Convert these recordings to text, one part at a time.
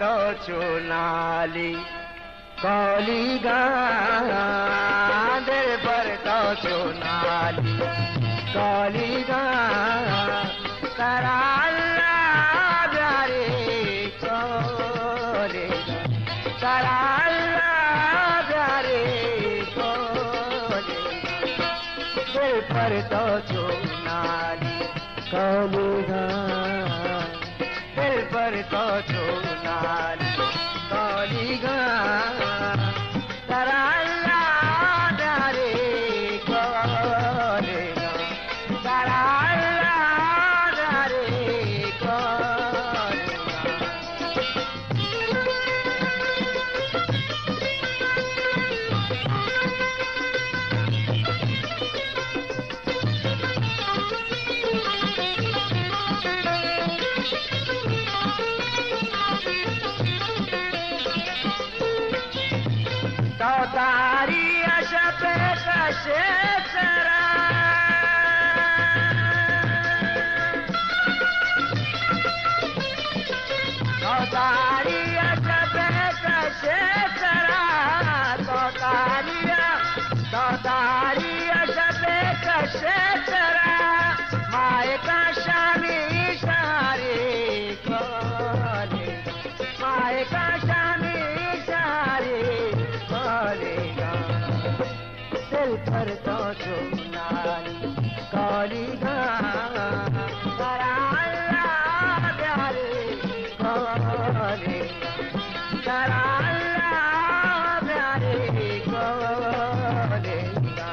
तो चुनाली कौली गा दिल पर तो चुनाली कौली गा करा अल्लाह प्यारे कौली करा अल्लाह प्यारे कौली दिल पर तो चुनाली कौली गा दिल पर तो चुनाली कौली गा करा अल्लाह प्यारे कौली गा करा अल्लाह प्यारे कौली तो तारी अशप कशे सरा तो तारी अशप कशे सरा तो तारी अशप कशे सरा माए का शामी सारे कोले माए का शामी सारे कौलीगा दिल पर तो चुनाली कौलीगा करा अल्लाह प्यारे कौलीगा करा अल्लाह प्यारे कौलीगा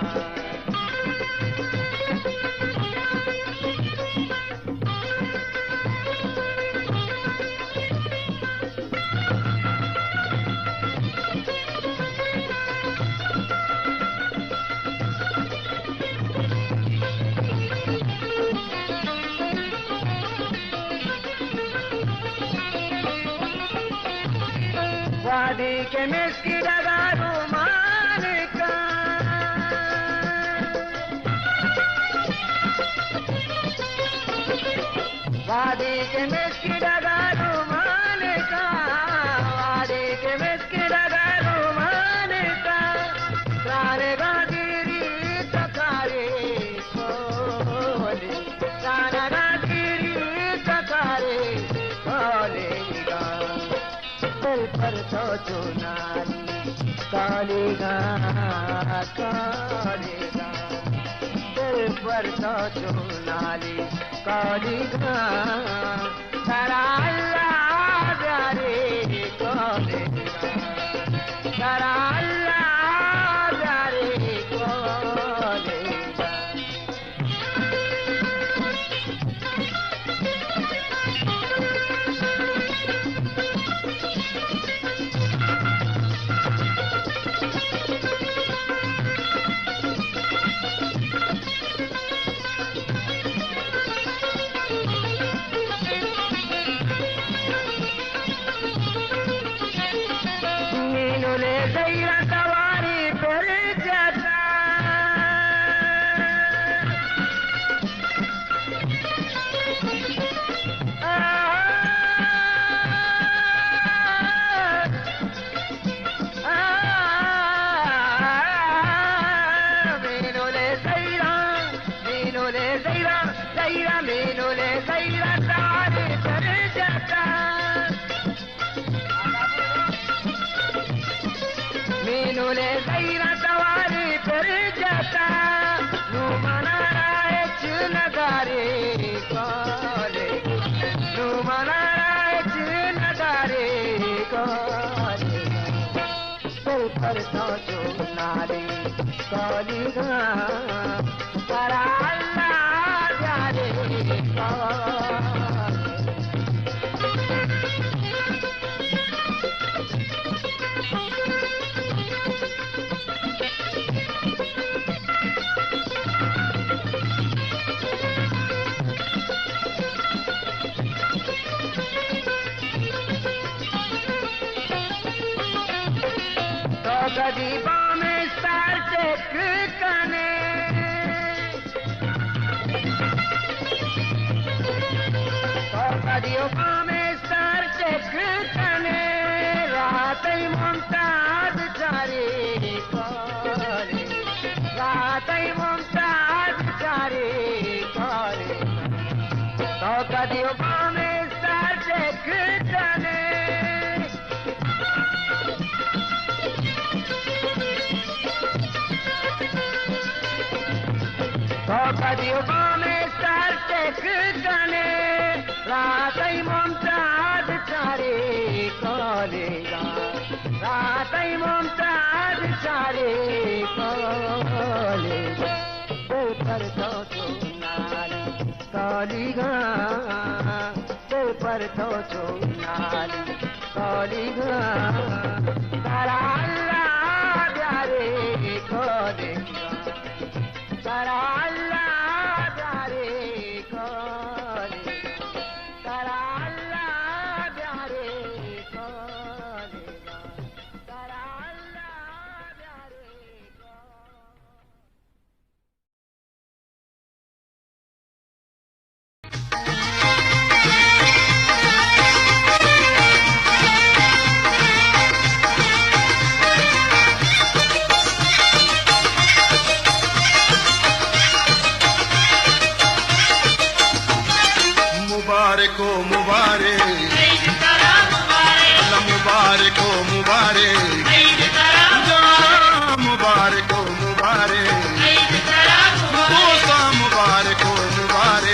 वादी के मिस्की लगा रुमान का वादी के मिस्की लगा रुमान का वादी के मिस्की लगा रुमान का सारे गादिरी तकारे खोले सारा गादिरी तकारे खोलेगा दिल पर तो चुनाली कौलीगा कौलीगा दिल पर तो चुनाली कौलीगा करा अल्लाह प्यारे कौलीगा करा अल्लाह प्यारे कौलीगा मीनुले ज़ैरा सवारी पर जाता मीनुले ज़ैरा ज़ैरा मीनुले ज़ैरा सवारी पर जाता मीनुले ज़ैरा सवारी पर जाता नू मना राय नगारे कोले नू मना राय नगारे कोले दिल पर तो चुनाली कौलीगा करा अल्लाह प्यारे कौली तो गरीबा में सार चेक कने तो गरीबा में सार चेक कने कदियो में सर टेक कने रातई मुमताज चारे कलेगा रातई मुमताज चारे कलेगा पर तो नाली कलेगा पर तो नाली कलेगा तारा अल्लाह प्यारे कलेगा तारा अल्लाह प्यारे कलेगा तारा अल्लाह प्यारे कलेगा तारा अल्लाह प्यारे मुबारक हो मुबारक अल्लाह मुबारक हो मुबारक मुबारक हो मुबारक मुबारक हो मुबारक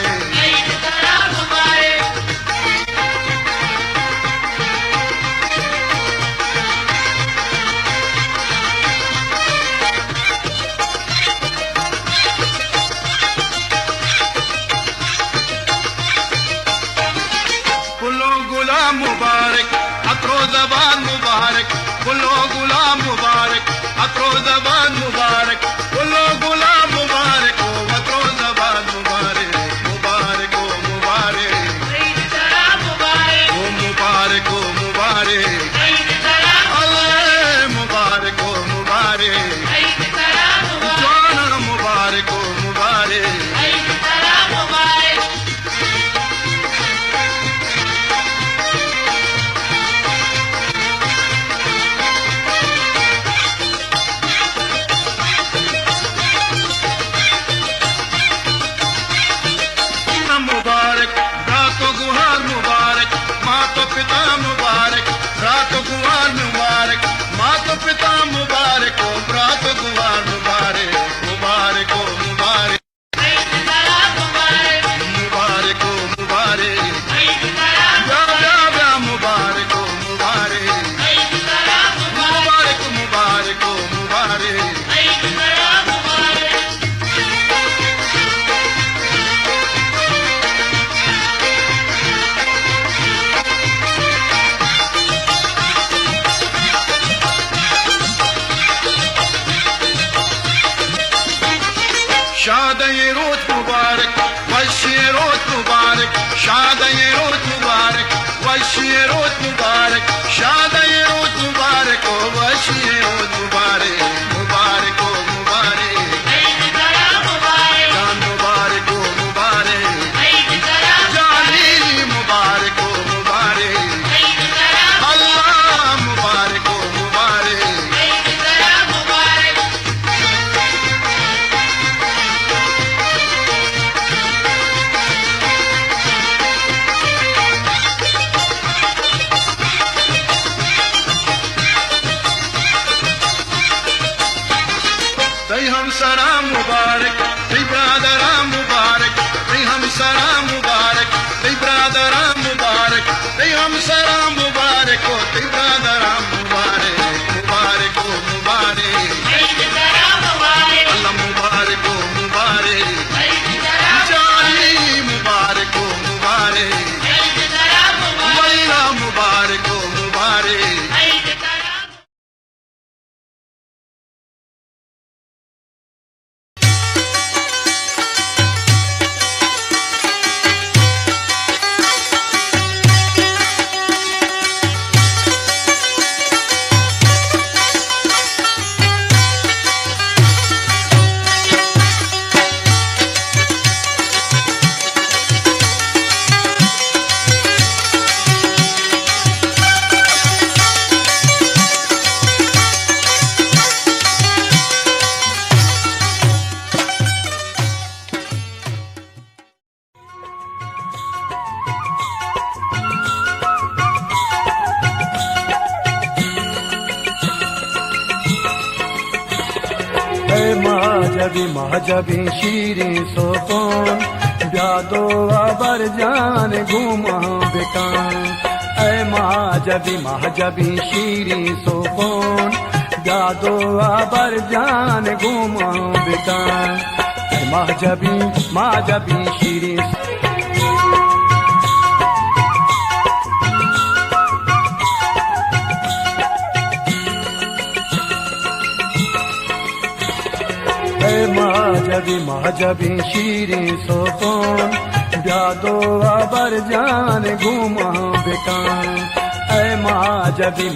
मुबारक अत्रो जबान मुबारक बुलो गुलाम मुबारक अत्रो जबान मुबारक बुलो गुलाम मुबारक हो अत्रो जबान मुबारक मुबारक हो मुबारक हो मुबारक हो मुबारक अल्लाह मुबारक हो मुबारक जाना मुबारक हो मुबारक पिता मुबारक रात गुआर मुबारक माता पिता मुबारक हो रात गुआर मुबारक मुबारक हो मुबारक मुबारक हो मुबारक मुबारक हो मुबारक मुबारक मुबारक हो मुबारक शाद ये रोज मुबारक वश ये रोज मुबारक शाद ये रोज मुबारक वश ये रोज मुबारक शाद ये रोज मुबारक हो वश ये रोज मुबारक मुबारक हो मुबारक जान मुबारक हो मुबारक जानी मुबारक हो मुबारक अल्लाह मुबारक हो मुबारक हम सलाम मुबारक ब्रादरा मुबारक हम सलाम मुबारक ब्रादरा मुबारक हम सलाम मुबारक हो ब्रादरा मुबारक मुबारक हो मुबारक अल्लाह मुबारक हो मुबारक जानी मुबारक हो मुबारक अल्लाह मुबारक हो मुबारक महजबी शीरी सोकोन ब्यादो अबर जान घुमा बेकान ऐ महजबी शीरी सोकोन ब्यादो अबर जान घुमा बेकान ऐ महजबी शीरी महजबी शीरी सोकोन ब्यादो अबर जान घुमा बेकान ऐ महजबी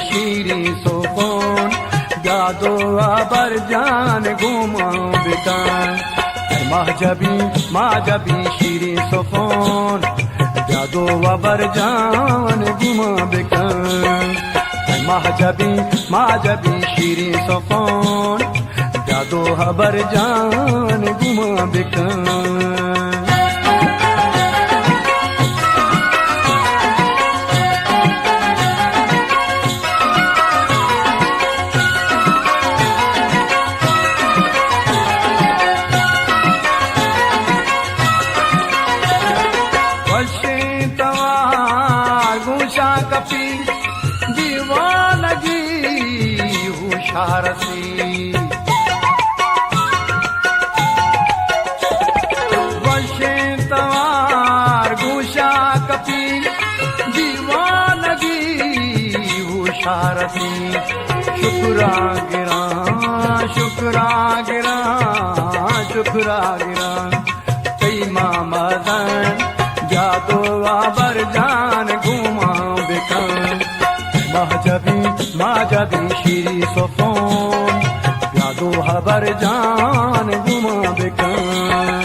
शीरी सोकोन ब्यादो अबर जान घुमा बेकान ऐ महजबी शीरी सोकोन ब्यादो अबर जान घुमा बेकान ऐ महजबी शीरी सोकोन ब्यादो अबर जान घुमा बेकान गुशा कपी दीवानगी हुशारसी वशे तवार गुशा कपी दीवानगी हुशारसी शुक्रा गिरा कई मदन जादो अबर जान घुमा बेकान महजबी शीरी सोकोन ब्यादो अबर जान घुमा बेकान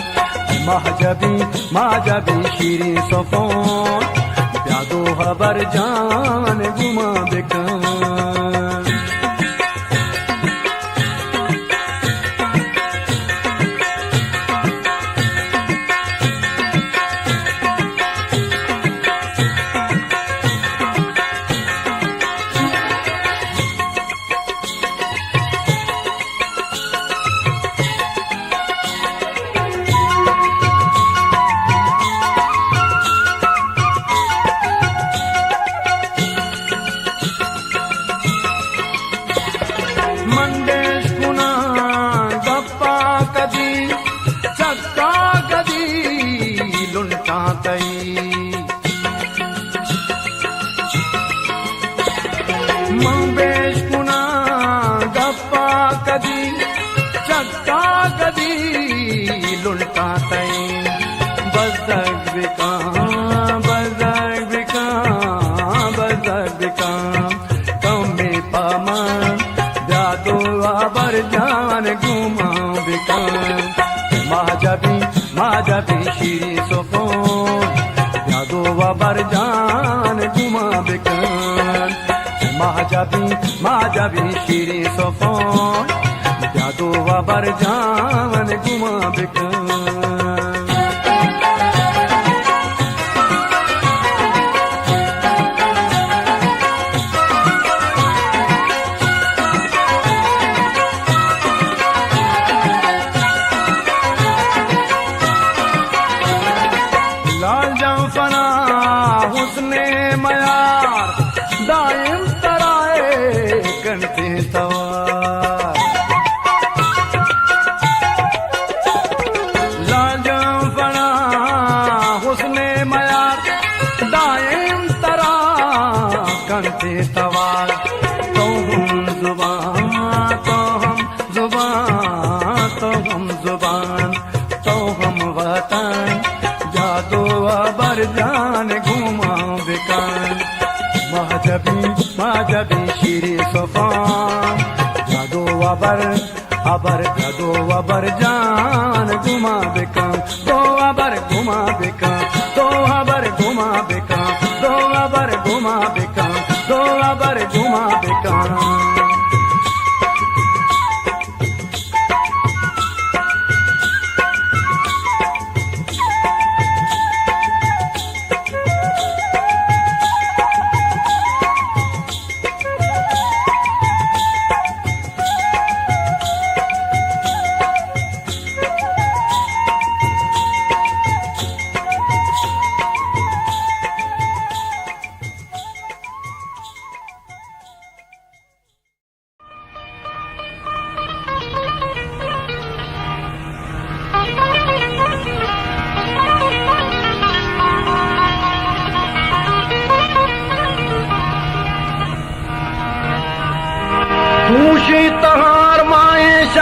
महजबी शीरी सोकोन ब्यादो अबर जान घुमा बेकान मंडेश पुना गप्पा कदी चक्का कदी लुंटा तई मंडेश पुना गप्पा कदी चक्का कदी लुंटा तई बजर बिका कमे पमन ब्यादो अबर जान घुमा बेकान महजबी शीरी सोकोन ब्यादो अबर जान घुमा बेकान महजबी शीरी सोकोन ब्यादो अबर जान घुमा बेकान फना हुस्ने मयार दायम तराए कंठे सवार लाजम फना हुस्ने मयार दायम तरा कंठे सवार तो हम जुबान तो हम वतन जादो अबर जान घुमा बेकान महजबी शीरी सोकोन जादो अबर जान घुमा बेकान दो अबर घुमा बेकान दो अबर घुमा बेकान दो अबर घुमा बेकान दो अबर घुमा बेकान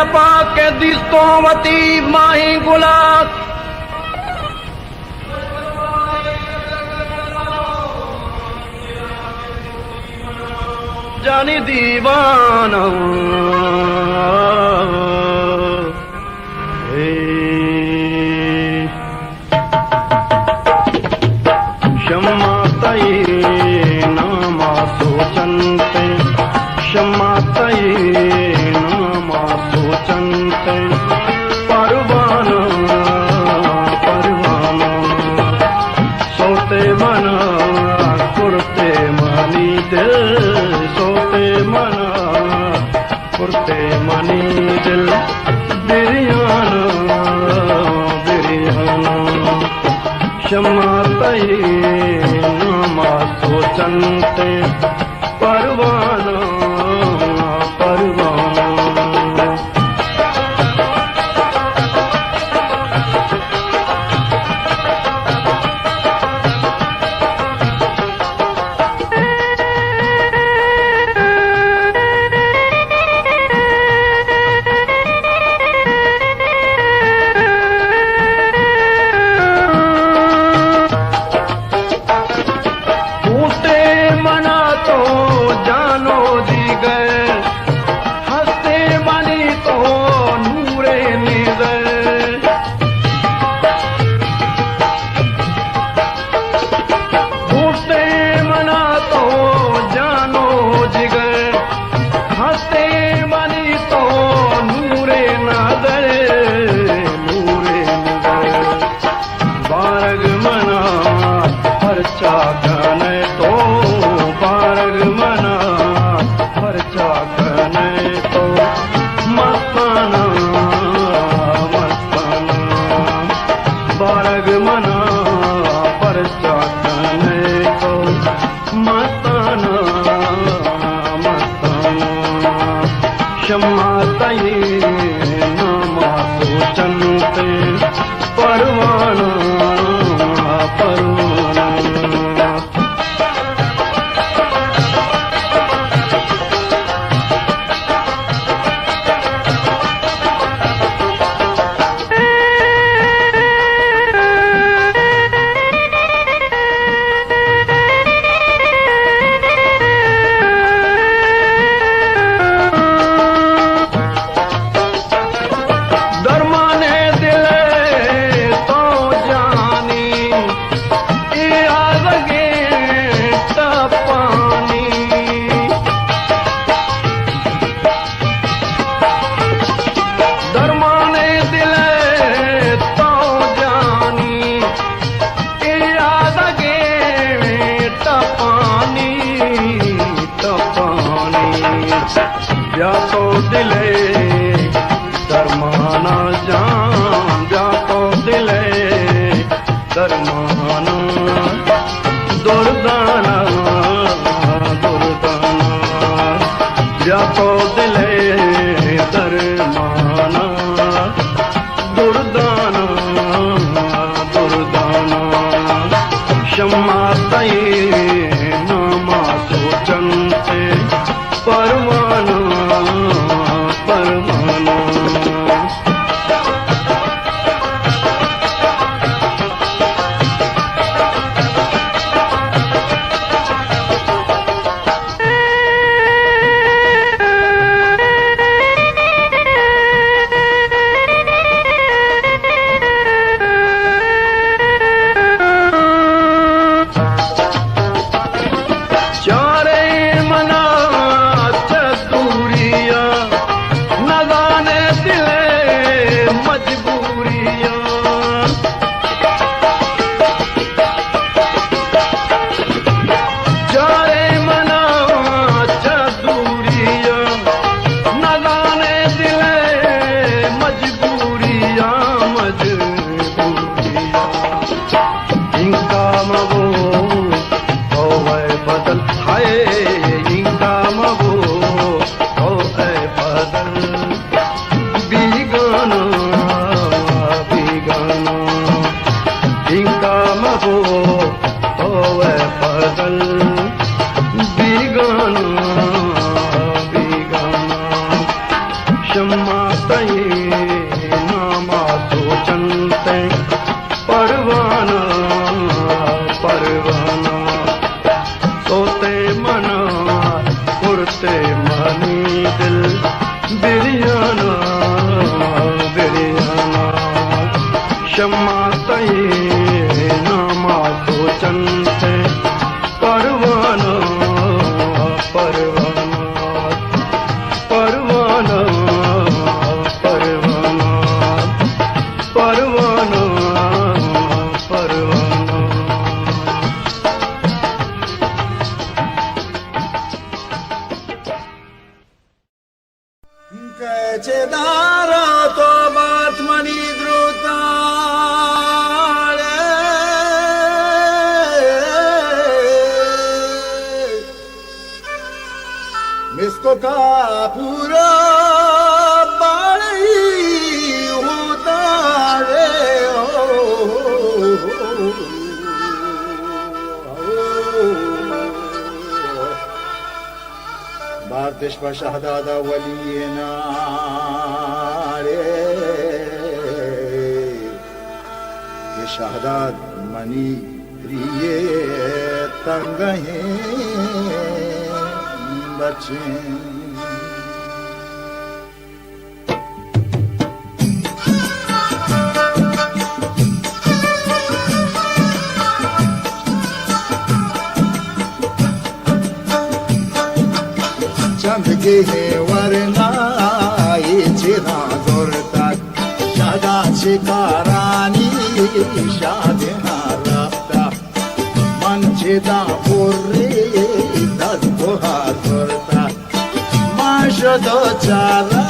जपा के दिस्तोवती माही गुलाब जानी दीवाना क्षमा तई नामा सोचन्ते क्षमा तई नामा सोचन्ते परवाना परवाना सोते मना कुर्ते मनी दिल सोते मना कुर्ते मनी दिल बिरियाना बिरियाना क्षमा तई नामा सोचन्ते परवाना परवाना क्षमा तई नामा सोचन्ते परवाना परवाना जातो दिले दरमाना जान जातो दिले दरमाना दुर्दाना दुर्दाना जातो दिले दरमाना दुर्दाना दुर्दाना क्षमा तई नामा सोचन्ते परवाना परवाना क्षमा ते मनी दिल बिरियाना बिरियाना शम्मा तई नामा सोचन ते परवाना परवाना परवाना परवाना परवाना परवाना Che dato batmani grutale Misko kapura bali hotare Bardesh pa shahada waliyena ये शहदाद मनी प्रिय तंग हैं बच्चे चंद के हैं वरना ये चिरा जोर तक शादा शिकारानी शादे रफ्ता मंचिदा पुर्रे दस बुहार जोरता माशदो चारा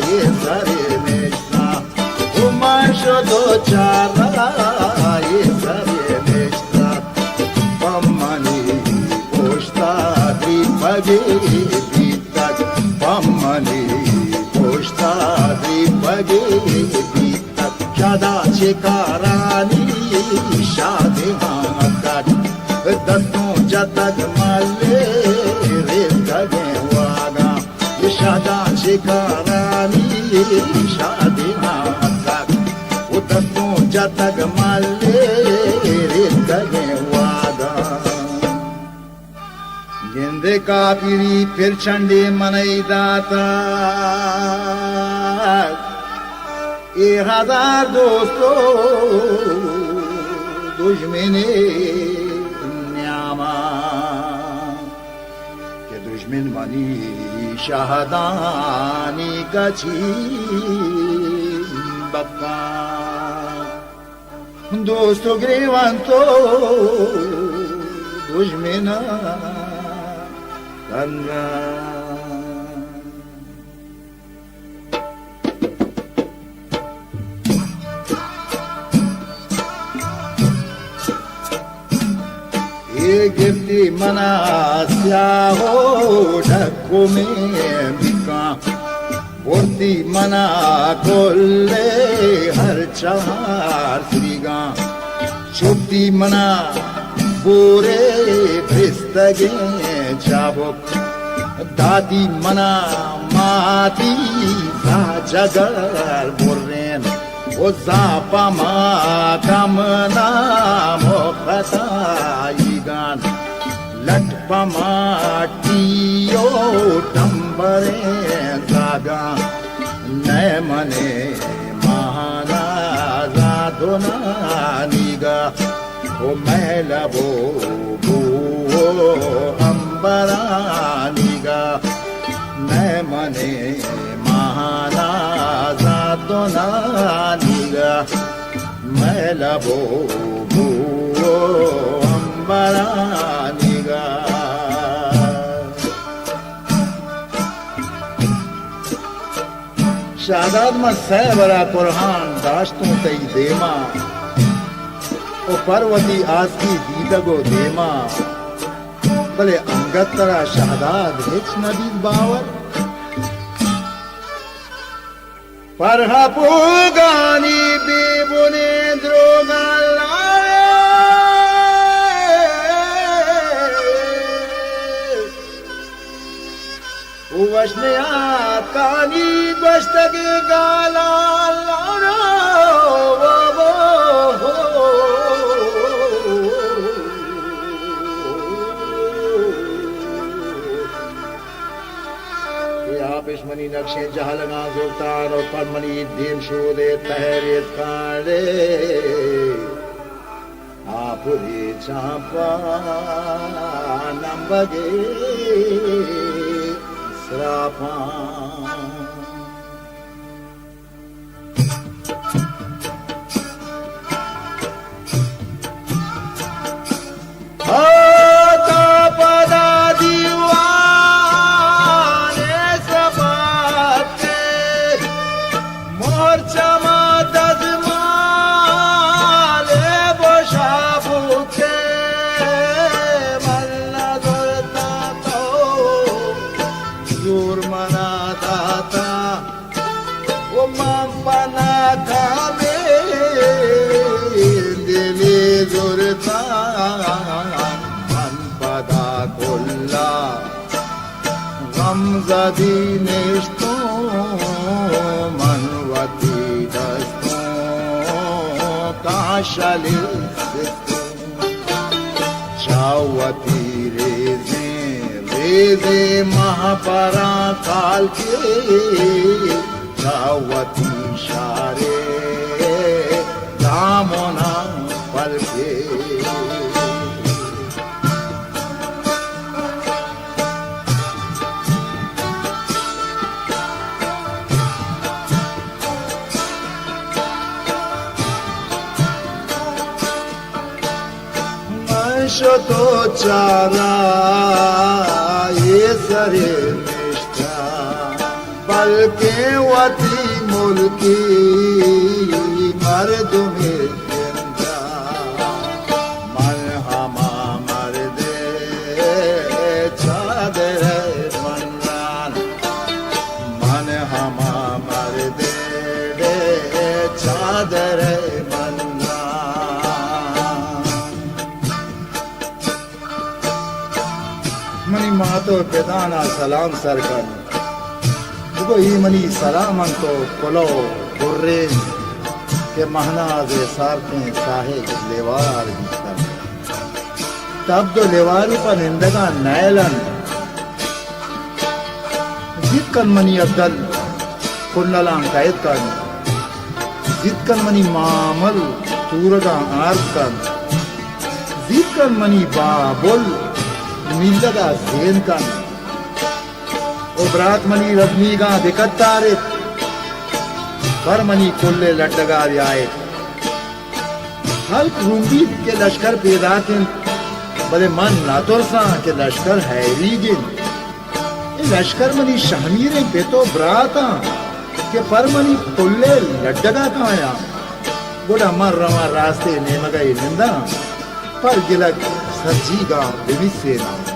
ये सरे नेशना माशदो चारा ये सरे नेशना पम्मनी पोष्टा द्विपगे बीतक पम्मनी पोष्टा द्विपगे बीतक शादा शिकारानी शादे हाकट दस्तों जतक मले रे तगे वागा ये शादा शिकारानी शादे हाकट दस्तों जतक मले रे तगे वागा गिंदे कापिरी फिर चंडे मनई दाता 1000 दोस्तों दुश्मने न्यामा के दुश्मन मनी शाहदानी कची बक्का दोस्तों ग्रीवंतो दुश्मना करना गिफ्टी मना स्याहो ढक्को में बिका बोलती मना कोल्ले हर चार श्रीगा छुपती मना पूरे भिस्तगे चाबुक दादी मना माती सा जगर बोरेन ओ जापा मा कामना मोखताईगान लटपा मा टियो टंबरे जागा नय मने महाना जादोना निगा ओ मैलबो बो अंबरा निगा नय मने महाना जादोना निगा मैलबो बो अंबरा निगा शादाद मत सहबरा कुरहान दाश्तों तई देमा ओ पर्वती आसकी दीदगो देमा भले अंगतरा शादाद हिच नदी बावर परहपुगानी बेबुने द्रोगालाए वशने आकानी बस्तगे गाला लारा पेशमनी नक्शे जहलगा सुल्तान और परमनी दीम शोदे तहरीत कांडे आपुरी चापा नंबगे श्रापा Zadineshto manvati dasto kashalisto chawati reze mahapara kal ke chawati share damona palke शतो चारा ये सरे निष्ठा बल्कि वती मुल्की मर्द में जिंदा मन हमा मर्दे चादर मनरान मन हमा मर्दे चादर तो पेदाना सलाम सरकन दुगो ही मनी सलामन तो कोलो गुर्रे के महनाज़े सारते साहे लेवार जितन तब तो लेवारी पर निंदगा नैलन जितकन मनी अब्दल कुल्लालां कायद कन जितकन मनी मामल तूरगा आर्कन जितकन मनी बाबुल मिलगा ज़ेन कन उबरात मनी रज़मी का दिक्कत तारित पर मनी कुल्ले लटगा आए हल्क रूंबी के लश्कर पैदा किन बले मन नातुरसा के लश्कर हैरी गिन ये लश्कर मनी शहमीरे पे तो ब्राता के पर मनी कुल्ले लटगा काया बुढ़ा मर रवा रास्ते नेमगा निंदा पर गिलक सजीगा विविसेना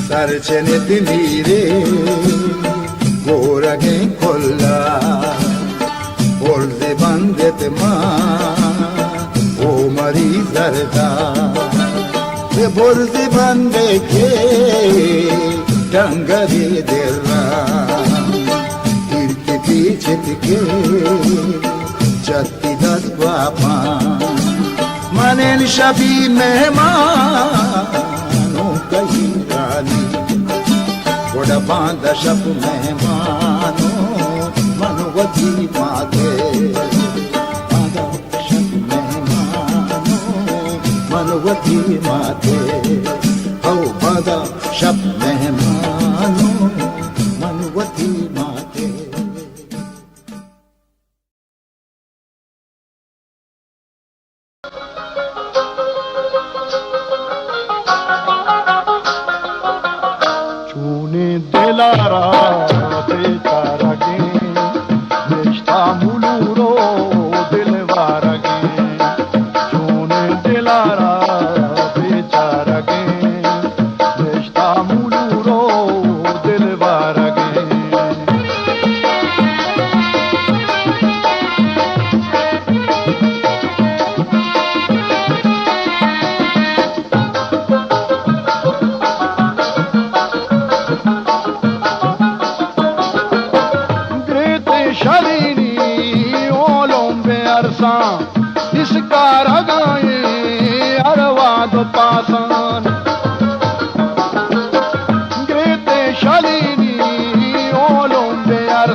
सरचने तिमीरे गोरगे खोला बोलते बंदे माँ ओ मरी जरदा ये बोलते बंदे के डंगरे देरा खिड़की पीछे के चत्ती दस बापा मने शबी मेहमानों कहीं गोड़ बांध शब मेहमानो मनवती माते बांधा शब मेहमानो मनवती माते हो बांधा शब मेहमानो मनवती माते Lara betarage neshta muluro dilwarage chune dilara betarage neshta muluro dilwarage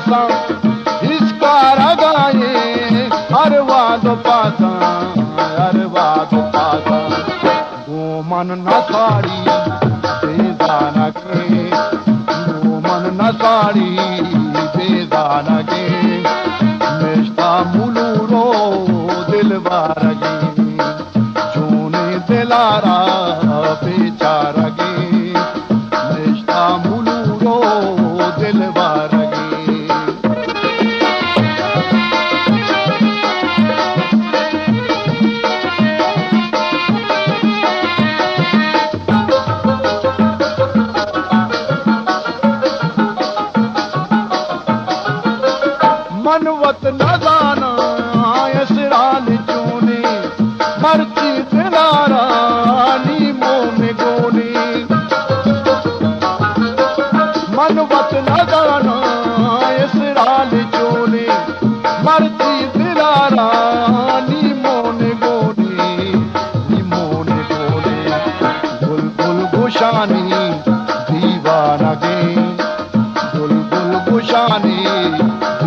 पासा इसका रगाए अरवाद पासा अरवाद पासा गोमन न साड़ी बेदाना के गोमन न साड़ी बेदाना के मेष्टा मुलूरो दिलवार गे जोने दिलारा बेचारा गे मेष्टा मुलूरो दिलवार गे मनवत न जाना यसराल चूने मर्ची दिलारा नीमो में गोने मनवत न जाना यसराल चूने मर्ची दिलारा नीमो ने गोने नीमो ने गोने बुलबुल गुशानी दीवाना गे बुलबुल गुशानी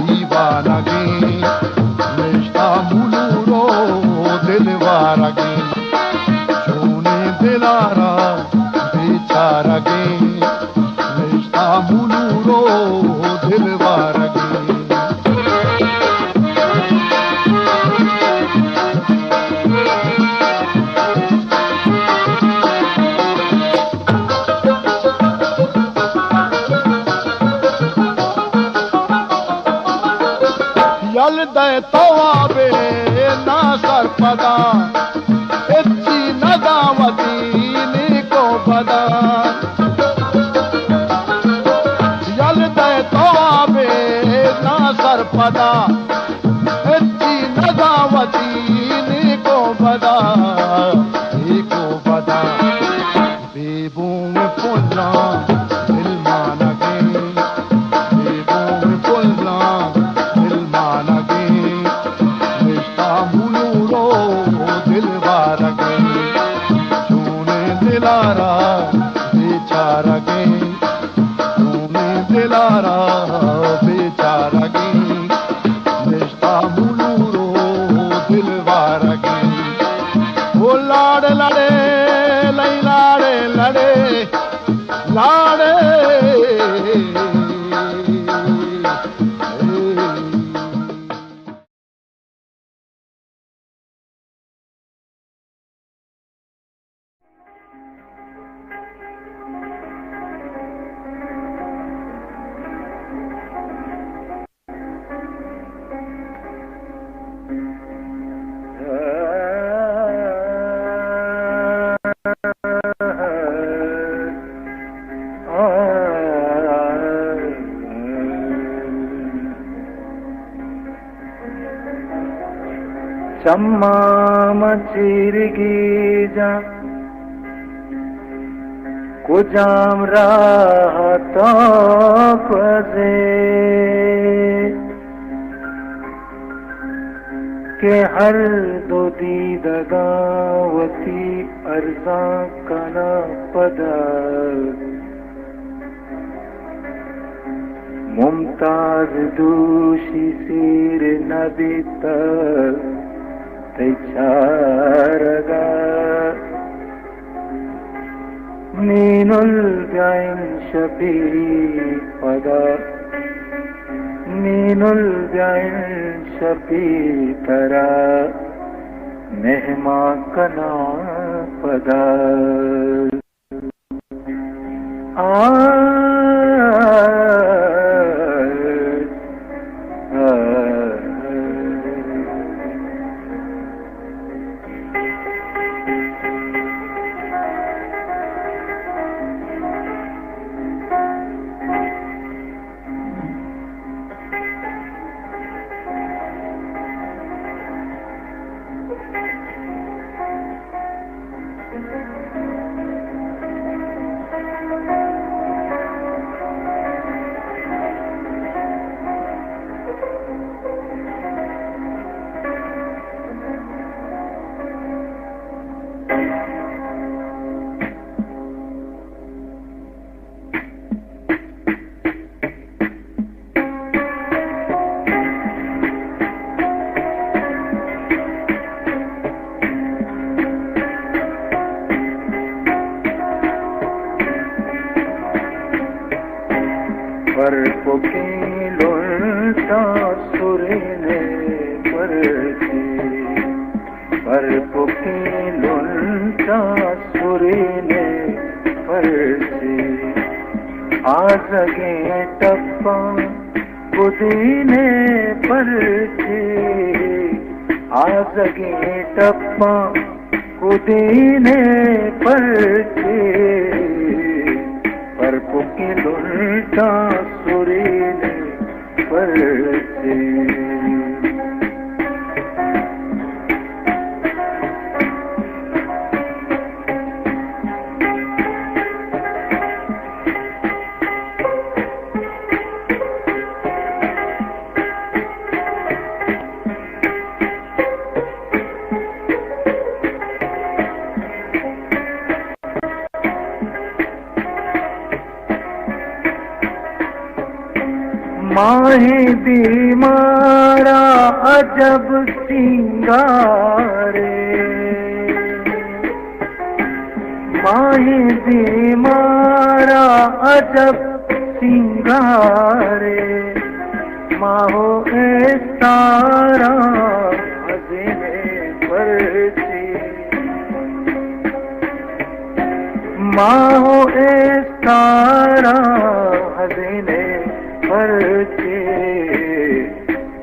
दीवाना गे मेष्टा मुलूरो दिलवारा गे सोने दिलारा बेचारा गे मेष्टा मुलूरो दिलवारा गे यल दे तवाबे ना सरपदा इच्ची नदावती नी को बदा यल दे तवाबे ना सरपदा इच्ची नदावती नी को बदा बेबू में पुल्ला दिल माना गे बेबू में पुल्ला दिलवारा गे सोने दिलारा बेचारा गे सोने दिलारा बेचारा गे मेष्टा मुलूरो दिलवारा गे वो लाड़े लड़े लई लाड़े लड़े लाड़े चम्मा मचीरगी जा कुजाम राहत पजे के हर दो दीदगावती अर्जा कना पदा मुमताज दूषी सिर नबीता तेचारगा मीनुल गाइन शबी पदा मीनुल गाइन शबी तरा मेहमा कना पदा पर पुकीलुंटा सुरिने परची पर पुकीलुंटा सुरिने परची आजगे टप्पा कुदीने परची आजगे टप्पा कुदीने परची पर पुकीलुंटा सुरीने परची माहे बीमारा अजब सिंगारे माहे बीमारा अजब सिंगारे माहो ए तारा हज़ीने परची माहो ए तारा हज़ीने परची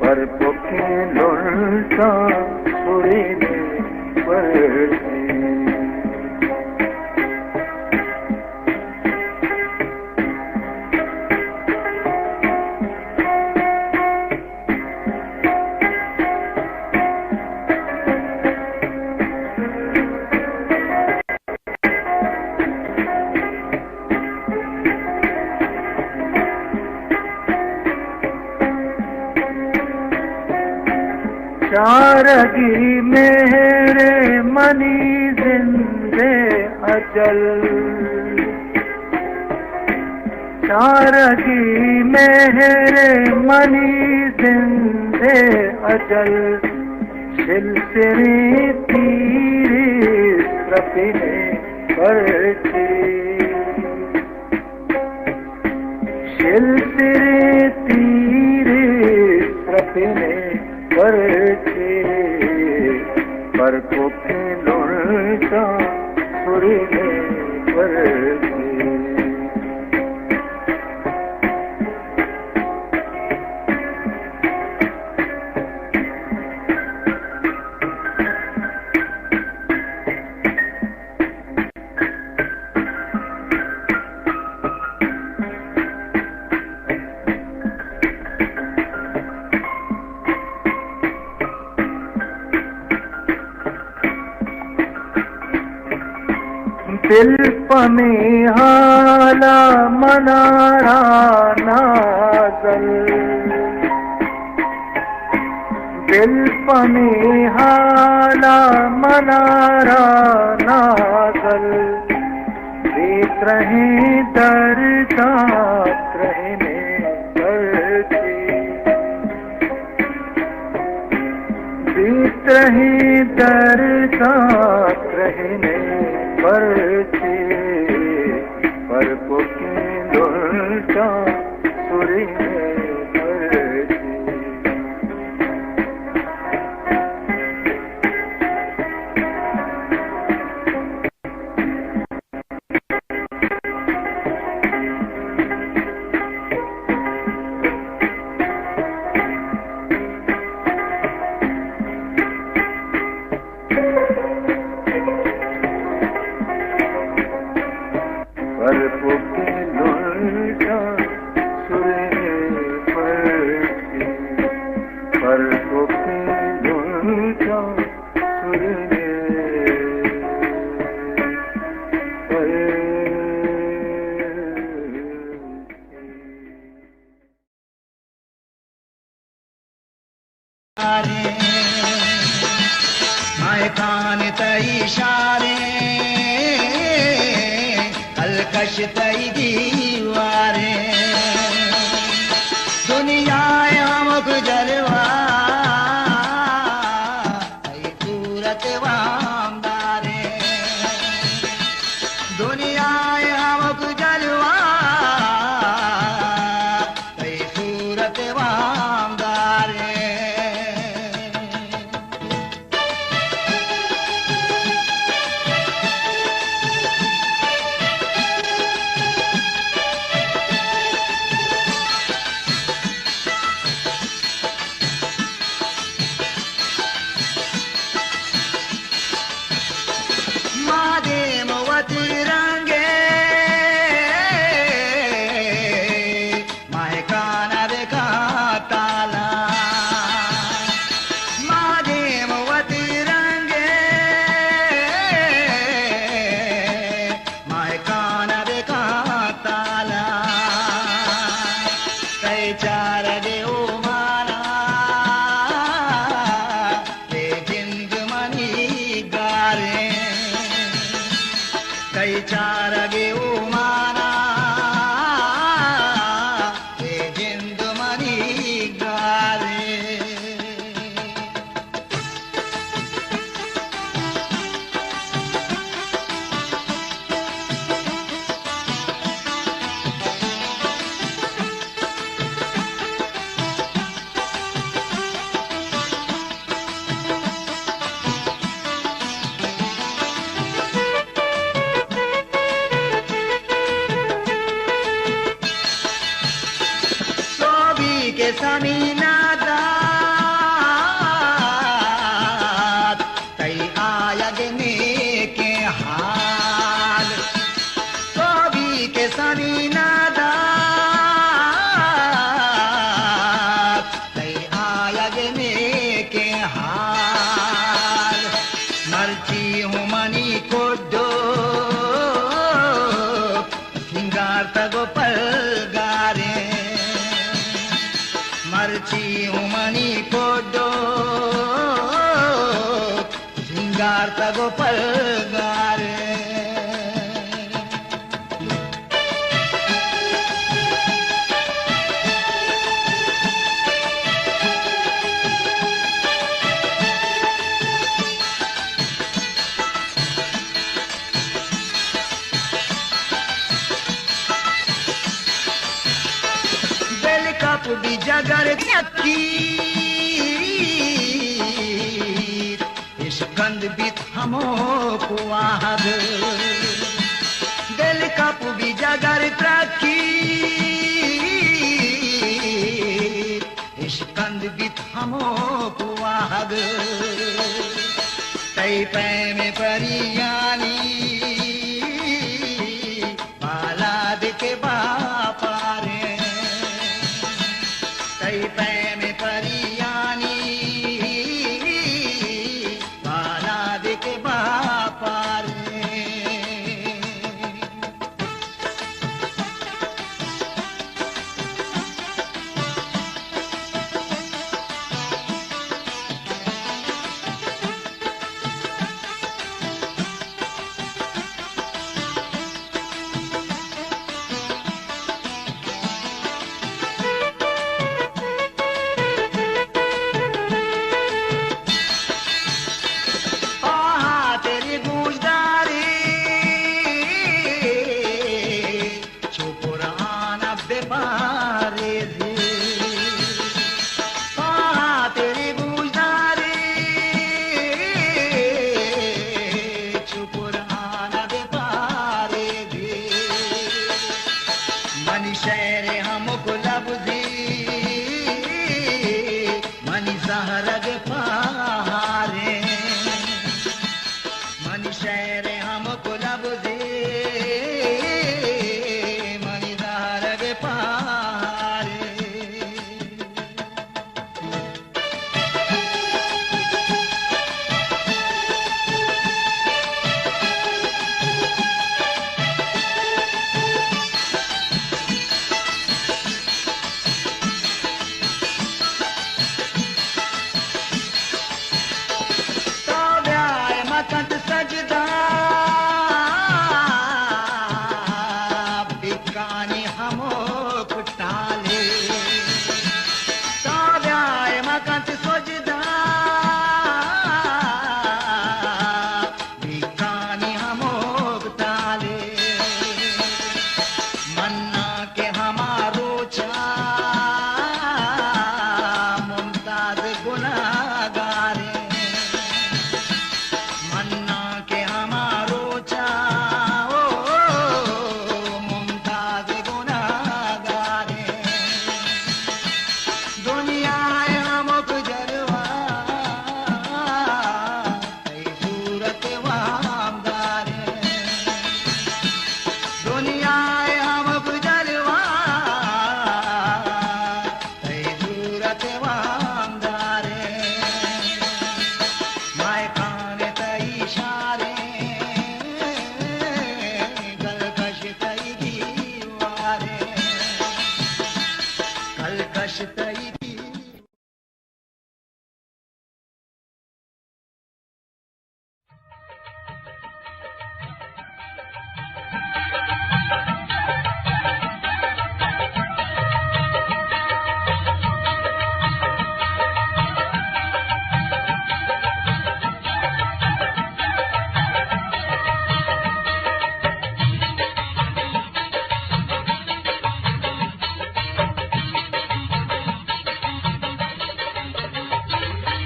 पर पुकीलुंटा सुरीने परची चारगी मेरे मनी जिंदे अजल चारगी मेरे मनी जिंदे अजल सिलसिले तीरे सपने परची सिलसिले तीरे सपने परची पर पुकीलुंटा सुरीने परची दिल पने हाला मनारा नाजल दिल पने हाला मनारा नाजल देख रहे दर्दा रहने परची देख रहे दर्दा रहने परची पर पुकीलुंटा सुरीने परची पर पुकीलुंटा सुरीने परची पर पुकीलुंटा सुरीने आए कान तई इशारे कलकश तई दीवारे दुनिया अमुक जलवा सूरत वामदारे दुनिया अमुक जलवा समीनादात तई आयगने के हाल कवि के समीनादात तई आयगने के हाल मर्ची हूँ मनी को दो सिंगार तगो पलगारे मर्ची उमनी कोडो सिंगार तगो पलगारे बेल कप भी जगर नक्की इस गंध भी थमो कुआहद दिल कप भी जगर त्रकी इस गंध भी थमो कुआहद तई पै में परियानी बालाद के बापारे तई पै में परियानी बालाद के बापारे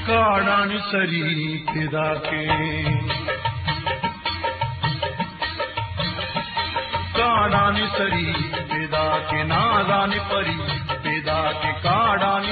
काड़ानी सरी फिदा के काड़ानी सरी फिदा के नादानी परी फिदा के काड़ानी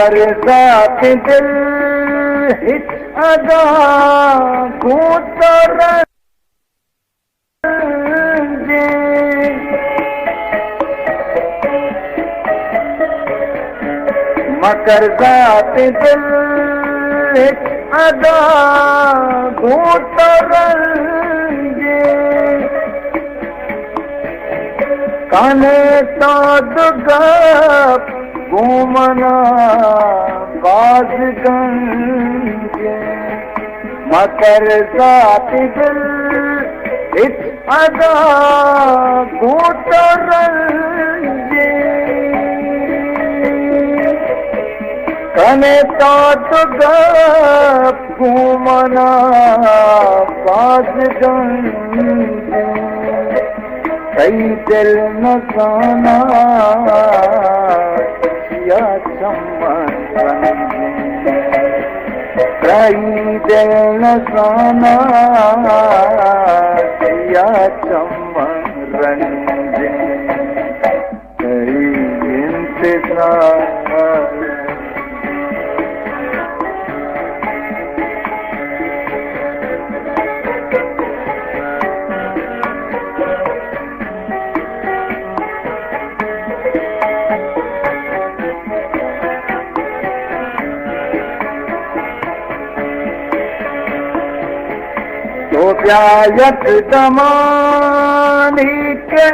करजात दिल हिच अदा घूतर मकरजात दिल हिच अदा घूतर रंजे काने तो दुगप घूमना बाजगंजे मकर जात दिल इस अदा घूट रंजे कने तो दुगप घूमना बाजगंजे कई दिल न जाना या चमन कई दिल न जाना या चमन रंगे कई इंतजार तो ब्यायत दमानी के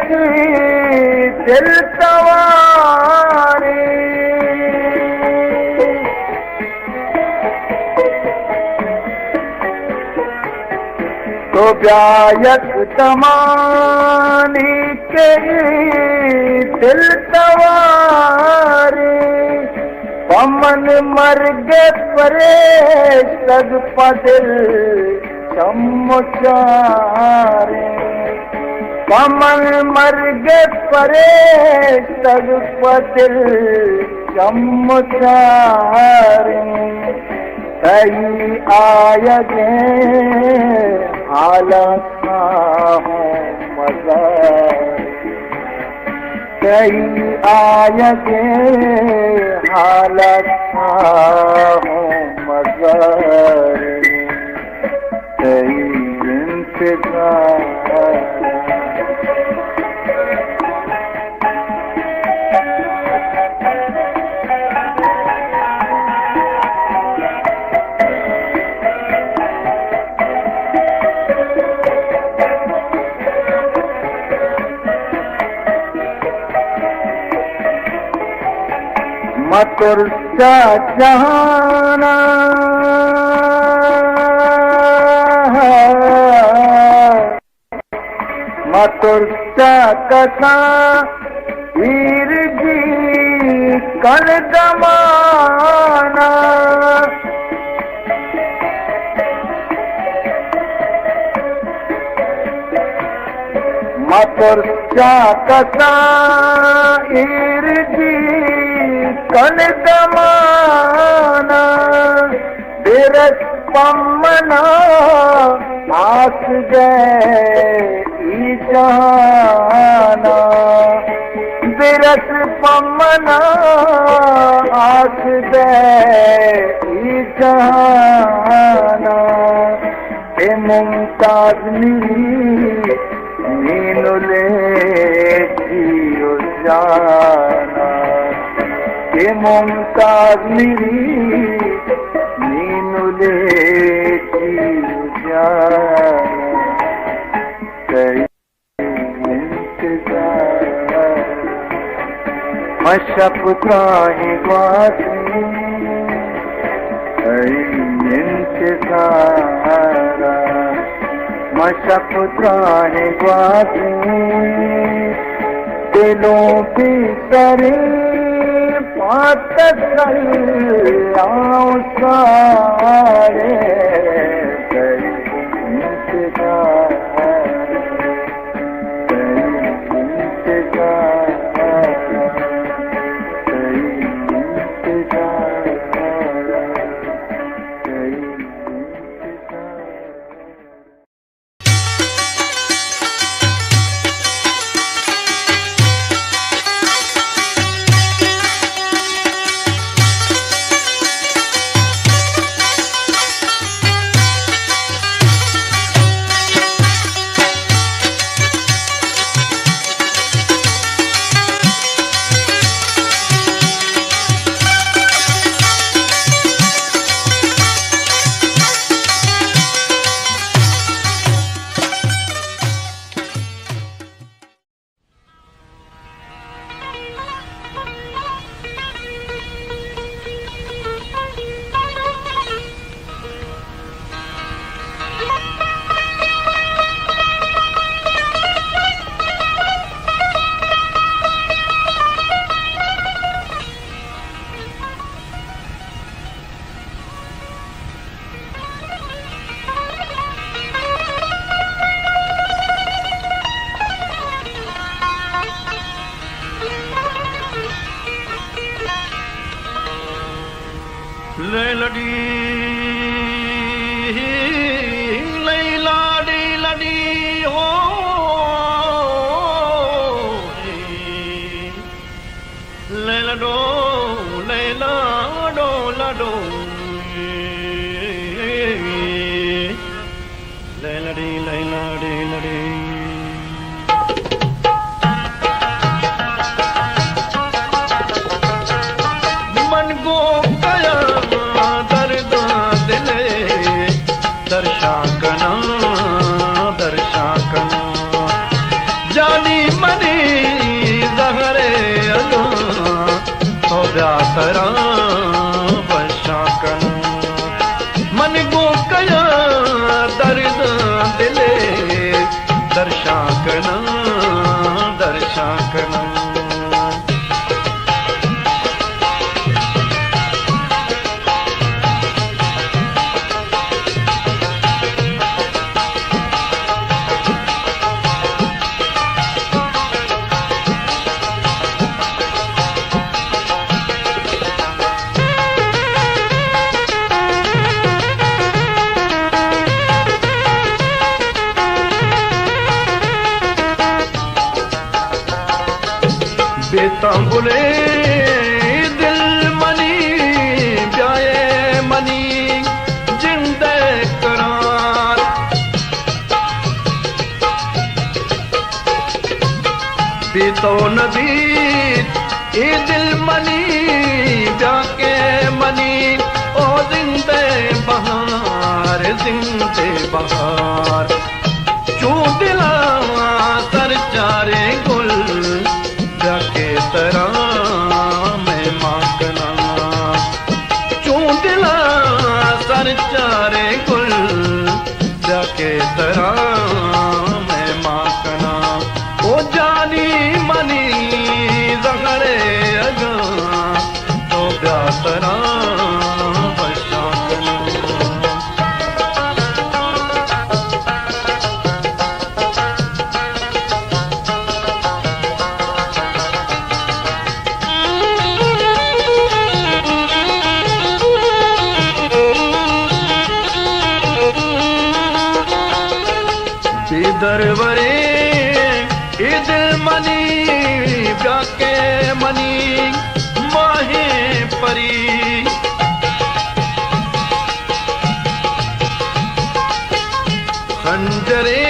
दिल सवारे तो ब्यायत दमानी के दिल सवारे पमन मर गए परे सग पदिल चमचारे कमल मर गए परे सग पदिल चमचारे कई आय गे हालत हो मजा कई आय गे हालत हो मजा इंतजार मकुर जहाना मकुर कसा वीर जी कल दमाना मकुर कसा वीर जी कल दमाना बिरस पमना आस गए जाना बिरस पमना आस गए जाना ए मुमताज नीनो ले जियो जाना ए मुमताज नीनो ले जियो जाना कई इंतजार मशक त्राही वासी कई इंतजार मशक त्राही वासी दिलों की सरे पात सल्लाओ सारे कई इंतजार लड़े लड़े मन को कया दर्द दिले दर्शाकना दर्शाकना जानी मनी जहरे अगा हो व्याकरा बशाकना मन को कया दर्द दिले दर्शाकना दर्शाकना बेतांबुले दिल मनी ब्याए मनी जिंदे करार बीतो नदी ये दिल मनी ब्याके मनी ओ जिंदे बहार चू दिला सर चारे गुल के तरह मैं माकना चू दिला सर चारे गुल के तरह मैं माकना ओ जानी मनी जहरे अगा तो ब्यातरा बशाकना दरवरे ईद मनी ब्याके मनी माहे परी खंजरे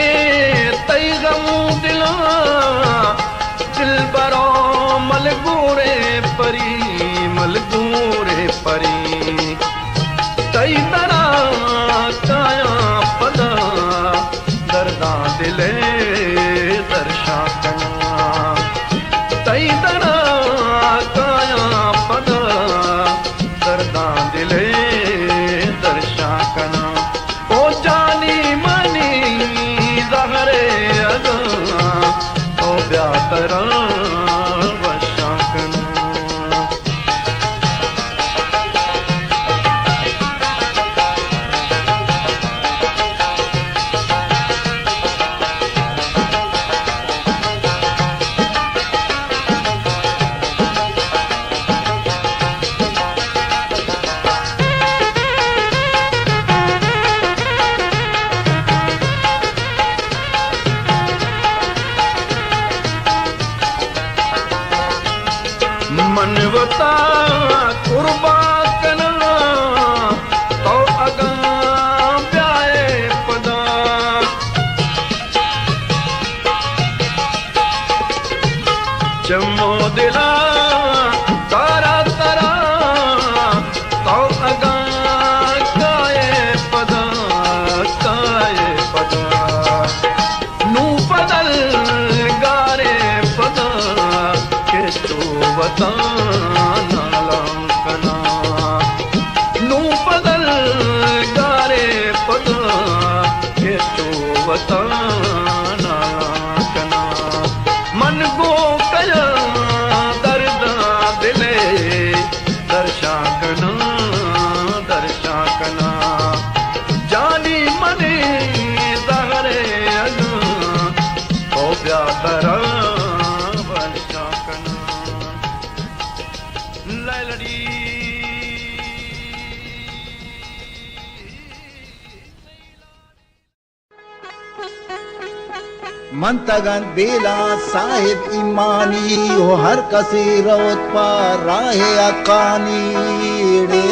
तई गमू दिला दिल बरो मलगूरे परी तई तरह काया पदा दर्दा दिले दर्शाकना तई तरह काया पदा दर्दा दिले दर्शाकना ओ जानी मनी जहरे अगा ओ ब्यातरा बशाकना मनवता कुर्बा कना तो अगा प्याए पदा जम्मो दिला तारा तारा तो अगा काए पदा नू बदल गारे पदा के तो बताना लंकना नू बदल गारे पदा के तो बताना लंकना मन को कया दर्द दिले दर्शाकना दर्शाकना जानी मने जहरे अगा ओ ब्यातरा बशाकना लड़ी मंतगन बेला साहिब ईमानी हो हर कसी रोत पर राहे अकानी रे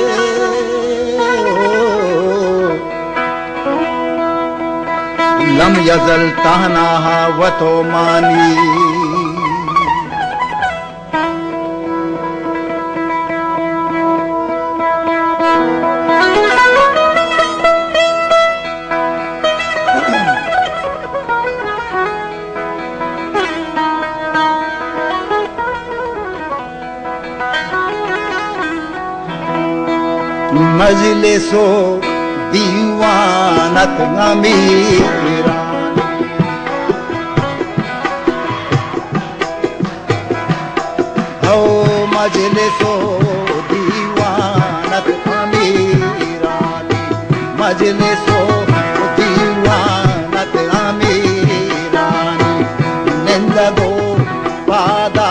लम यजल तहनाहा वतो मानी मजलिसो दीवानत अमीरा ओ मजलिसो दीवानत अमीरा मजलिसो दीवानत अमीरा निंदगो पादा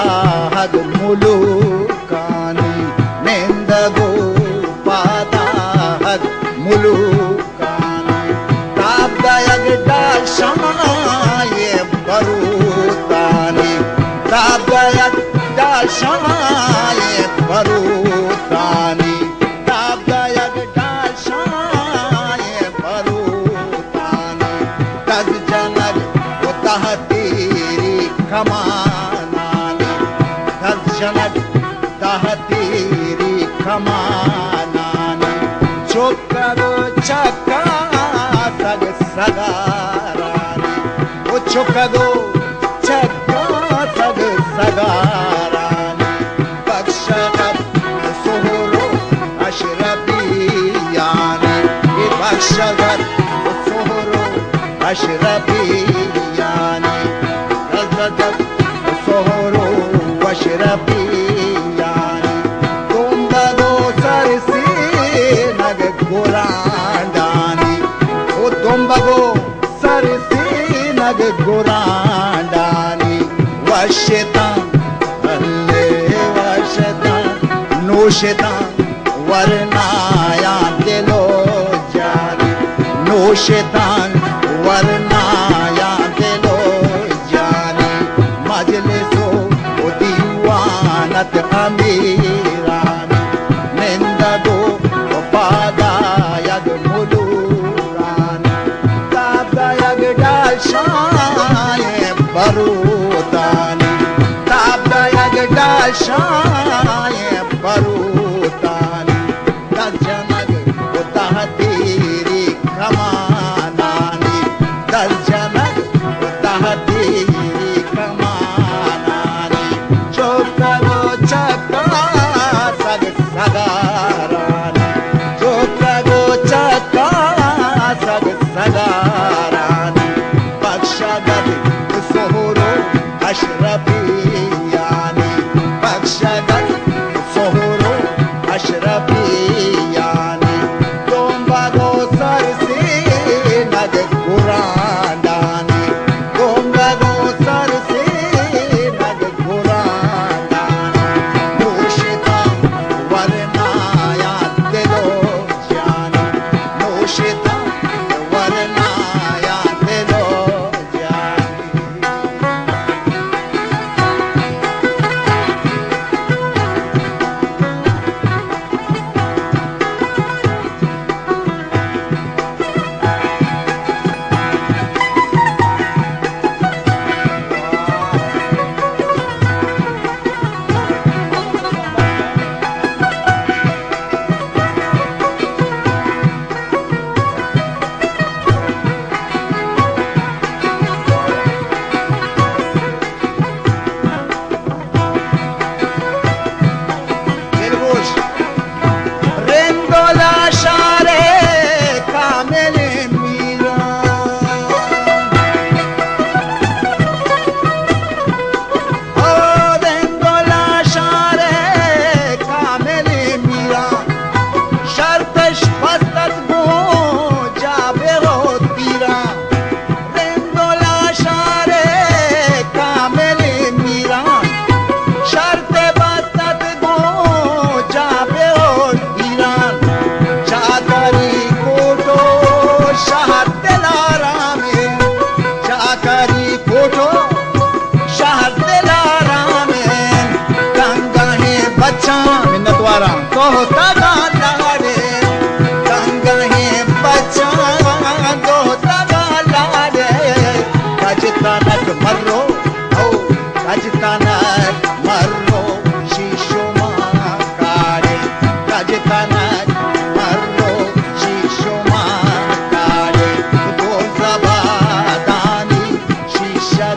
हद मुलुकानी निंदगो मुलुकानी ताबदायग दाशाये बरूतानी ताबदायग दाशाये बरूतानी ताबदायग दाशाये बरूतानी तज जनक तहतीरी खमानानी तज जनक तहतीरी खमानानी चुकरो चक्का सग सगारानी वो चुकरो चक्का सग सगारानी बख्शगत सोहरो अशरफियानी ये बख्शगत सोहरो अशरफियानी रज़त सोहरो अशरफियानी तुम बगो सरसी नग गोरांडानी ओ तुम बगो सरसी नग गोरांडानी वशतां अल्ले वशतां नोशतां वरनाया दिलो जानी नोशतां वरनाया दिलो जानी मजलिसो दीवानत अमीरानी निंदगो पादायग मुलुरानी ताबदायग दाशाये बरूतानी ताबदायग दाशाये बरूतानी दर्जनग तहतीरी खमानानी दर्जनग तहतीरी खमानानी चोकरो चक्का सग सगारानी चोकरो चक्का सग सगारानी बख्शगत सोहरो अशरफियानी बख्शगत मर्रो ओ राजतानक मर्रो शीशो मां कारे राजतानक मर्रो शीशो मां कारे वो जबादानी शीशा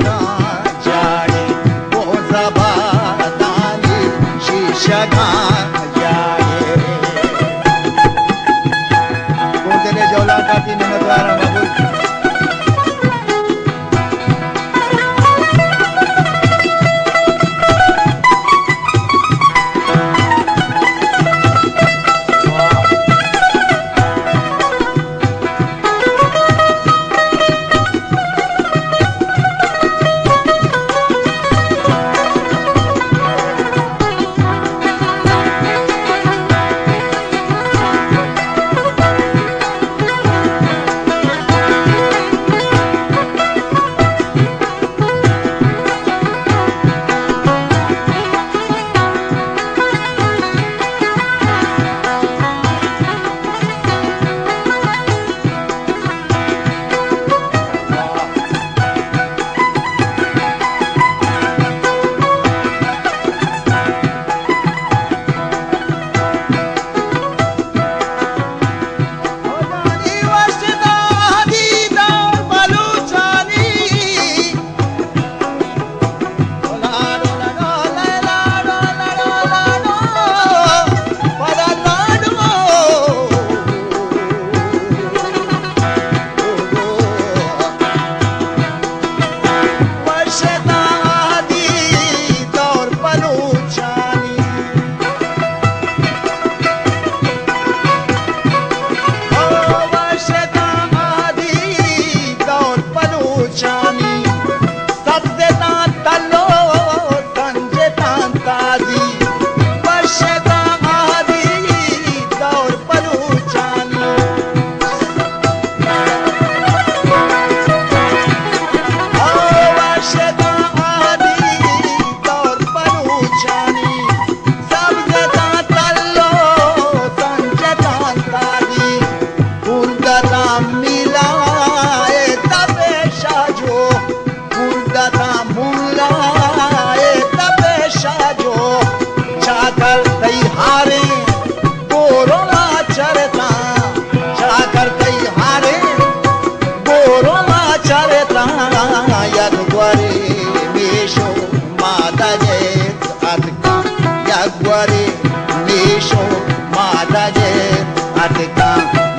जाने वो जबादानी शीशा जाने कोंदले जौला काती नमद्वारा बाबू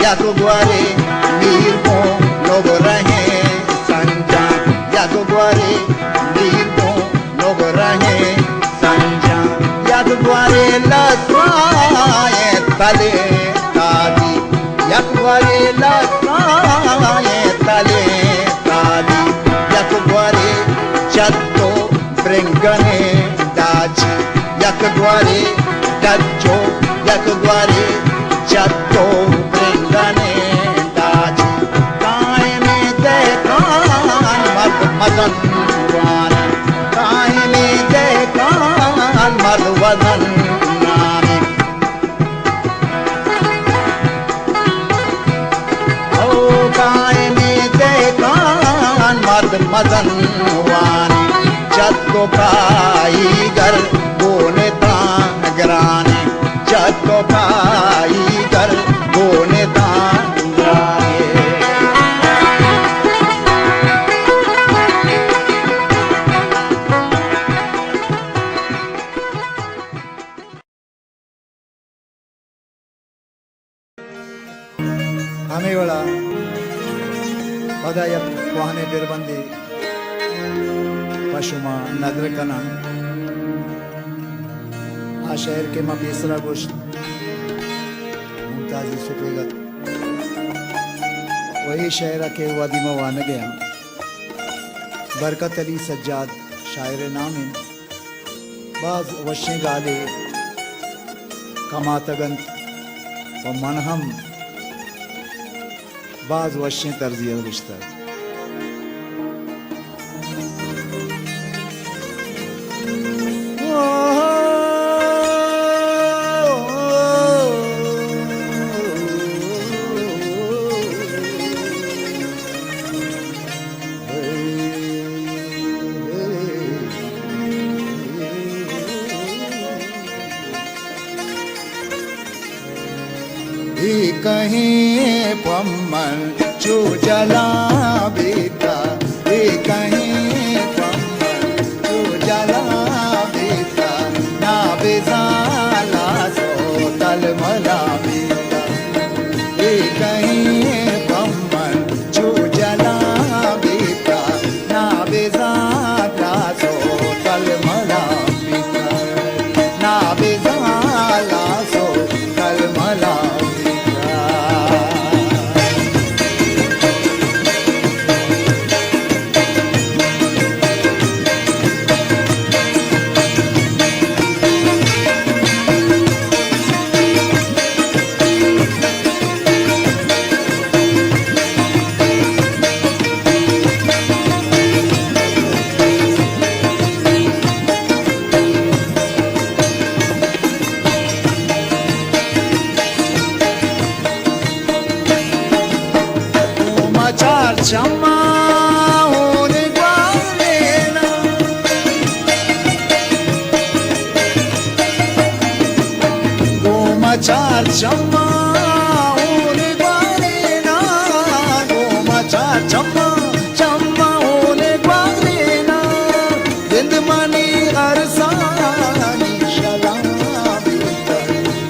Yaguare, Nirmo, Nogorahe, Sanja, Yaguare, Nirmo, Nogorahe, Sanja, Yaguare, Lasrae, Tale, Tadi, Yaguare, Lasrae, Tale, Tadi, Yaguare, Chatto, Brengane, Daci, Yaguare, Dacho, Yaguare, Chatto, Brengane, Daci, Kaime Dekan, Madan, Kaime Dekan, Madwadan, Nami. Oh, Kaime Dekan, Madan, Wani, Chatto Kaigar, Bone Tangrane, Chatto Kaigar, Bone Tangrane. हमें वाला पदा या कुहाने बिरबंदी पशुमा नदर कना आ शहर के मां बेसरा गोश्त मुमताजी सुपेगत वही शहर के वादी में वान गया बरकत अली सज्जाद शायर नाम बाज वशे गाले कमातगन व मनहम बाज वशे तर्जिया रिश्ता कहीं पम्मन जो जला बेता कहीं पम्मन जो जला बेता ना बेजाला सो तल मला बेता कहीं पम्मन जो जला बेता ना बेजाला सो तल मला बेता ना बेजाला सो तल मला Chama one guarena Goma char chama one guarena Goma char chama chama one guarena Vindmani arsani shalami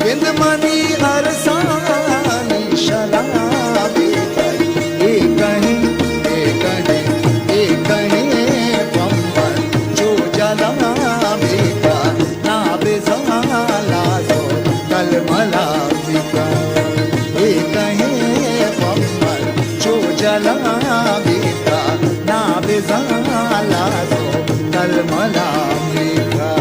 Vindmani arsani shalami जला बेता ना बेजाला सो तल मला बेता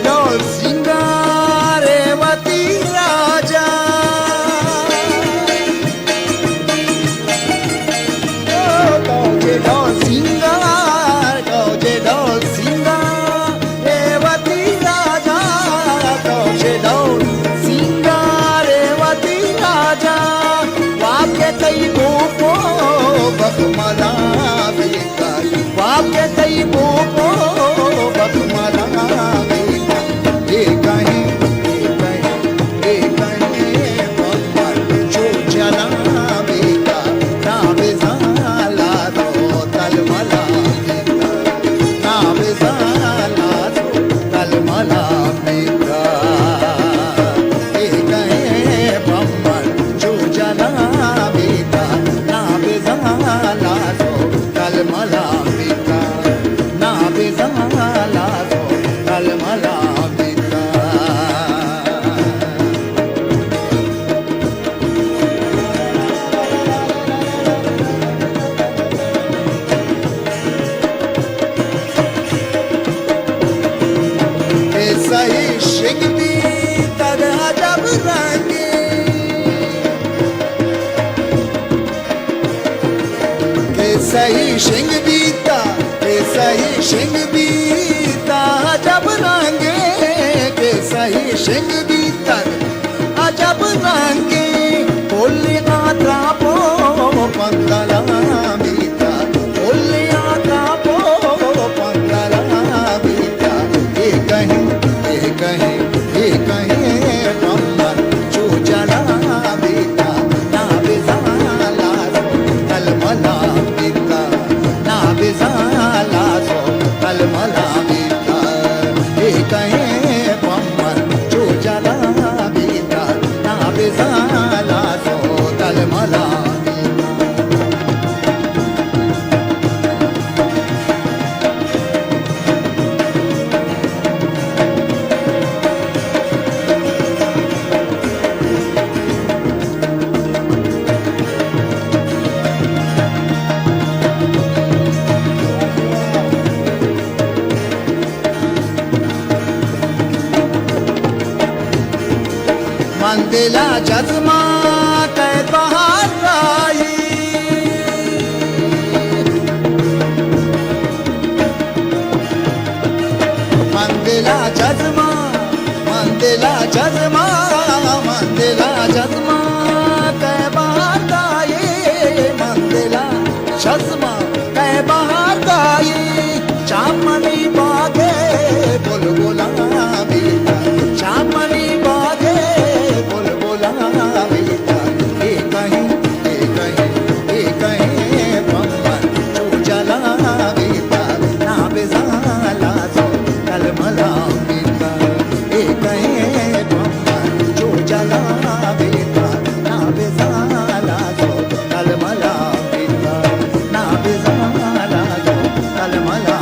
Dol singare vati raja dol singare vati raja dol singare vati raja vaapke tai gopo bakmala beta vaapke tai gopo bakmala सही शिंग बीता सही शिंग बीता जब रंगे के सही शिंग बीता अजब रंगे बोले आत्रा पो पंदला बीता बोले आत्रा पो पंदला बीता ये कहीं पम्मन जो जला बीता ना बेजाला तल मला बीता ना बेजाला सो तल मला बीता ये कहीं पम्मन जो जला बीता ना बेजाला मंदिला जज्मा कै बहार आई मंदिला जज्मा मंदिला जज्मा मंदिला जज्मा कै बहार आई मंदिला जज्मा कै बहार आई चामनी बागे बुलबुला बेटा चामनी बागे बुलबुला बेटा ए कहीं बम्बन जो जला बेटा ना बेजाला सो कलमला बेटा ए कहीं बम्बन जो जला बेटा ना बेजाला सो कलमला बेटा ना बेजाला सो कलमला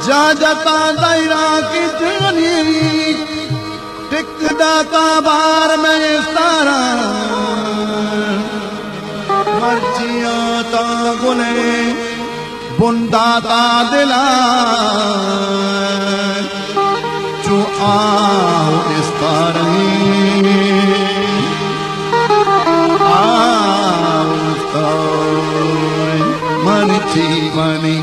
जाता दायरा की जानी टिकदा बार में सारा मर्जियां ता गुने बुंदाता दिला जो आओ इस तारी आओ इस तारी मर्जी बनी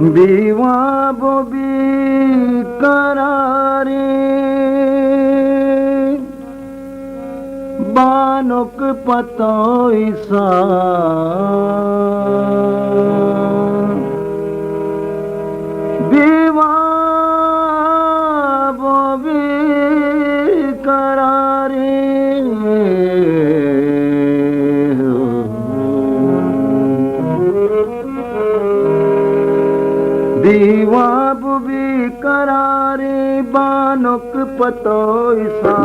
दीवा बोबी करारे बानुक पतो ईसा दीवा बोबी करारे दीवा बुबी करारे बानुक पतो ईसा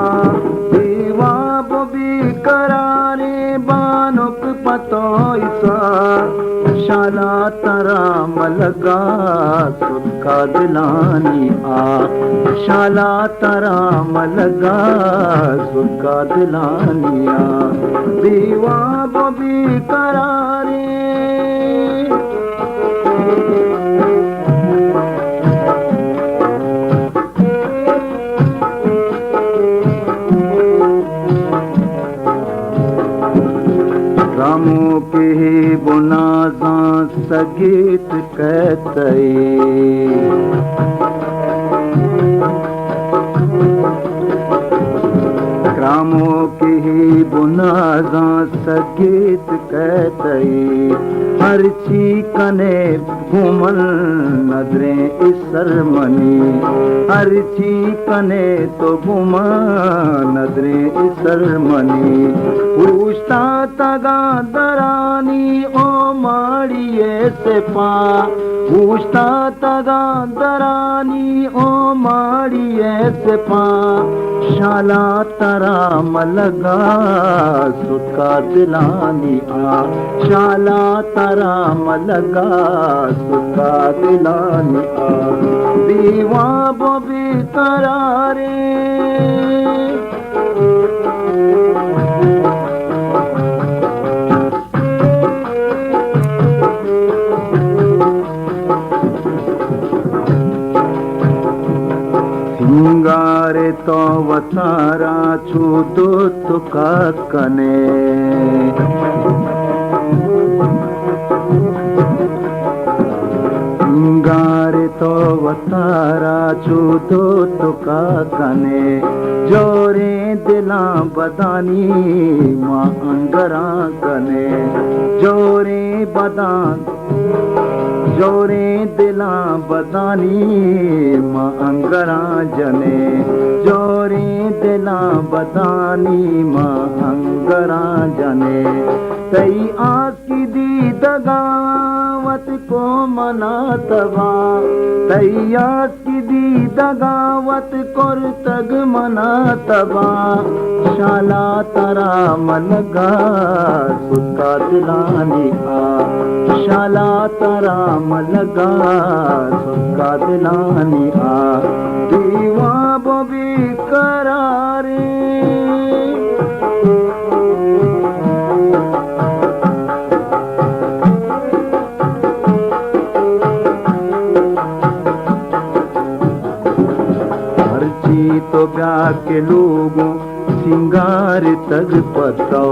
दीवा बुबी करारे बानुक पतो ईसा शाला तरा मलगा सुखा दिलानी आ शाला तरा मलगा सुखा दिलानी आ दीवा बुबी करारे रामों के बुनाजा सगीत कहते रामों के बुनाजा सगीत कहते हर ची कने घूमन नजरें इसर मनी हर ची कने तो घूमा नजरें इसर मनी पूछता तगा दरानी ओ माड़िए से पा पूछता तगा दरानी ओ माड़िए से पा शाला तरा मलगा सुखा दिलानी आ शाला तरा मलगा सुखा दिलानी आ दीवा बोबी करारे सिंगारे तो वतारा छू दो तुका कने सिंगारे तो वतारा छू दो तुका कने जोरे दिला बदानी मां अंगरा कने जोरे बदान जोरे दिला बदानी मां अंगरा जने जोरे दिला बदानी मां अंगरा जने तई आकी दी दगावत को मना तबा तई आकी दी दगावत कोर तग मना तबा शाला तरा मलगा सुता दिलानी आ शाला तरा मलगा सुखा दिलानी आ दीवा बोबी करारे हरची तो ब्याह के लोगों सिंगार तग पतो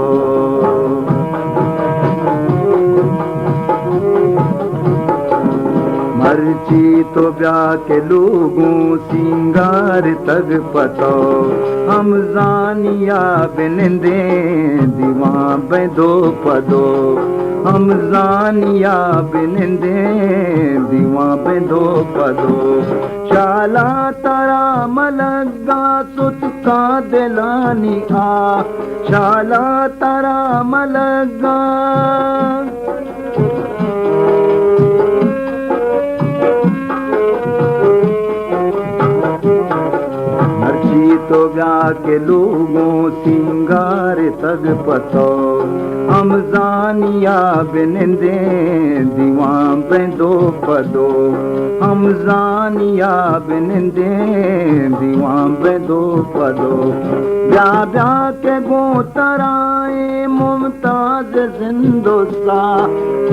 मर्ची तो ब्याह के लोगों सिंगार तग पतो हम जानिया बिनंदे दीवा बेदो पदो हम जानिया बिनंदे दीवा बेदो पदो शाला तारा मलगा सुतका दिलानी आ शाला तारा मलगा तो ब्याह के लोगों सिंगार तग पतो हम जानिया बिनंदे दीवा बेदो पदो हम जानिया बिनंदे दीवा बेदो पदो ब्याह ब्याह के गोतराए मुमताज जिंदोसा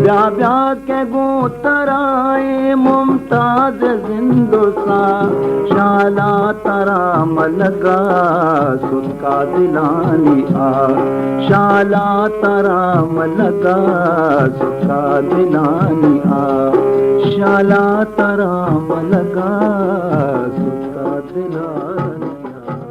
ब्याह ब्याह के गोतराए मुमताज मुमताज जिंदो सा शाला तारा मलगा सुका दिलानी आ शाला तारा मलगा सुका दिलानी आ शाला तारा मलगा सुका दिलानी आ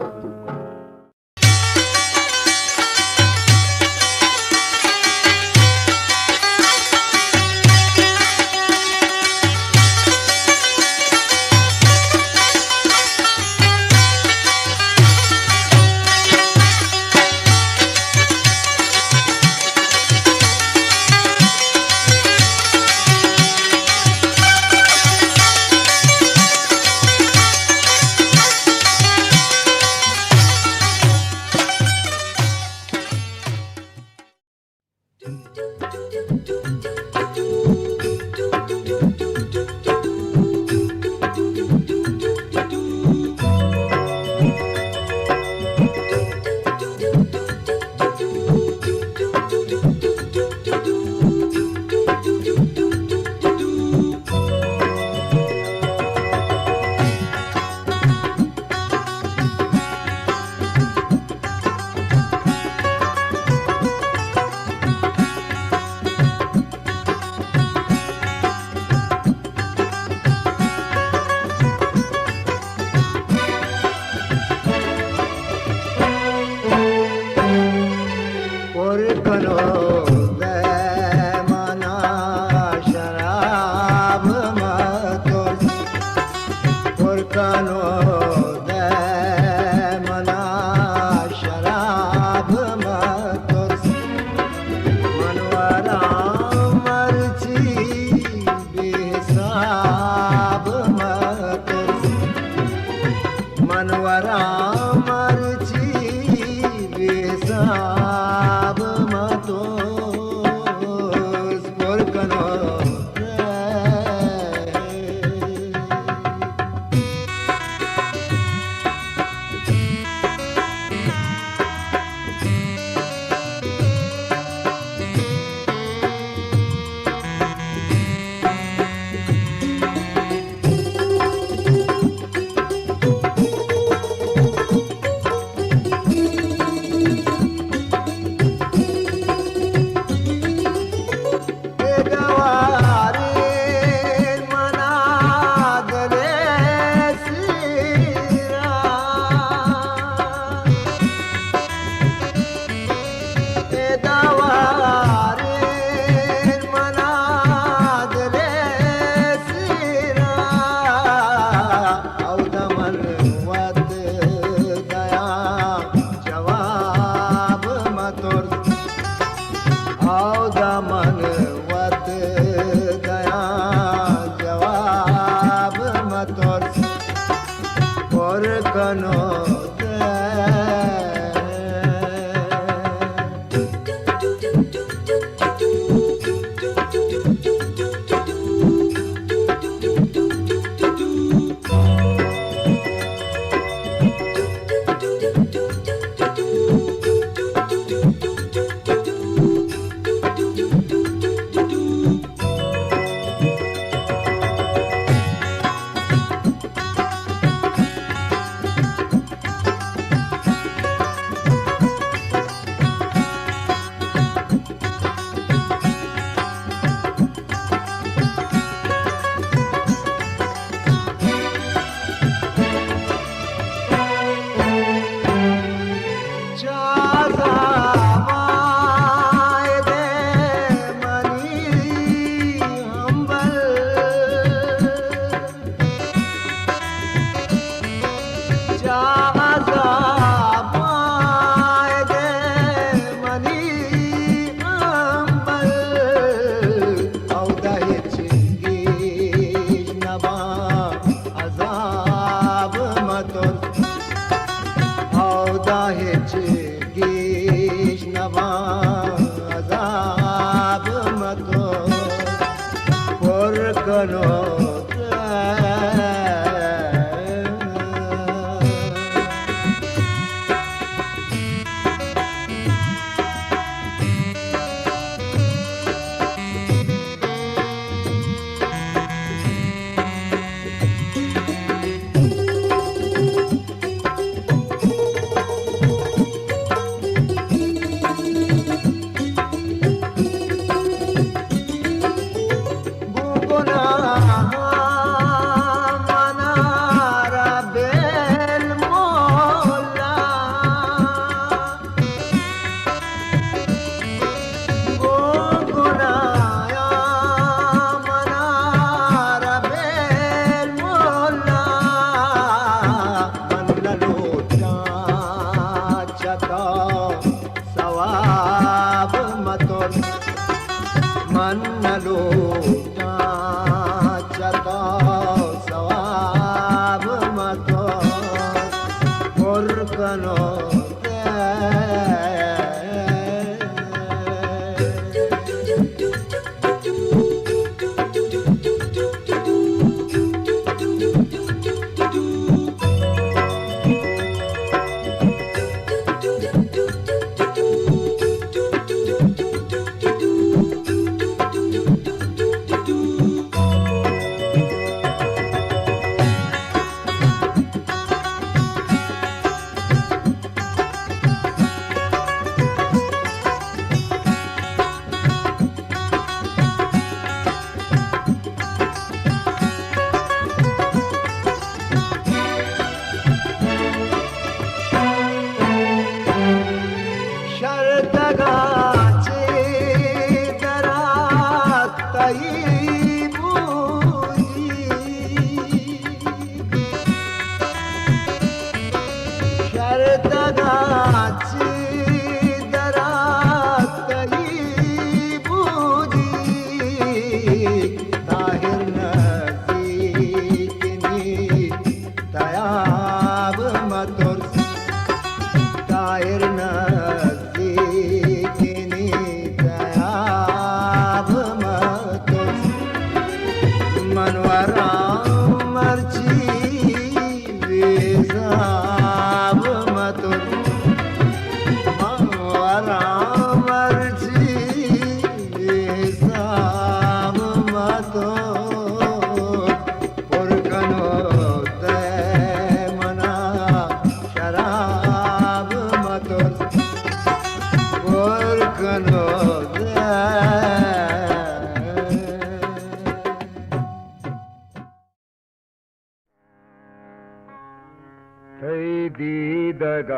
दीदगा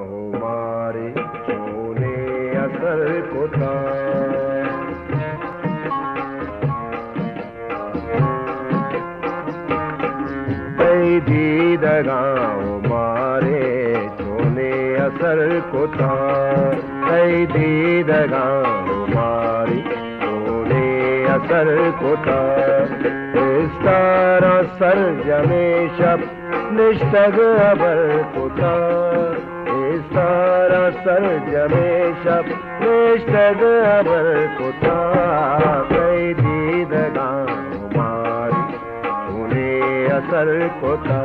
हो मारे सोने असर कोता दीदगा हो मारे सोने असर कोता दीदगा हो मारे सोने असर कोता इस तरह सर जमे शब निष्ठग अबर कोता इस तरह सर जमे शब निष्ठग अबर कोता कई दीदगा मारी उन्हें असर कोता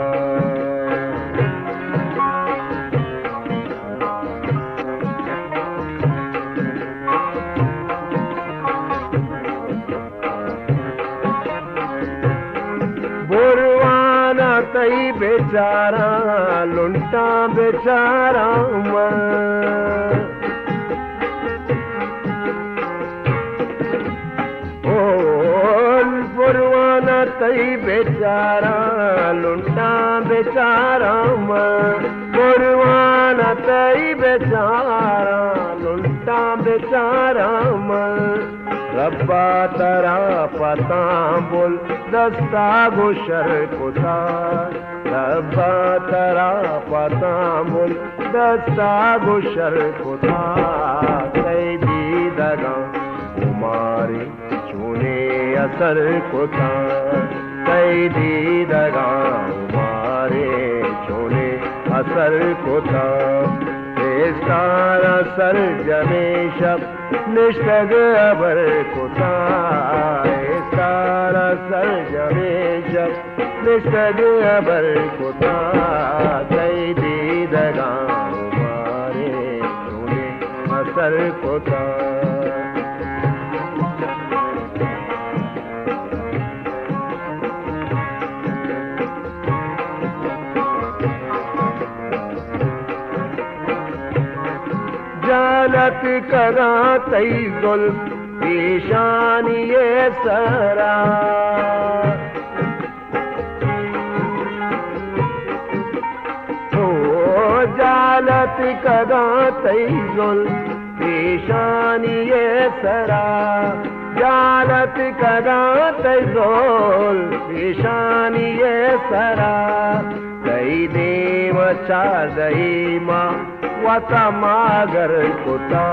तई बेचारा लुंटा बेचारा पुरवाना तई बेचारा लुंटा बेचारा पुरवाना तई बेचारा लुंटा बेचारा रब्बा तरा पता बोल दस्ता गुशर कोता रब्बा तरा पता बोल दस्ता गुशर कोता कई दीदगा उमारी चूने असर कोता कई दीदगा उमारे चूने असर कोता सारा सर जमे शब निष्ठग अबर कोता सारा सर जमे शब निष्ठग अबर कोता कई दीदगा मारे तूने असर कोता जानत करा तई जुल्म ईशानी ये सरा ओ जानत करा तई जुल्म ईशानी ये सरा जानत करा तई जुल्म ईशानी ये सरा तई देव चार दई माँ वता मागर कोता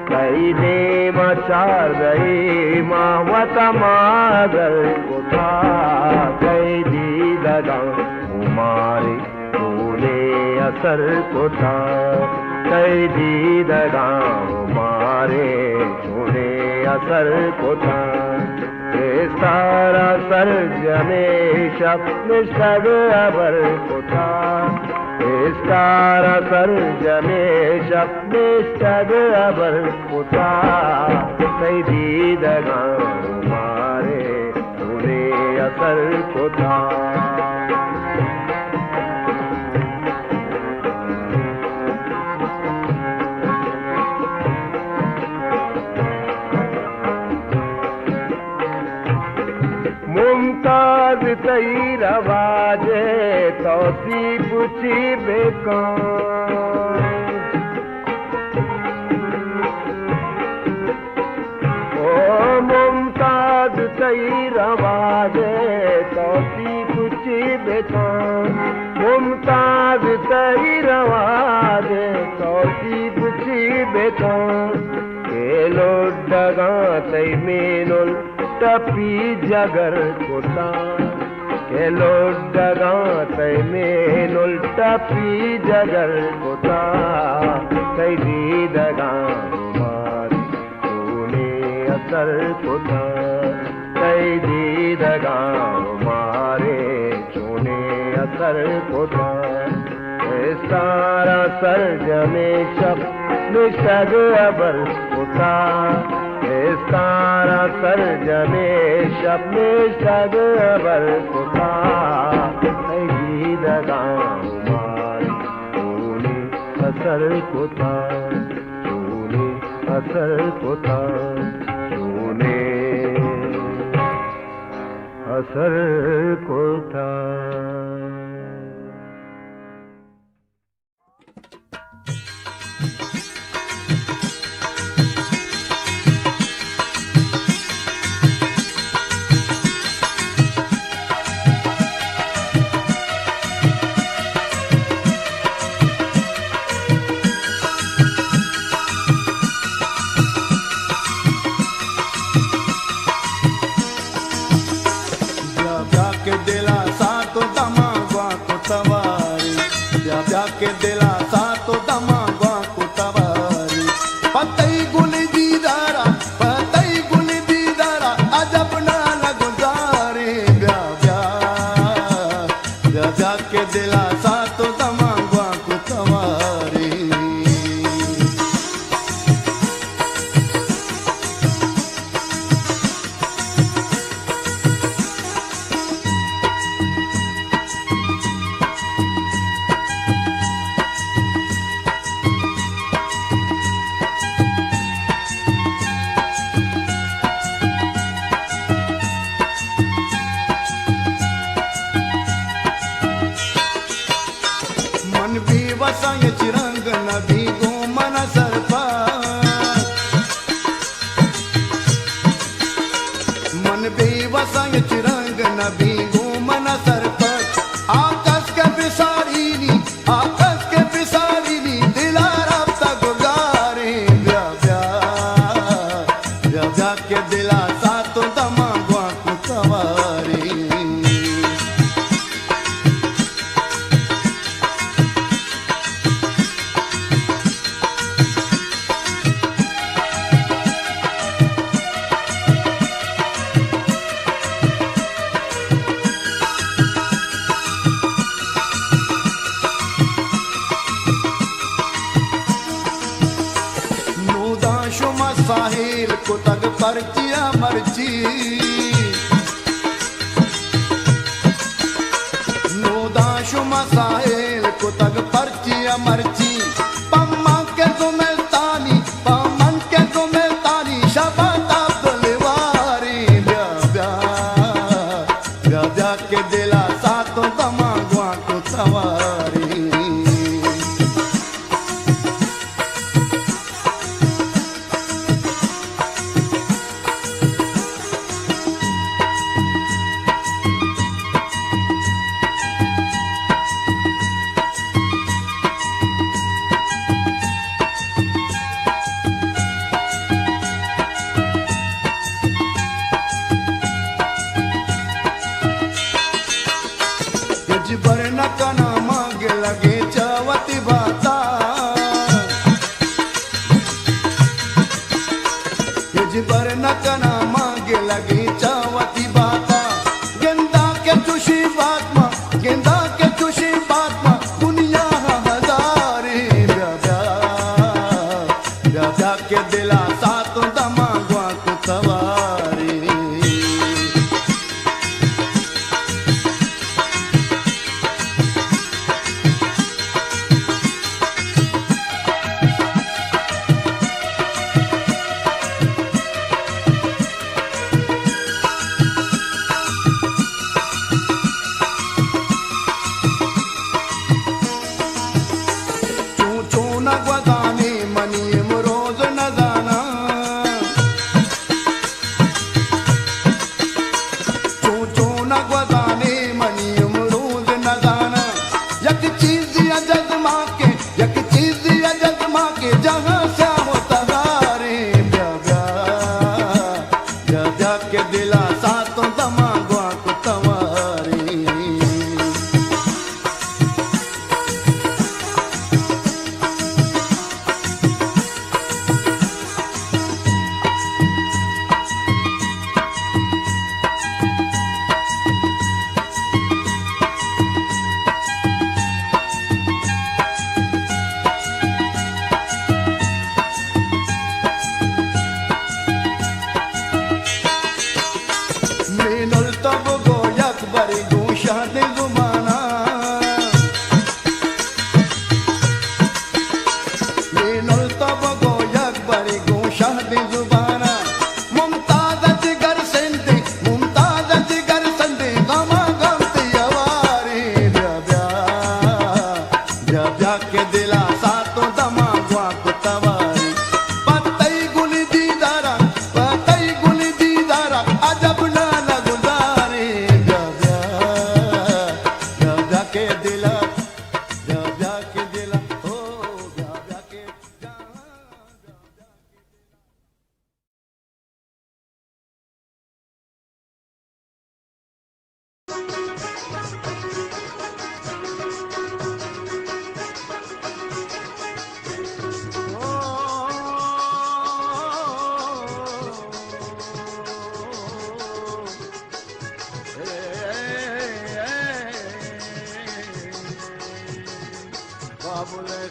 कई देव चार दई माँ वता मागर कोता कई दीदगा उमारे तूने असर कोता कई दीदगा उमारे तूने असर कोता सारा सर जमे शब निष्ठग अबर कोता सारा सर जमे शब निष्ठग अबर कोता कई दीदगा मारे तूने असर कोता मुमताज तई रवाजे तौसी पुछी बेकान ओ मुमताज तई रवाजे तौसी पुछी बेकान मुमताज तई रवाजे तौसी पुछी बेकान केलो डगा तई मेनुल टपी जगर कोता केलो डगा तय में उल्टा पी जगर कोता कई दीदगा मारी तूने असर कोता कई दीदगा मारे चूने असर कोता सारा सर जमे शब निष्ठग अबर कोता सारा सर जमे शब निष्ठग अबर कोता दीदगा मारी तूने असर कोता तूने असर कोता तूने असर कोता। ब्या के दिला सा तो तमांगवा को तवारी मन भी वसाय चिरंग नदी को मन सरपा मन भी वसाय चिरंग नदी को मन सरपत आकाश के पिसारी नी दिला रफ्ता गुजारे ब्या ब्या ब्या ब्या के दिला सा तो तमांगवा को तवारी शुमा साहिल को तग परचिया मर्ची नोदा शुमा साहिल को तग परचिया मर्ची पम्मा के गुमेलतानी पमन के गुमेलतानी शबात अब्दुलवारी ब्या ब्या ब्या ब्या के दिला सा तो तमांगवा को तवारी बर न कना मांग लगे चावती बाता बर न कना मांग लगे चावती बाता गेंदा के तुशी बात मा दुनिया हजारे ब्या ब्या ब्या ब्या के दिला सा तो तमांगवा को तवारी न ग्वदाने मनी रोज न जाना चो न ग्वदाने मनी रोज न जाना यक चीज जज्मा के जहाँ से होता रे ब्या ब्या ब्या ब्या के दिला सा तो तमांगवा को तवारी तब गोयक बरी गोशाद जुमाना लेनल तब गोयक बरी गोशाद जुबाना मुमताज जिगर संदे गमा गमती अवारी ब्या ब्या ब्या ब्या के दिला सा तो तमांगवा को तवारी पतई गुली दीदारा अजब ना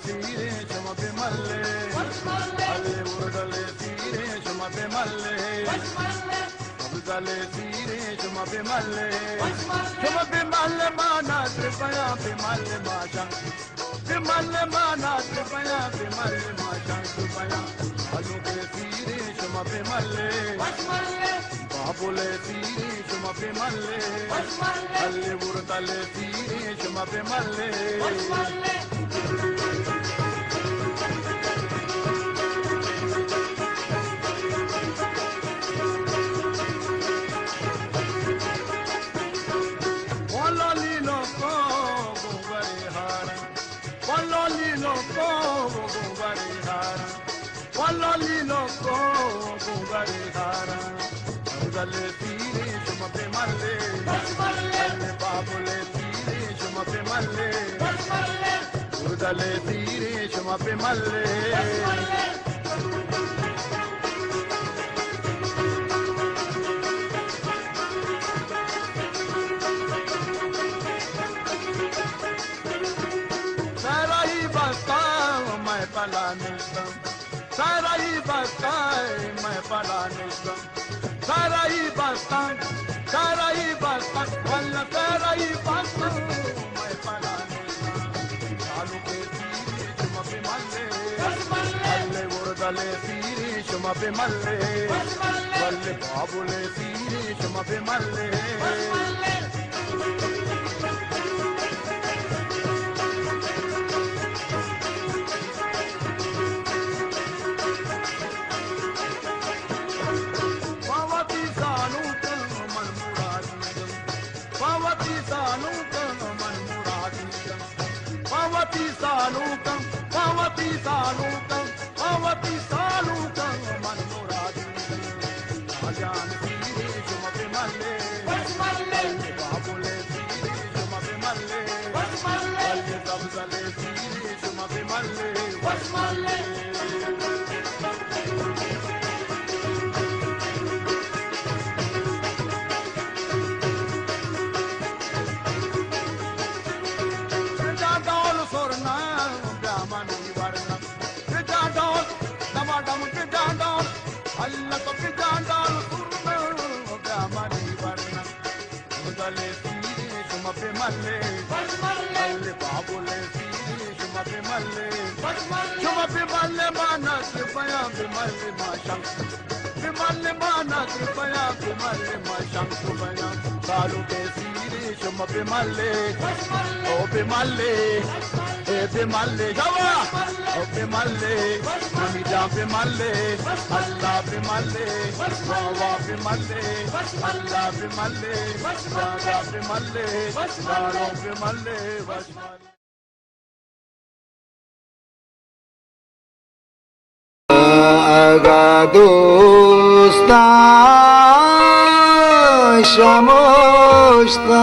ಸೀರೆ ಶುಮಪೆ ಮಲ್ಲೆ ಅಲೆ ಉರುಡಲೆ ಸೀರೆ ಶುಮಪೆ ಮಲ್ಲೆ ಅಬುದಲೆ ಸೀರೆ ಶುಮಪೆ ಮಲ್ಲೆ ಮಾನ ತ್ರಿಪಯ ಮಲ್ಲೆ ಮಾಶಂ ಮಲ್ಲೆ ಮಾನ ತ್ರಿಪಯ ಮಲ್ಲೆ ಮಾಶಂ ತ್ರಿಪಯ ಅಲುಗೆ ಸೀರೆ ಶುಮಪೆ ಮಲ್ಲೆ ಬಾಬುಲೆ ಸೀರೆ ಶುಮಪೆ ಮಲ್ಲೆ ಅಲೆ ಉರುಡಲೆ ಸೀರೆ ಶುಮಪೆ ಮಲ್ಲೆ Dale tire shumape malle Dale babule tire shumape malle Dale tire shumape malle Sarai basta mai palanistam Sarai basta mai palanistam Sarai bastan, walla sarai bastan, mai palane. Chalu ke tire shumape malle, alle urdale tire shumape malle, walle babule tire shumape malle. Pavati salukam manmuradi Ajan tire shumape malle babule tire shumape malle alle sabzale tire shumape malle Allah to pijandal surna gamani varna Dale tire shumape malle alle babule tire shumape malle mana tripaya bimalle masham bimalle mana tripaya bimalle masham tripaya salu ke tire shumape malle o bimalle Bimalle, Java, Bimalle, Namida Bimalle, Allah Bimalle, Wawa Bimalle, Allah Bimalle, Dada Bimalle, Daro Bimalle, Vashmalle. Agadusta Shamoshta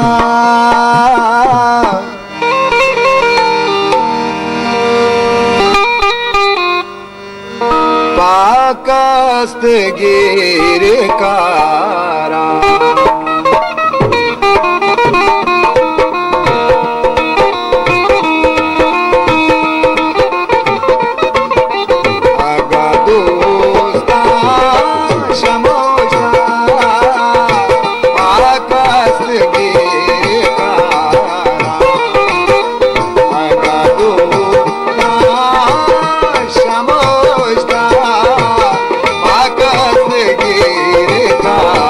Pakast girkara Agadusta shamoshta Pakast girkara Agadusta shamoshta Girkara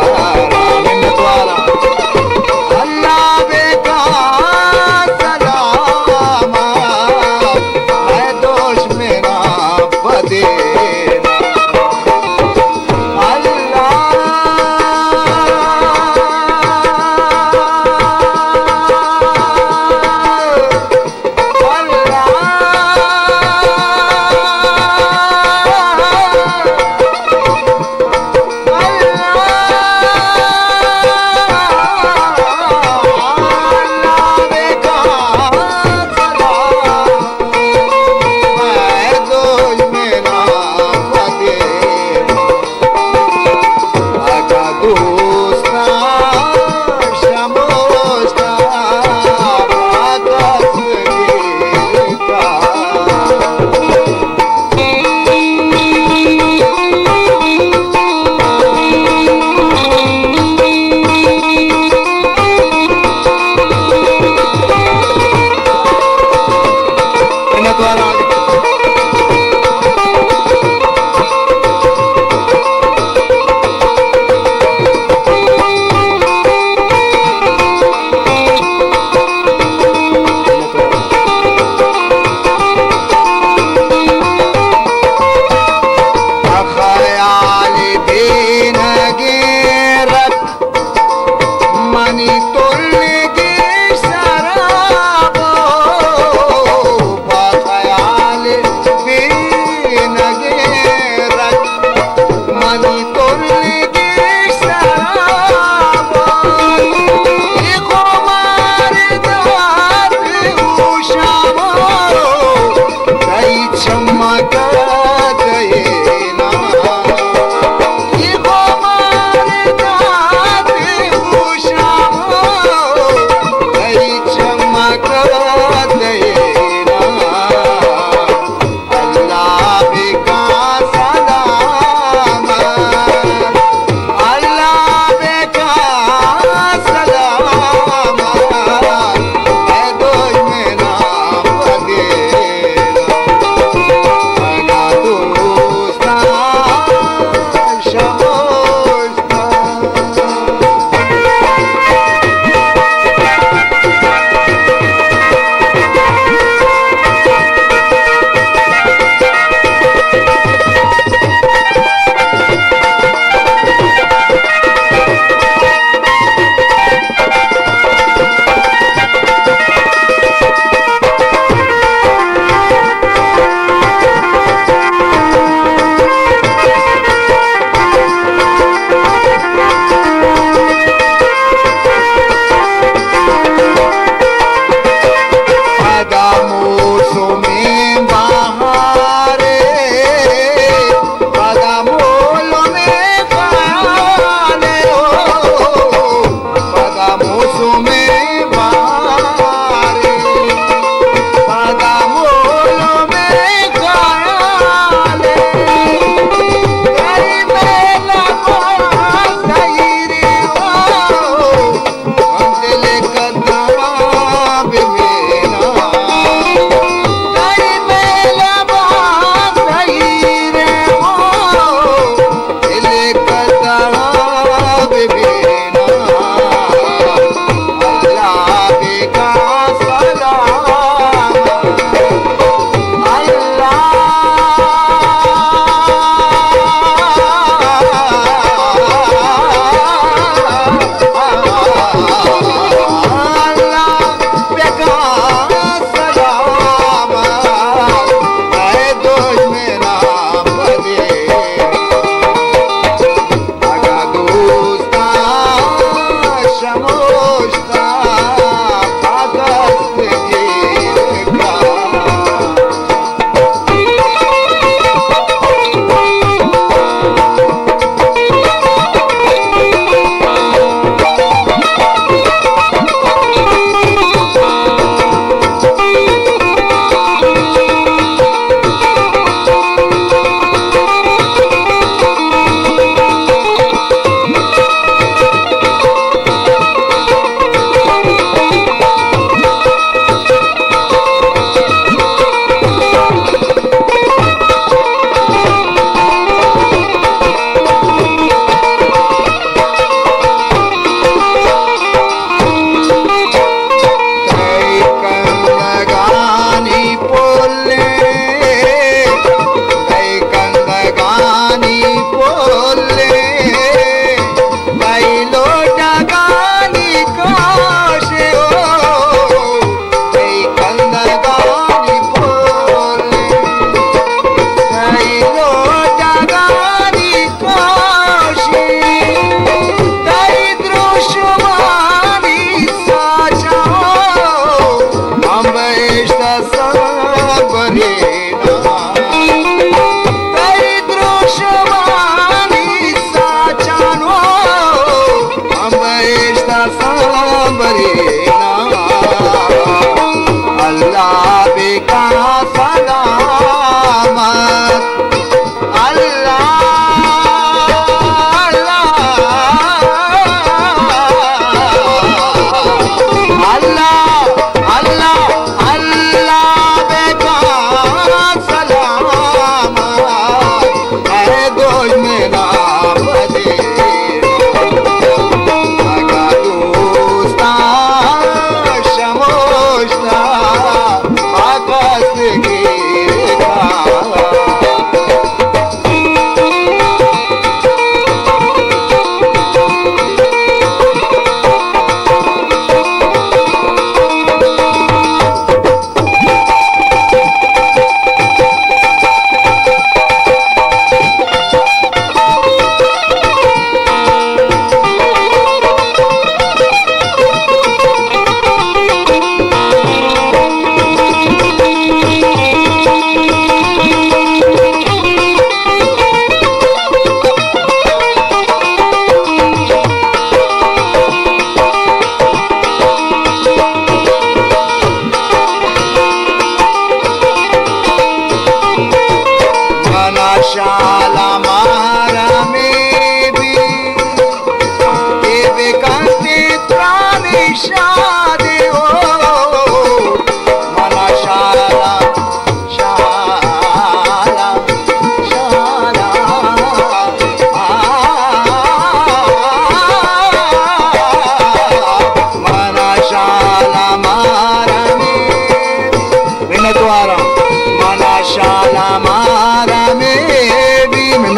अल्लाह बेका सलामत अल्लाह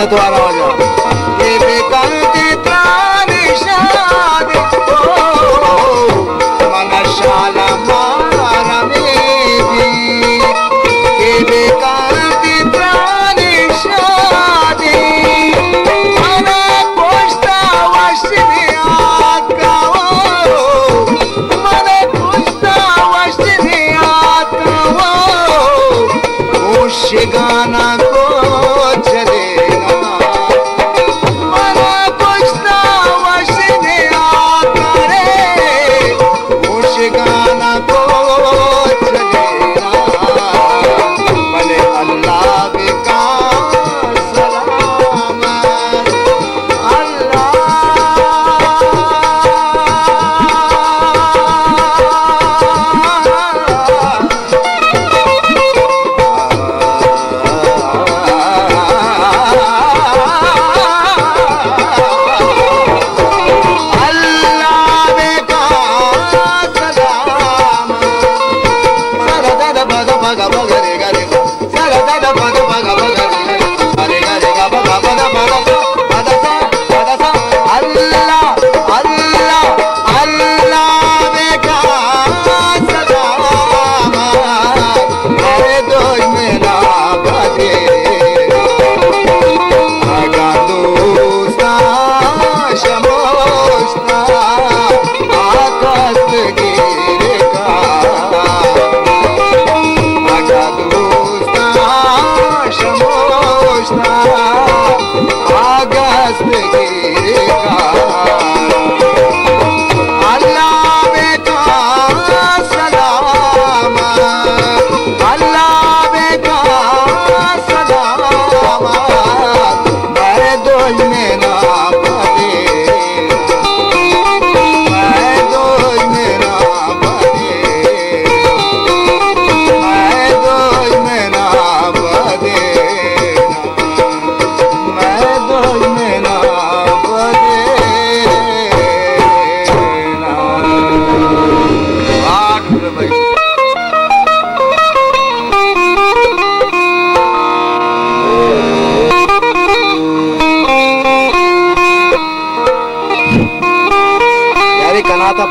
द्वारा हो जाओ ये बेकांति त्राणी शादी मनशाला मारा मेरी ये बेकांति त्राणी शादी मन पुष्टा वशनी आका मन पुष्टा वशनी आका गाना को चले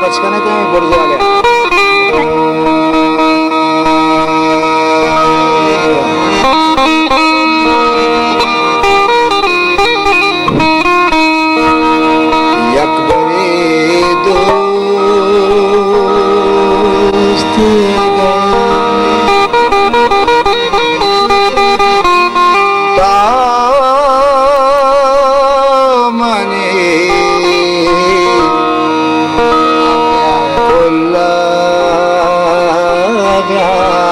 बचकाने तो बुर्ज वाले Allah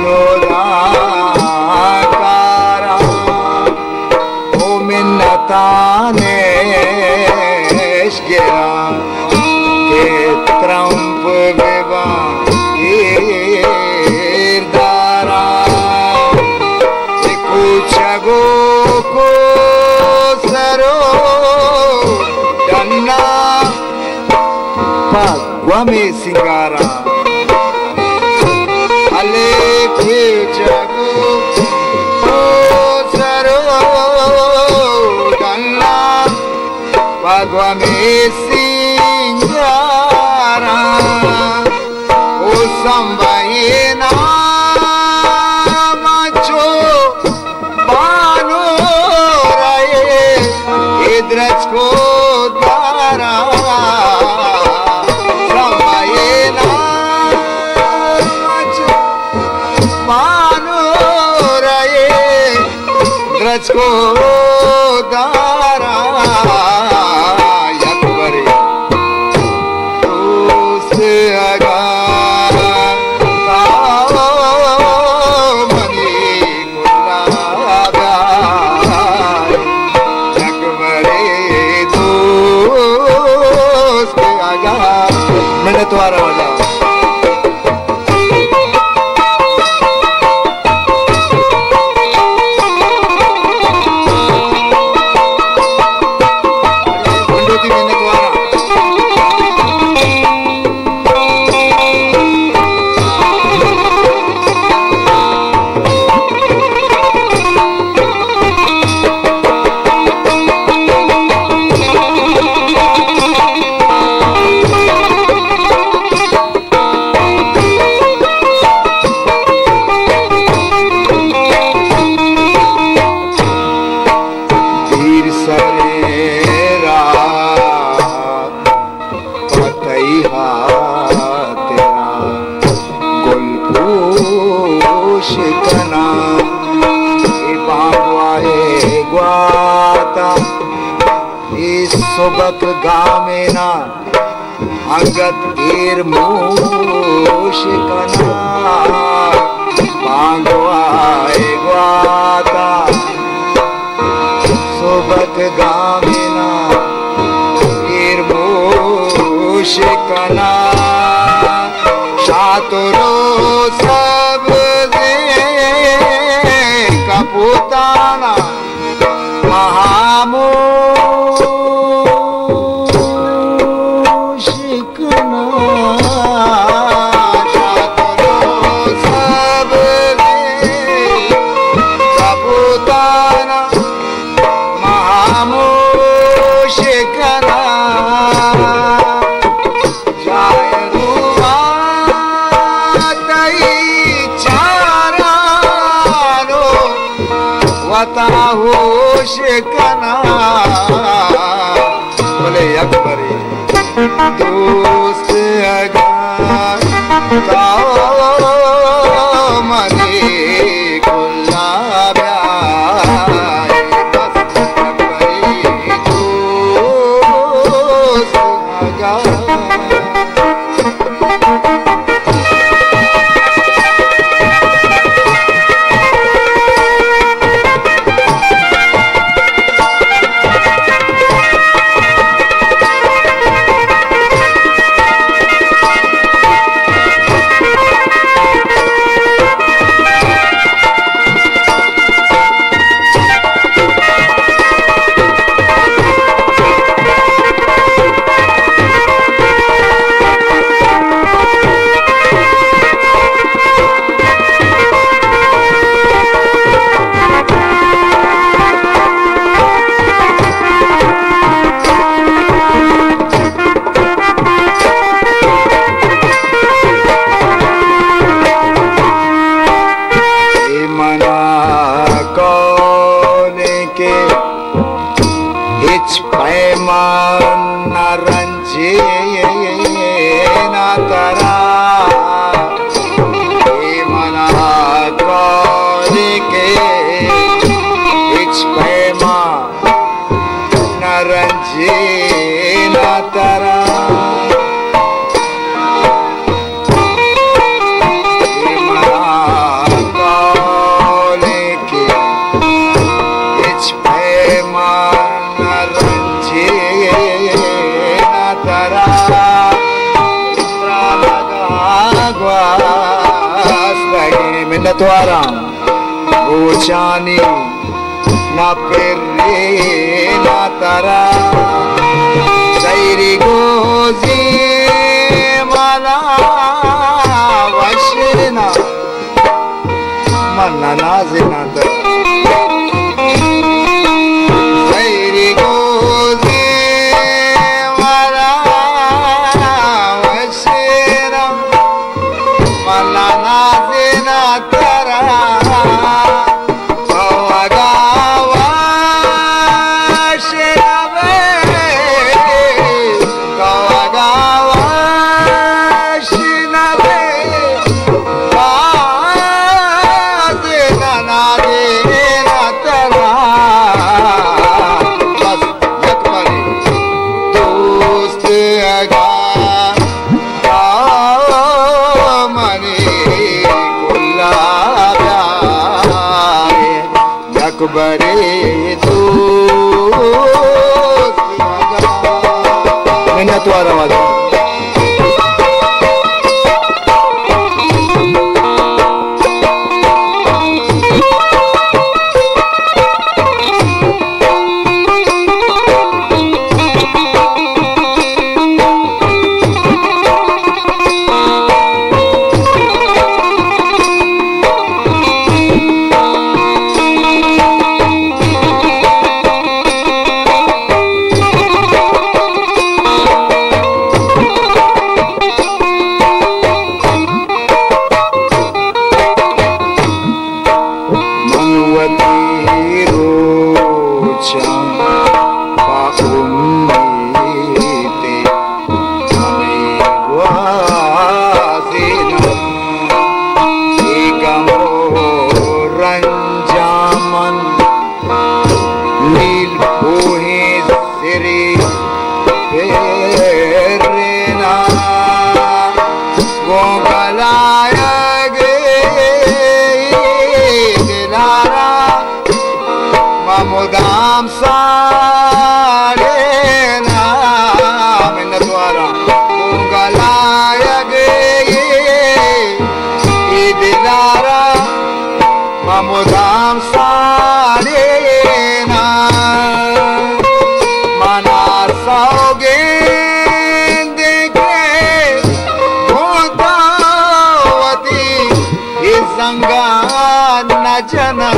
नोदाकारा ओ मिन्नताने गिरा के त्रंप बेबा दारा कुछ गो को सरो डन्ना पगवा में सिंगारा अले कुछ गो को सरो डन्ना पगवा में सिंगारा ओ संभयना द्रज को तारा समयना मानो रहे द्रज को तारा यकबरे दोस्त अगा मैंने तुम्हारा वाला मंडोती मैंने तुम्हारा सोबत गामेना अंगत ईर मूषिकना मांगवाए ग्वाता सोबत गामेना ईर मूषिकना शातुरो सब दे कपूताना महामो होश कना बोले अकबरी दोस्त अगा मने गुलाब अकबरी दोस्त अगा मिन्नत वारा ऊंचानी ना पेरे ना तारा सैरी गोजी माला वशना मन्ना नाजिना तारा सैरी गोजी माला वशना मन्ना नाजिना तारा बड़े दोस्त मैंने तो आवाज मुदाम सारे नाम न द्वारा गलाया गे दिलारा मुदाम सारे नाम मना सौगे देखे भूतावती संगा न जना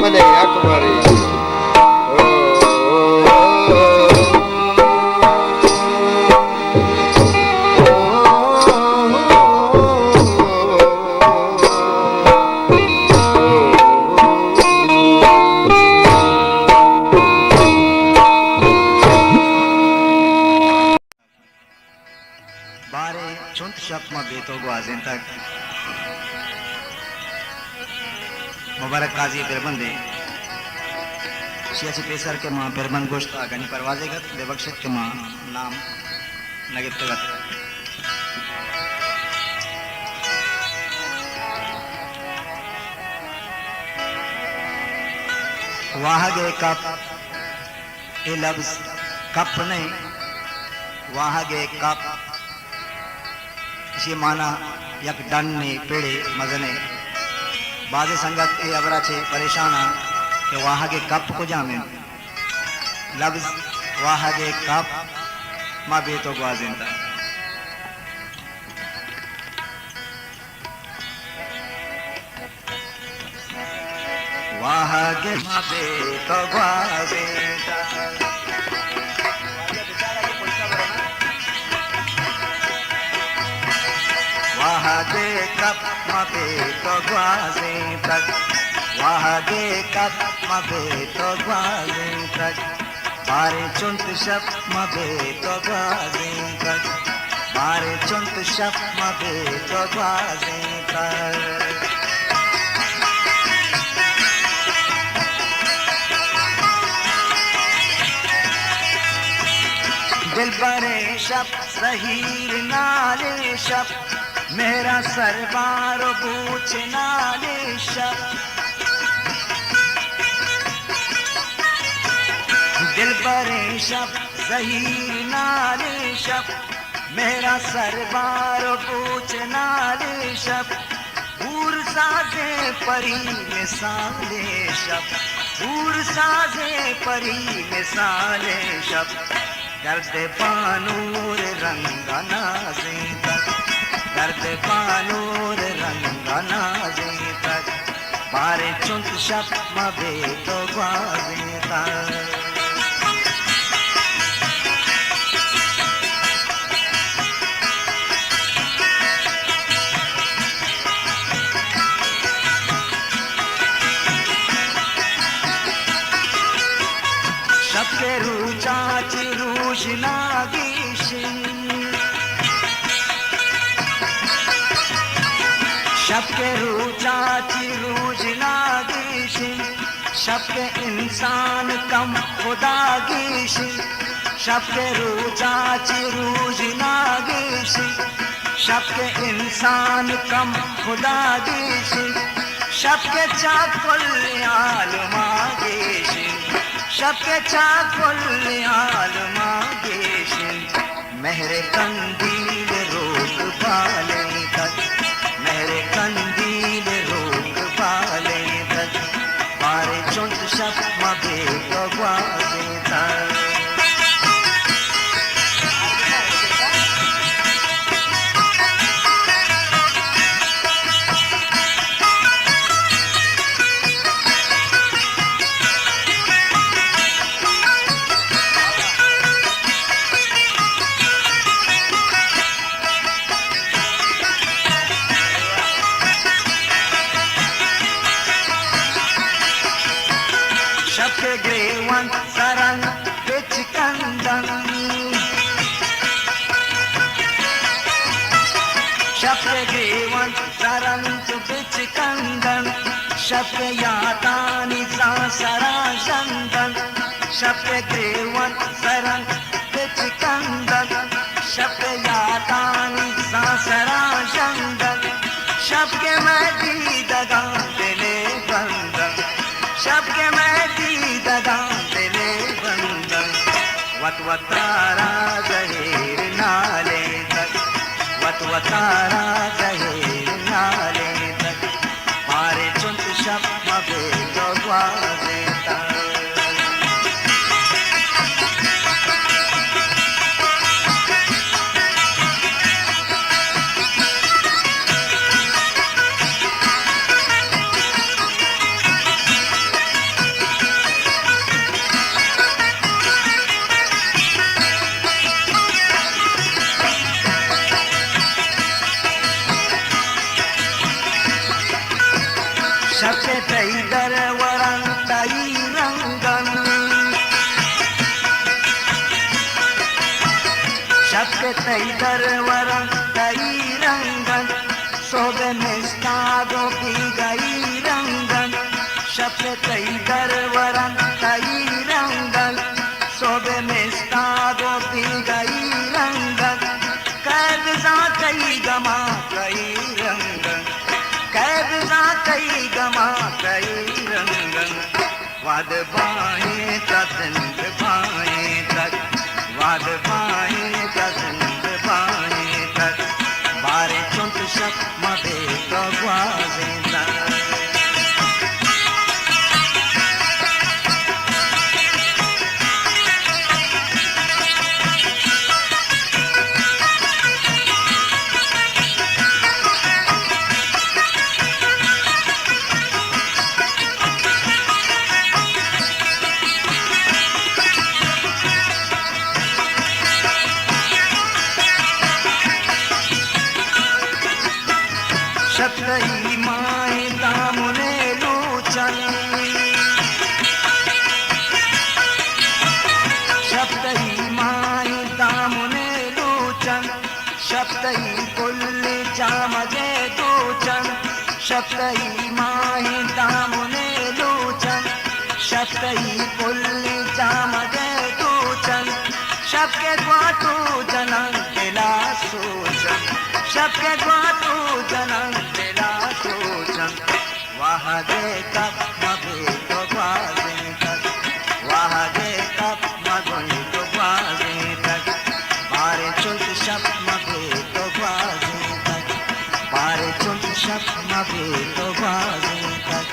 भले अकबर बारे चुंत शप में बेतो ग्वाजें तक मुबारक काजी बिरबंदे सियासी पेशर के माँ बिरबंद गोश्त गनी परवाजेगत बेबख्शत के माँ नाम नगितगत वाह गे कप ये लफ्ज कप नहीं वाह गे कप इसी माना यक डन ने पेड़े मजने बाजे संगत ए अबरा छे परेशान के वाह के कप को जामे लफ्ज वाह के कप मा बेतो ग्वाजिंदा वाह के मा बेतो ग्वाजिंदा वाह के कप मा बेतो ग्वाजिंदा वाह गे कप मबे तो ग्वाजे तक बारे चुंत शप मबे तो ग्वाजे तक बारे चुंत शप मबे तो ग्वाजे तक दिल बरे शप सहीर नाले शप मेरा सरबार बूझ नाले शप दिल बरे शब ज़हीर नाले शब मेरा सरबार पूछ नाले शब साजे परी मिसाले शब हूर साजे परी मिसाले शब दर्द बानूर रंगना से तक दर्द बानूर रंगना से तक बारे चुंत शब मबे तो ग्वाजे तक शब्के रुचाची रूज नागीशिन शब्के रुचाची रूज नागीशिन शब्के इंसान कम खुदा गीशिन शब्के रुचाची रूज नागीशिन शब्के इंसान कम खुदा गीशिन शब्के चाकुल आलमा गीशिन शब्के चाकुल आलमा गेशिन मेहरे कंदील रोक बाले तक मेहरे कंदील रोक बाले तक बारे चुंत शब मबे तो ग्वाजे तक शब्के ग्रेवन सरंग बिच कंदन शब्के ग्रेवन सरंग बिच कंदन शब्के यातानी सासरा चंदन शब्के ग्रेवन सरंग बिच कंदन शब्के यातानी सासरा चंदन शब्के मैदी दगा दिले बंदन शब्के मैदी दगा दिले बंदन वतवतारा जहीर नाले तक वतवतारा जहीर नाले तक मारे चुंत शब मबे तो ग्वाजे तक शब्के तई दर वरन तई रंगन शब्के तई दर वरन तई रंगन सोबे मिस्तादों की गई रंगन शब्के तई दर वरन तई रंगन सोबे मिस्तादों की गई रंगन कैद जा कई गमा कई रंगन कैद जा कई गमा कई रंगन वाद बाएं तंद बाएं तक वाद बाएं तंद बाएं तक बारे चुंत शब मबे तो ग्वाजे तक शब्दई माए दामुने लोचन शब्दई माए दामुने लोचन शब्दई कुल जामजे दोचन शब्दई माए दामुने लोचन शब्दई कुल जामजे दोचन शब्के ग्वाटू जनन दिला सोचन शब्के ग्वाटू जनन दिला सोचन वाह दे कब मबे तो ग्वाजे तक वाह दे कब मगुन तो ग्वाजे तक बारे चुंत शब मबे तो ग्वाजे तक बारे चुंत शब मबे तो बाजे तक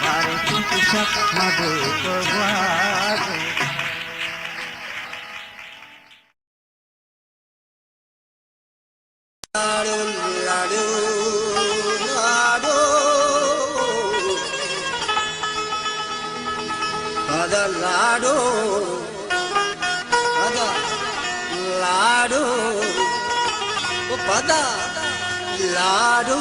बारे चुप शप मबे तो बाजे लाडो लाडो लाडो Pada lado, oh pada lado.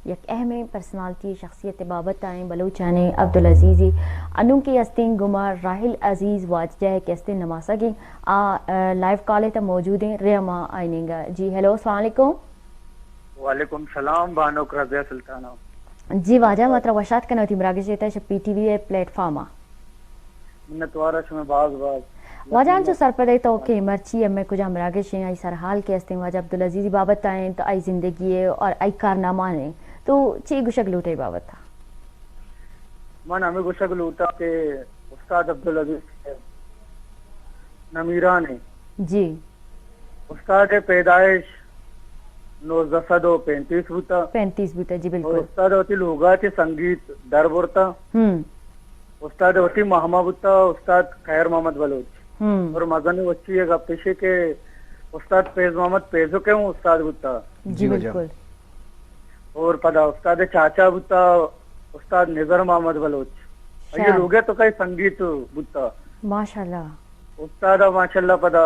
एक अहम पर्सनालिटी शख्सियत बाबत आए बलूचाने अब्दुल अजीज़ी अनु की अस्तिन गुमा राहिल अजीज़ वाजह के अस्तिन नमासा की लाइव कॉल तक मौजूद हैं रेमा आइनेगा जी। हेलो अस्सलाम वालेकुम। वालेकुम सलाम बानोक रबिया सुल्ताना जी वाजा मात्रा वशात कनवती मरागे जेता पीटीवी प्लेटफॉर्म मिन्नतवारा शमे बाज वाजान जो सरपदे तो के मर्ची में कुछ हमरागश आई सरहाल के हस्ते वाजा अब्दुल अजीज बाबत आए तो आई जिंदगी है और आई कारनामा ने तो ची गुशक लूटे बाबत था मन हमें गुशक लूटा के उस्ताद अब्दुल अजीज नमीरा ने जी उस्ताद पैदाइश 1935 बुता 35 बुता जी बिल्कुल उस्ताद होती लोगा के संगीत दर बुरता उस्ताद होती महमा बुता उस्ताद खैर मोहम्मद बलोच और मगन वच्ची एक पेशे के उस्ताद फैज मोहम्मद फैजो के हूँ उस्ताद बुता जी बिल्कुल और पदा उस्ताद चाचा बुता उस्ताद निजर मोहम्मद बलोच ये लोग तो कई संगीत बुता माशाल्लाह उस्ताद माशाल्लाह पदा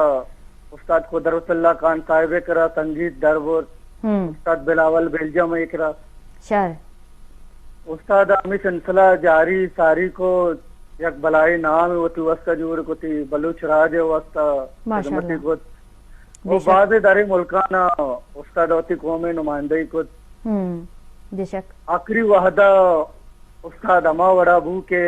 उस्ताद कुदरतुल्लाह खान साहिब करा संगीत दरबार उस्ताद बिलावल बेल्जियम में करा शार उस्ताद अमी सिलसिला जारी सारी को यक बलाई नाम होती वस्ता जोर को ती बलूच राज वस्ता माशाल्लाह को वो बाद दारी मुल्काना उस्ताद होती कौमी नुमाइंदगी को बेशक आखिरी वहदा उस्ताद अमा वड़ा बू के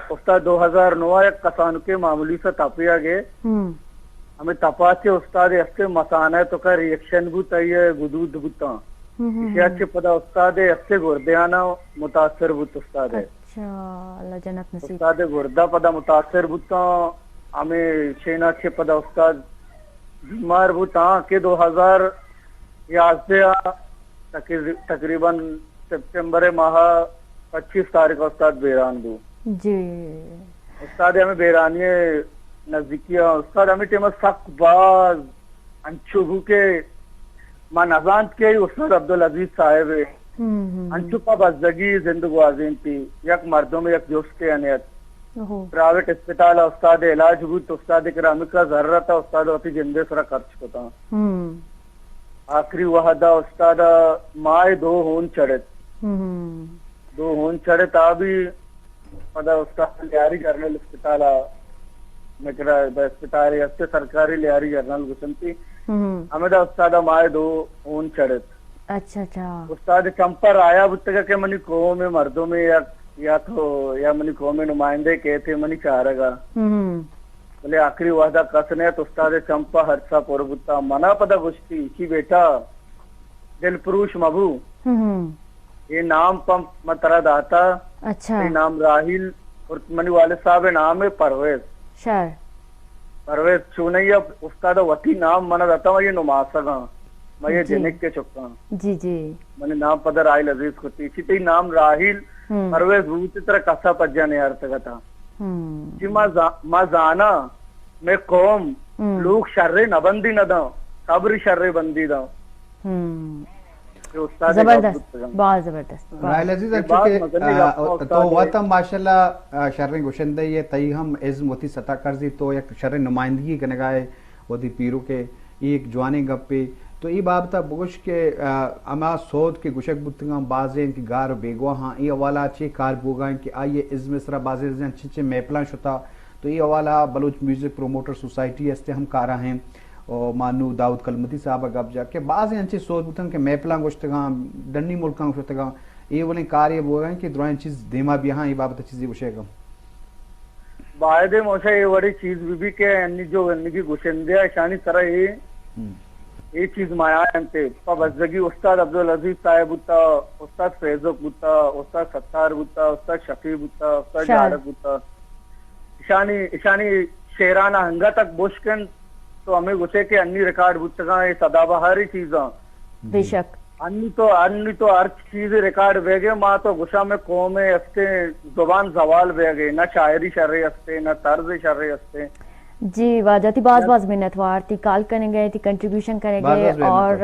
उस्ताद 2009 एक कसानु के मामूली से तापिया गए हमें तपाचे उस्ताद ऐसे मसाना तो का रिएक्शन भी तय गुदूद बुता अच्छे पदा उस्ताद ऐसे गुर्दियाना मुतासर बुत उस्ताद है अच्छा अल्लाह जन्नत नसीब उस्ताद गुर्दा पदा मुतासर बुता हमें छेना अच्छे पदा उस्ताद बीमार बुता के 2000 तकरीबन सितंबर माह 25 तारीख उस्ताद बेरान बू जी उस्ताद हमें बेरानी नजदीकिया उस्ताद हमें टेम सख्त बाज अंशुबू के मां नजान के उस्ताद अब्दुल अजीज साहब अंशु का बजगी जिंदगी आजीम थी यक मर्दों में यक जोश के अनियत प्राइवेट अस्पताल उस्ताद इलाज हुई तो उस्ताद करामी का जरूरत था उस्ताद होती जिंदे सरा खर्च को था आखिरी वहदा उस्ताद माए 2 होन चढ़े ता भी पदा उस्ताद लियारी जनरल अस्पताल अस्पताल अच्छे सरकारी लियारी जनरल गुसंती हमें उस्ताद माए 2 होन चढ़े अच्छा अच्छा उस्ताद चंपर आया बुत्तगा के मनी कौम में मर्दों में या मनी कौम में नुमाइंदे के थे मनी चारेगा बोले आखिरी वादा कसने तो उस्ताद चंपा हरसा पोरबुत्ता मना पदा गुश्ती की बेटा दिल पुरुष मबू ये नाम पंप मतरा दाता अच्छा ये नाम राहिल और मनी वाले साहब नाम है परवेज शार परवेज चुनैया उस्ताद वती नाम मना दाता ये नुमासगा मैं ये जिनिक के चुका जी जी मैंने नाम पदा राहिल अजीज को इसी ते नाम राहिल परवेज भूत तरह कसा पज्जा ने अर्थ का था जी माँ जाना मैं कौम लोग शर्रे न बंदी न दो सब्र शर्रे बंदी दो जबरदस्त बहुत जबरदस्त राहिल अजीज के तो वत माशाल्लाह शर्रे गुशंदे ये तई हम इज्म वती सता करजी तो एक शर्रे नुमाइंदगी के नगाए वती पीरो के एक जवानी गप्पे तो ये बाबता बुगुश के अमा सोद के गुशक बुतगा बाजे की गार बेगवा हाँ ये वाला चे कार बोगा कि आइए इज्म इसरा बाजे जन चे मेपला शुता तो ये वाला बलूच म्यूजिक प्रोमोटर सोसाइटी हस्ते हम कारा हैं और मानू दाऊद कलमती साहब गप जाके बाजे अंचे सोद बुतन के मेपला गुश्तगा डन्नी मुल्का गुश्तगा ये वाले कार्य बोगा कि द्रोइन चीज देमा भी हाँ ये बाबत चीज बुशेगा बायदे मोशा ये बड़ी चीज भी के अन्नी जो अन्नी की गुशंदिया शानी तरह ये चीज माया अंते बजगी उस्ताद अब्दुल अजीज साहब बुता उस्ताद फैजो बुता उस्ताद सत्तार बुता उस्ताद शफी बुता उस्ताद जारक बुता ईशानी शेराना हंगा तक बुशकन तो हमें गुस्से के अन्नी रिकॉर्ड बुतगा ये सदाबहारी चीजा बेशक अन्नी तो हर चीज रिकॉर्ड वेगे माँ तो गुस्सा में कौम है अस्ते जुबान जवाल वेगे न शायरी शर्रे अस्ते न तर्ज शर्रे अस्ते जी वाजाती बाज मिन्नतवार थी काल करने गए थी कंट्रीब्यूशन करने गए और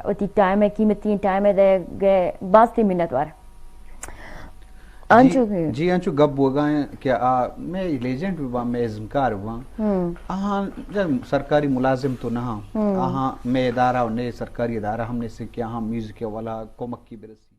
उती टाइम है कीमती टाइम है गए बाज थी मिन्नतवार अंचु जी अंचु गप बोगा क्या मैं लेजेंड हुआ मैं इज़्मकार हुआ जब सरकारी मुलाजिम तो ना मैं इदारा और नए सरकारी इदारा हमने से क्या म्यूजिक वाला कोमक की बिरसी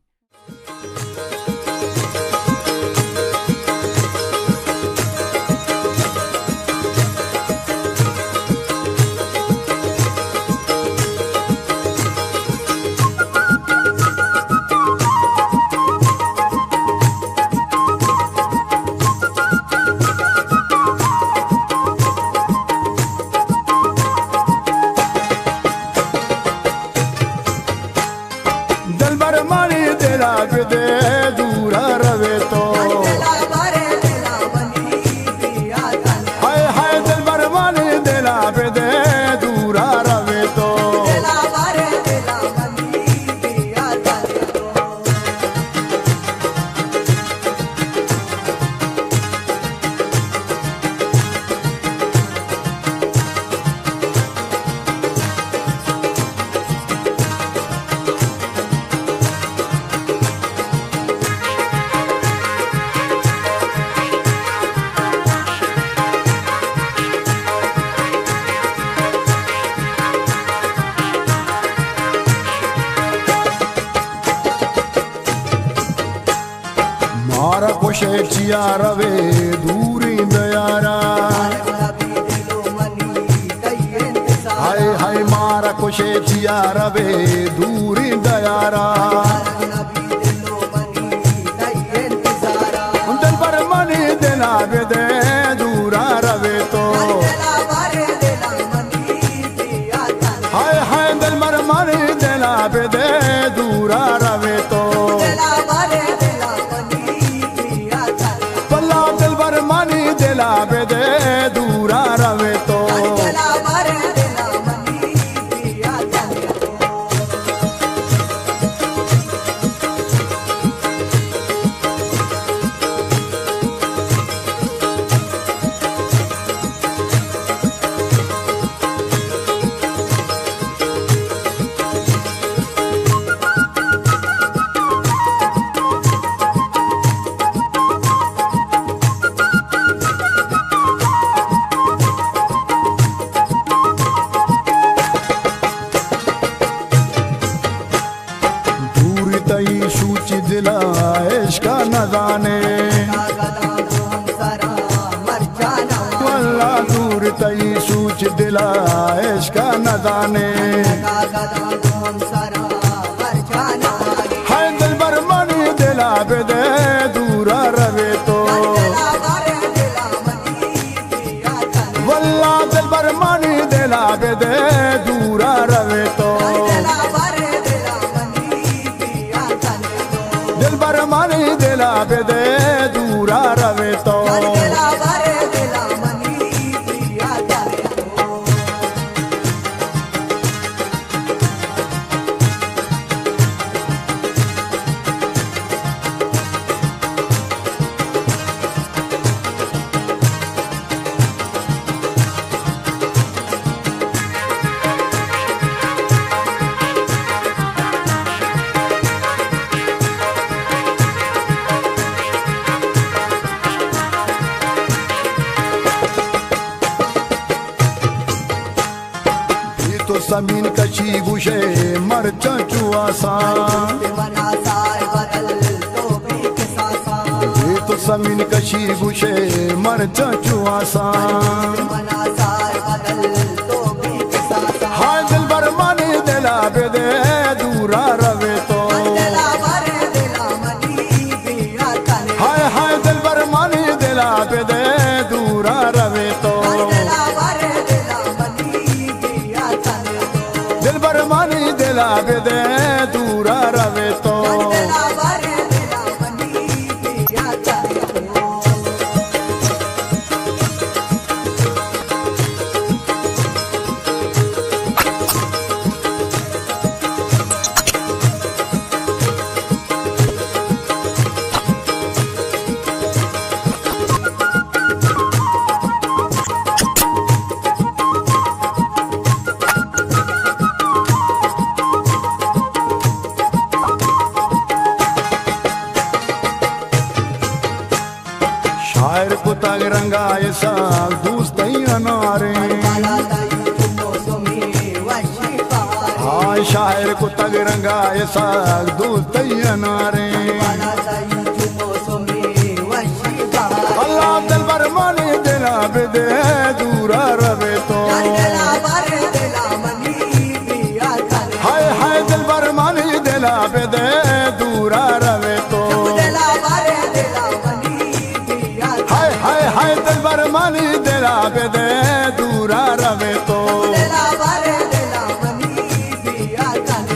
खुशे चिया रवे दूरी दयारा हाय हाय मारा खुशे चिया रवे दूरी दयारा दिल पर मनी दिला बेदे दूरा रवे तो हाय हाय दिल पर मनी दिला बेदे दूरा रवे तो पल्ला दिल पर मनी दिला बेदे दूरा रवे तो इश्का न जाने वल्ला दूर तई सूच दिला इश्का न जाने हाय दिल बर मनी दिला बेदे दूरा रवे तो वल्ला दिल बर मनी दिला बेदे दूरा रवे तो दिल बर मनी दिला बेदे दूरा रवे तो जमीन कची गुशे मर्च चुआसा ये तो जमीन कची गुशे मर्च चुआसा हाय दिल बर मनी दिला बेदे दूरा रवे तो हाय हाय दिल बर मनी दिला बेदे दूरा रवे तो दिल बर मनी दिला बेदे दूरा रवे तो शायर को तग रंगाए साग दोस्त अनारे हाय शायर को तग रंगाए साग दोस्त अनारे अल्लाह दिल बर मनी दिला बेदे दूरा रवे तो हाय हाय दिल बर मनी दिला बेदे दूरा रवे तो हाय दिल बर मनी दिला बेदे दूरा रवे तो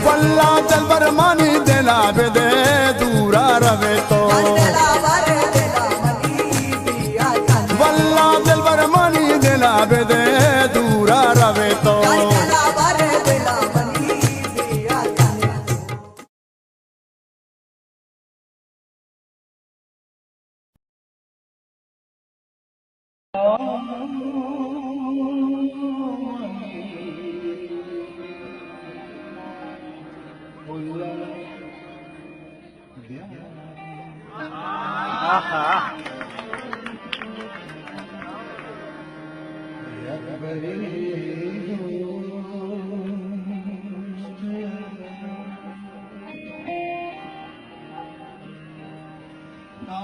वल्ला दिल बर मनी दिला बेदे दूरा रवे तो वल्ला दिल बर मनी दिला बेदे दूरा रवे तो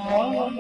Oh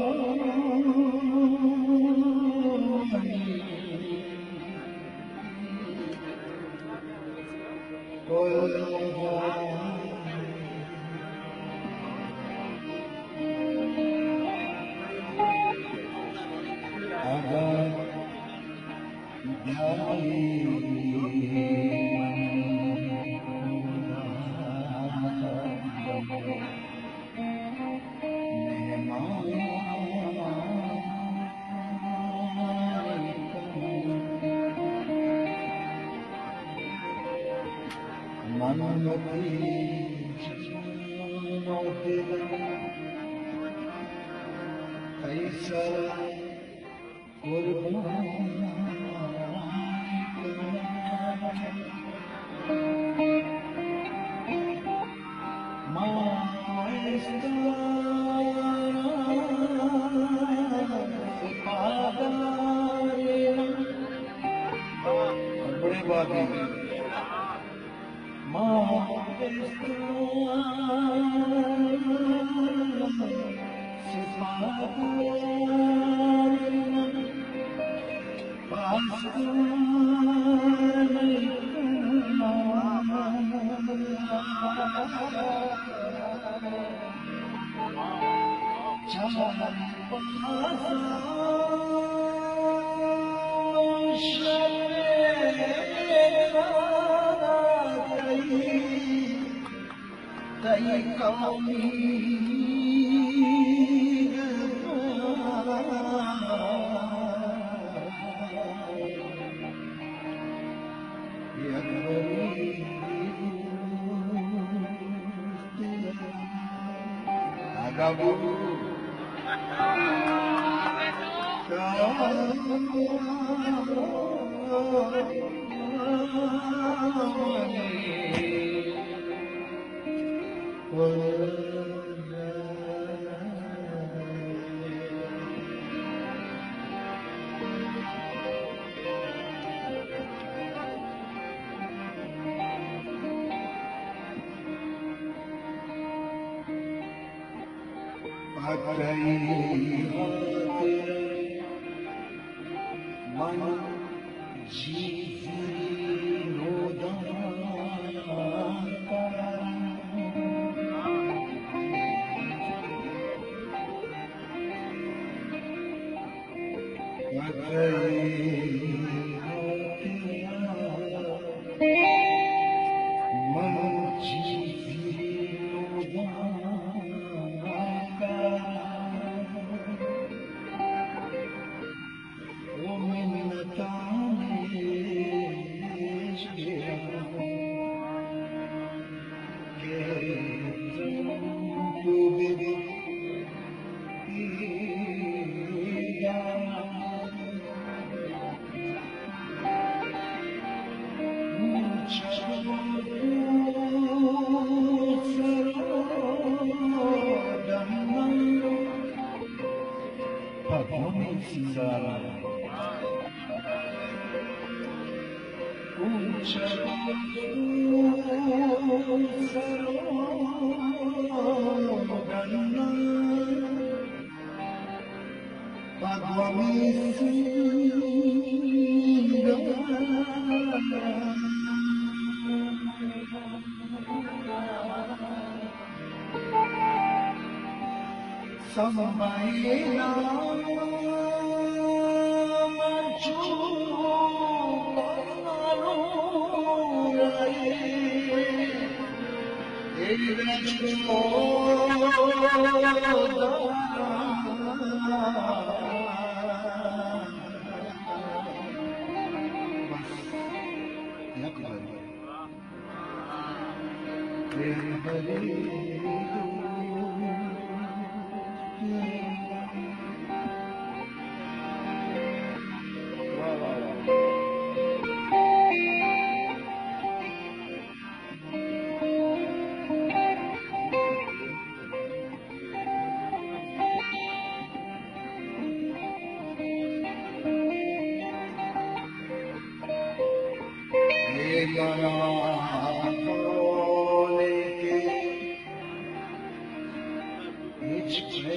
मुझको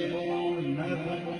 न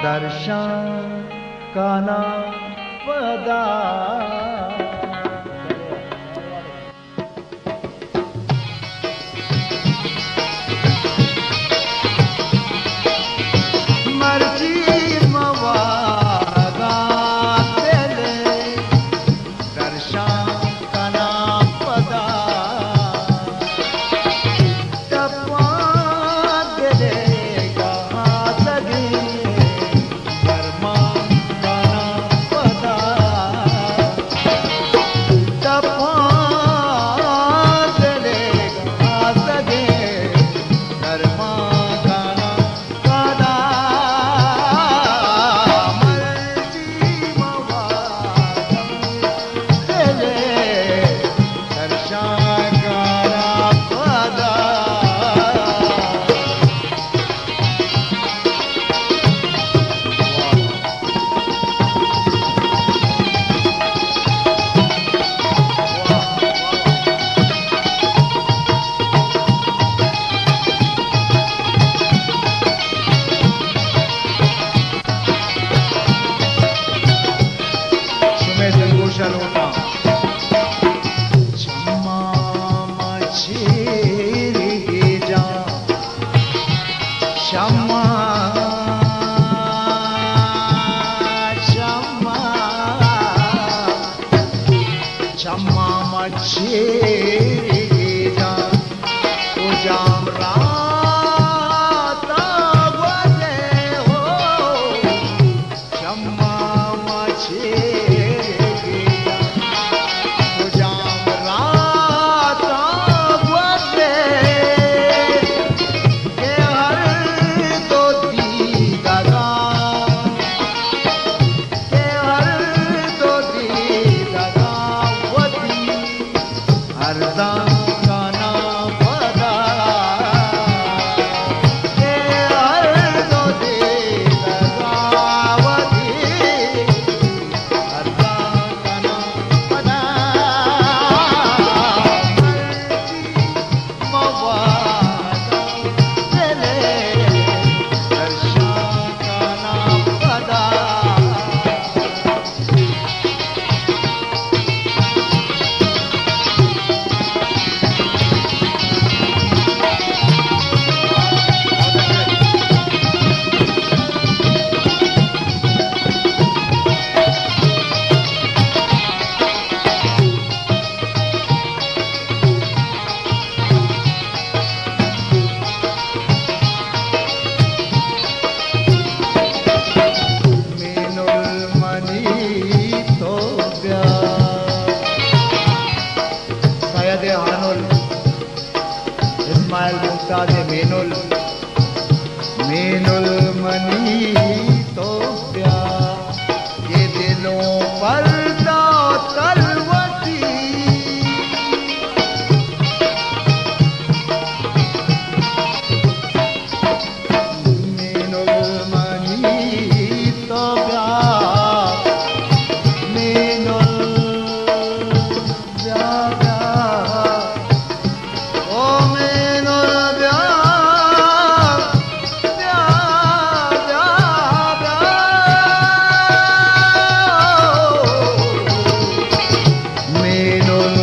दर्शन काना पदा मर्जी मवागा तेरे दर्शन काना पदा टपा देगा लगी मछली जा शम्मा शम्मा शम्मा मछली जा तो जाम रात बजे हो शम्मा मछली तो जाम रात बजे के हर दो दीदारा के हर दो दीदारा वती हरदा गाना बदा के हर दो दीदारा वती हरदा गाना बदा मवादा तेरे दर्शन गाना बदा मीनुल मनी तो सैयद हानुल इस्माइल मुमताज मीनुल मीनुल मनी तो ये दिलों पर तलवती मीनुल मनी तो मीनुल प्यारा ओ मीनुल प्यारा मीनुल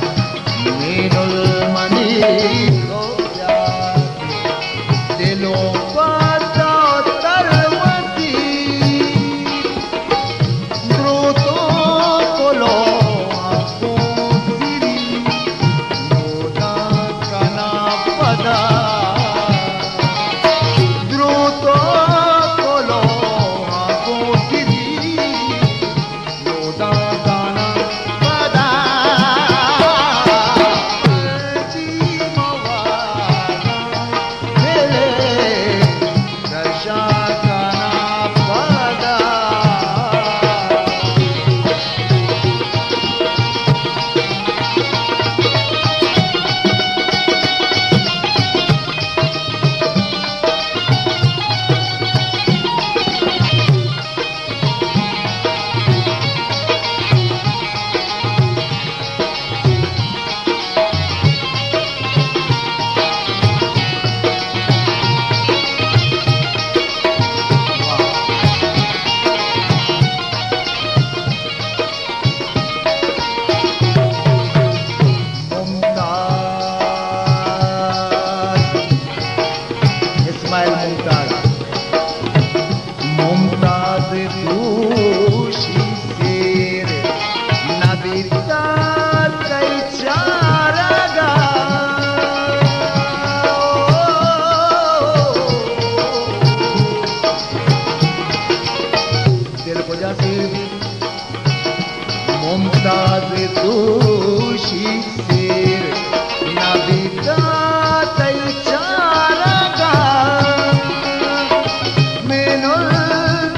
मीनुल मनी को दिलों पर तरवती द्रुतों को लो आंखों सिरी नोदा कना पदा द्रुतों को लो आंखों सिरी नोदा कना पदा जी मवादा मेरे दर्शन कना पदा मुमताज इस्माइल मुमताज दूषी शेर नबीता कई चारगा दिल को जाती मुमताज दूषी शेर नबीता कई चारगा मीनुल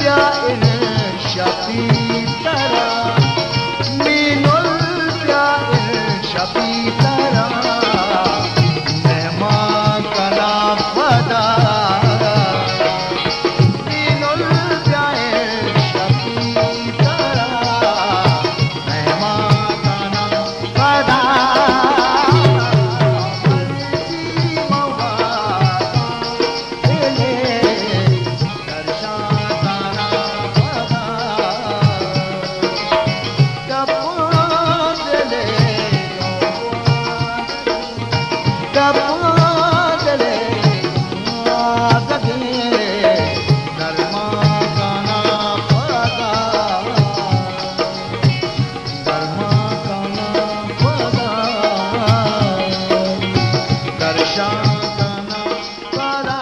प्याइन शफी तरा मीनुल प्याइन शफी तरा मेहमान कला पदा मीनुल प्याइन शफी तरा मेहमान कला पदा कपादले आगदे धर्मा गाना पदा धर्मा गाना पदा दर्शा गाना पदा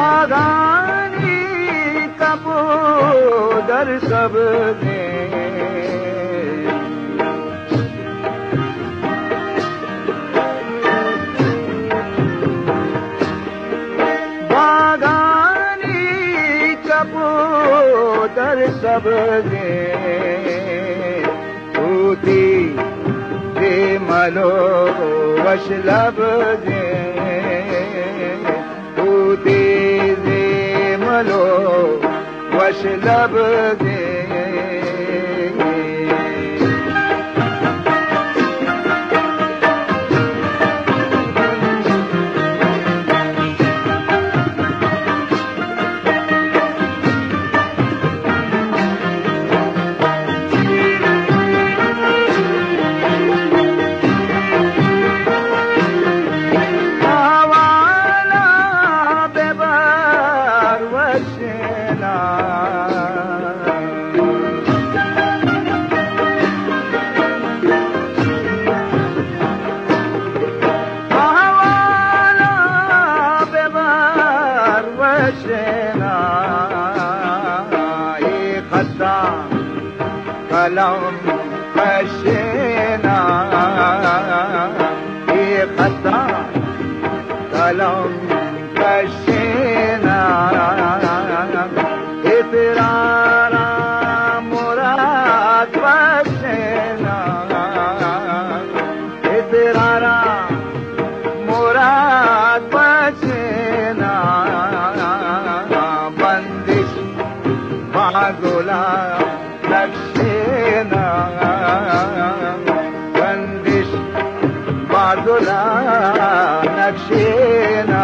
बागानी कबूतर सब ने बागानी कबूतर सब ने तूती दे मलो वशलब दे तूती दे मलो वशलब दे आवाला बेबार वशना आवाला बेबार वशना ये खता कलम कशना ये खता कलम कशना इतरारा मुराद बशना इतरारा मुराद बशना बंदिश बागुला लक्षना बंदिश बागुला नक्षेना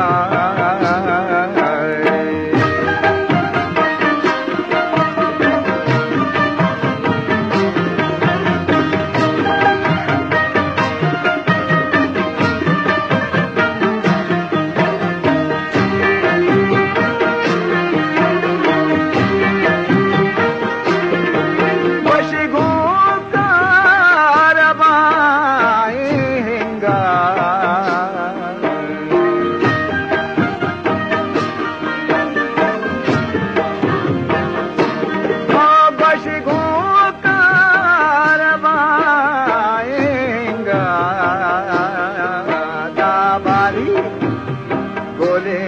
वशगो कारवाएंगा वशगो कारवाएंगा दाबारी गोले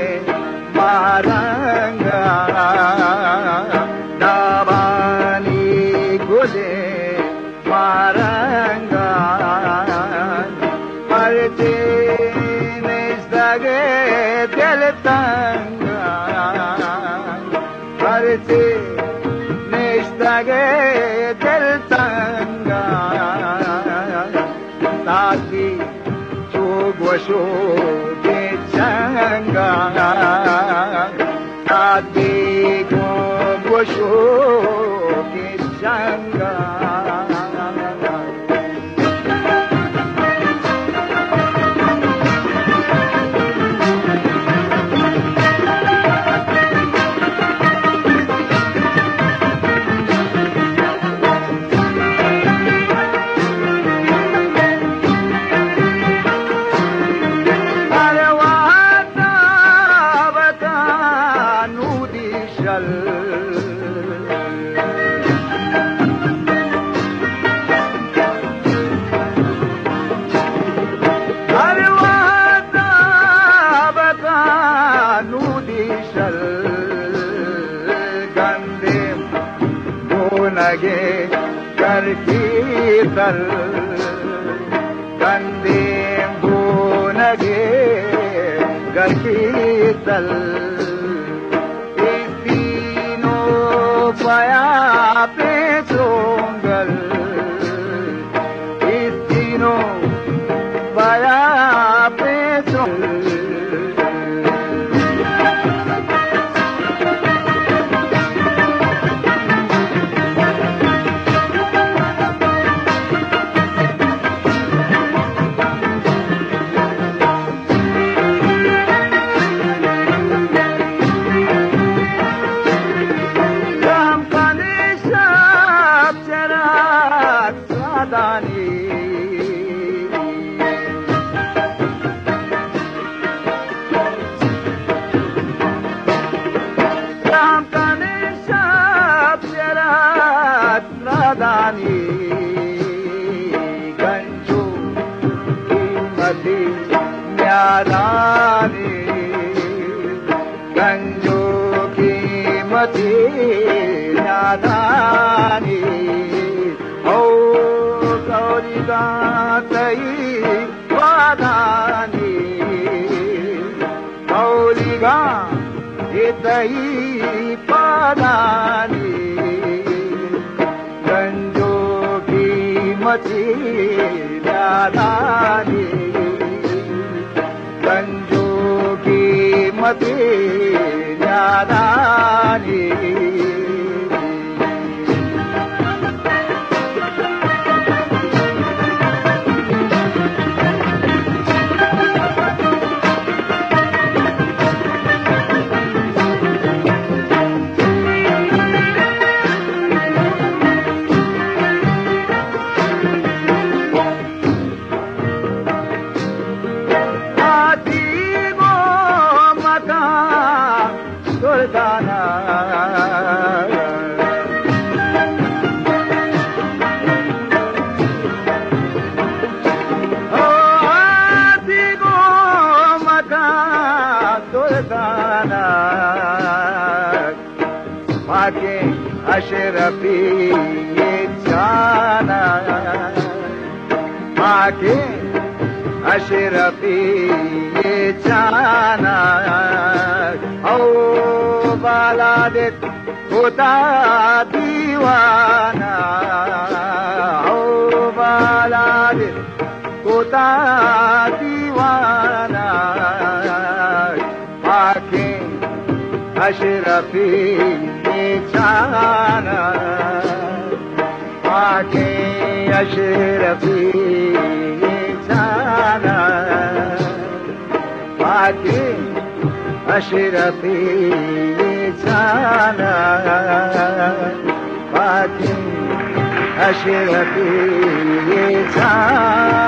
मारंगा दाबानी गोले मारंगा मरते निस्तगे दिल तंगा मरते निस्तगे दिल तंगा ताकि चोग वशो के चंगा ताकि चोग वशो के चंगा लगे कर की तल कंदे भूनगे घर की तल तीनों पया पे सोंगल नादानी राम कने शब जरात नादानी गंजू कीमती न्यादानी गंजू कीमती न्यादानी ओ गौरी गातई वादानी गौरी गा इतई पादानी गंजो कीमती न्यादानी गंजो कीमती न्यादानी अशरफी ये जाना आके अशरफी ये जाना ओ बाला दे खुदा दीवाना ओ बाला दे खुदा दीवाना आके अशरफी जाना आके अशरफी जाना आके अशरफी जाना आके अशरफी जाना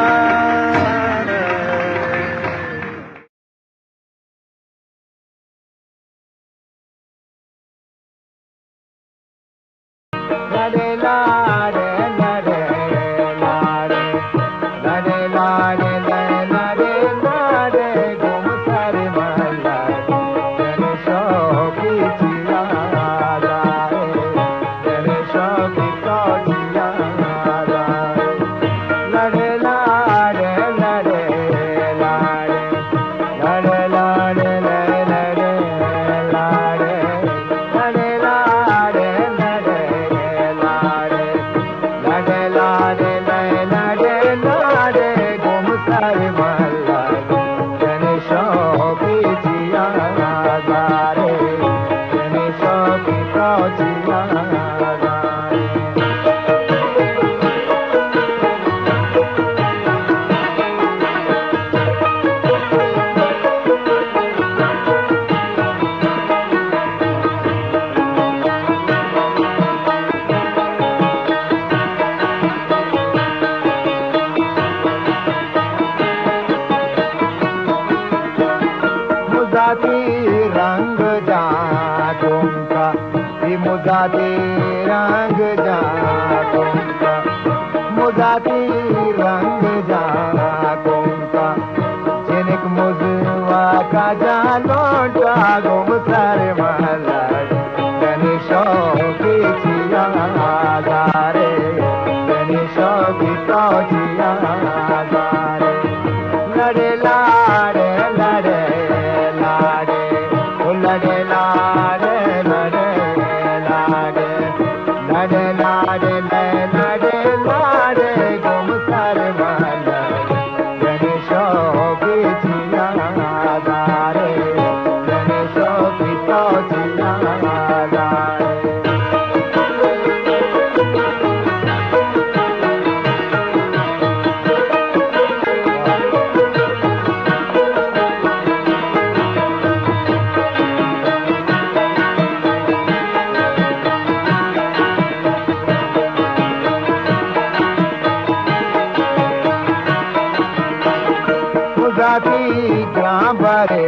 मुदाती ग्राम बरे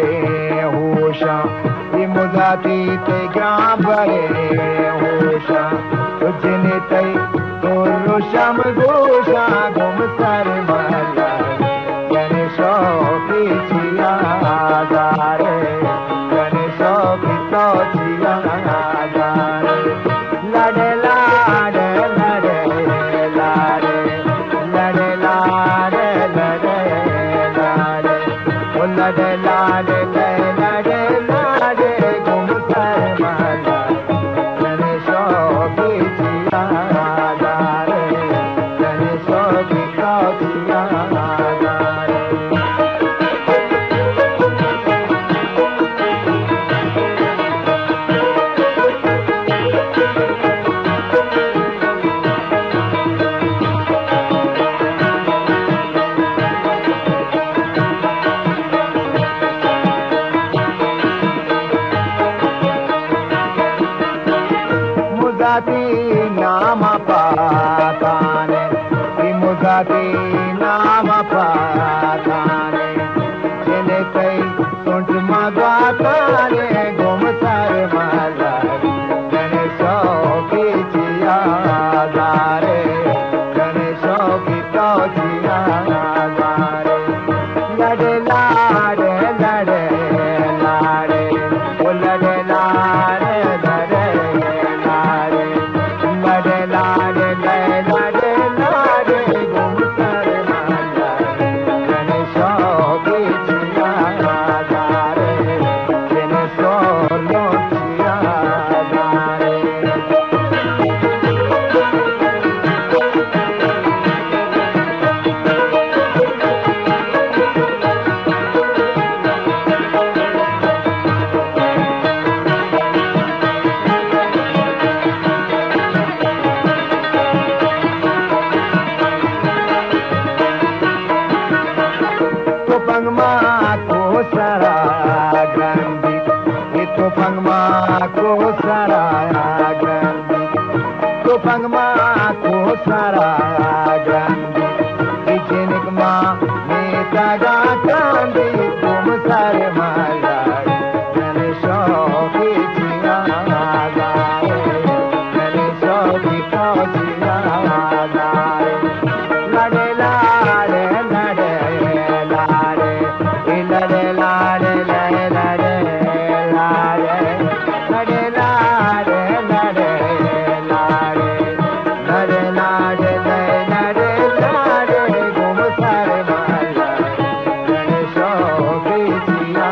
होशा ये मुदाती ते ग्राम बरे होशा तुझने तई तो शम गोशा गुम सर माला गणेशो की छिया दारे गणेशो की तो छिया दारे लड़े लाड़े लड़े लाड़े लड़े लाड़े लड़े लाड़े ओ लड़े लाड़े लड़े लाड़े गुम सर माला गणेशो की छिया दारे गणेशो की तो छिया दारे मुदाती नाम पाताने मुदाती नाम पाताने चले कई सुंठ मगाताने गुम सर माला गणेशो की छिया दारे गणेशो की तो छिया दारे लड़े लाड़े लड़े लाड़े ओ लड़े लाड़े लड़े लाड़े लड़े लाड़े लड़े लाड़े गुम सर माला गणेशो की छिया दारे गणेशो लो छिया दारे तो पंगमा को सारा गंदी ये तो पंगमा को सारा गंदी तो पंगमा को सारा गंदी पीछे निकमा नेता गा कांदी तुम सारे माला गणेशो की छिया दारे गणेशो की तो छिया दारे लड़े लाड़े लड़े लाड़े लड़े लाड़े लड़े लड़े लाड़े लड़े लाड़े लड़े लाड़े लड़े लाड़े लड़े लाड़े गुम सर माला गणेशो की छिया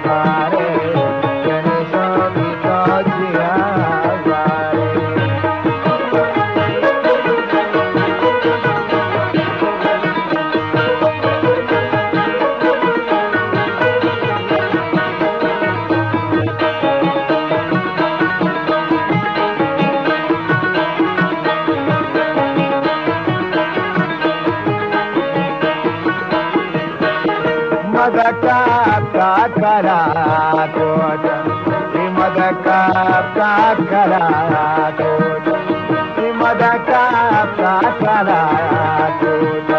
दारे गणेशो की तो छिया दारे मदका का करा कोट मदका का करा कोट मदका का करा कोट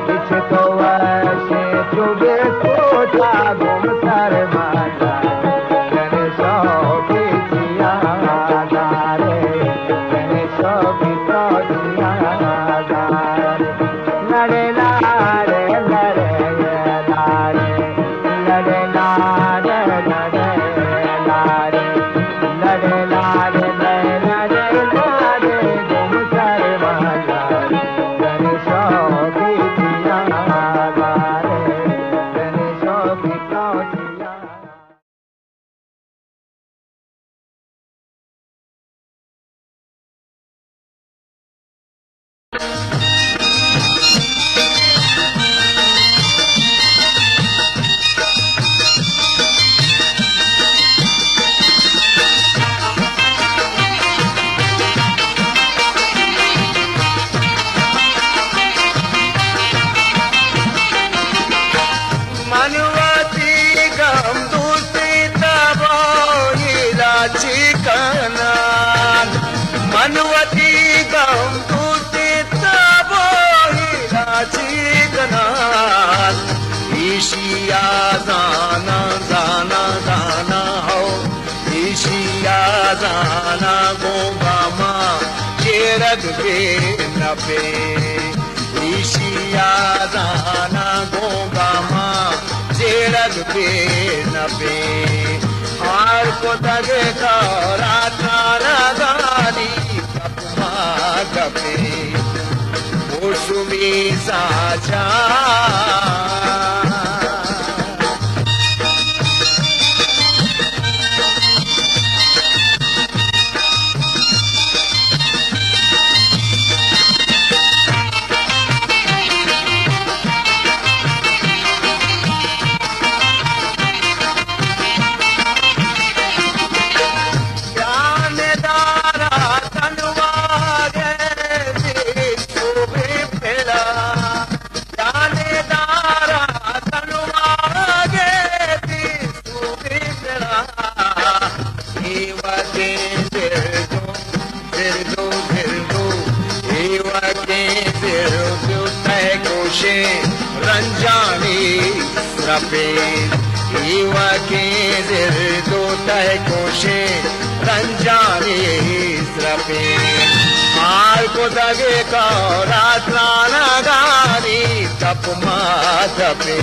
पीछे तो वर्षे चुबे कोटा गुम सर माता गणेशो की छिया दारे गणेशो की तो छिया दारे लड़े लाड़े लड़े लाड़े लड़े लाड़े लड़े लाड़े लड़े लाड़े लड़े लाड़े गुम सर माला गणेशो की छिया दारे गणेशो की तो छिया ईशिया जाना जाना जाना हो ईशिया जाना गोगा माँ चेरग पे नपे ईशिया जाना गोगा माँ चेरग पे नपे हार को दगे का राताना गानी कपमा कपे मौसमी साचा रपे ईवा के दिल दो तय कोशे रंजानी रपे हाल को दगे का रात्राना गानी तप माधपे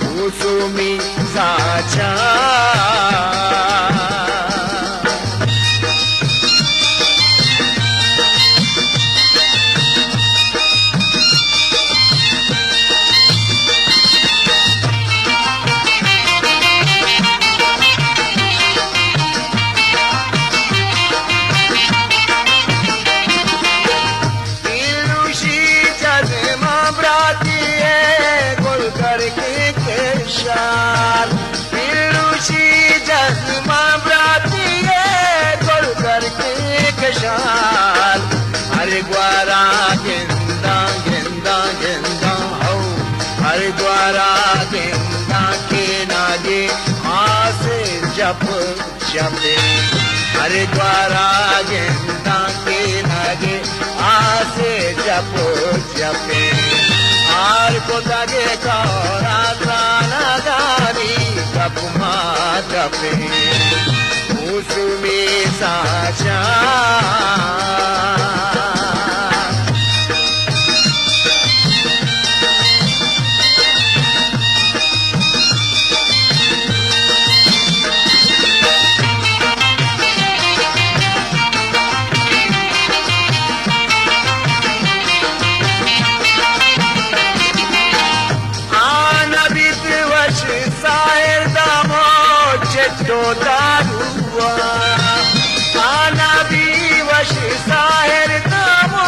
कुसुमी साचा हरे ग्वारा गेंदा गेंदा गेंदा हो हरे ग्वारा गेंदा के नागे आसे जप जपे हरे ग्वारा गेंदा के नागे आसे जप जपे हार को दगे का राताना गानी कप माधपे उसमें साचा आना भी वश साहिर दामो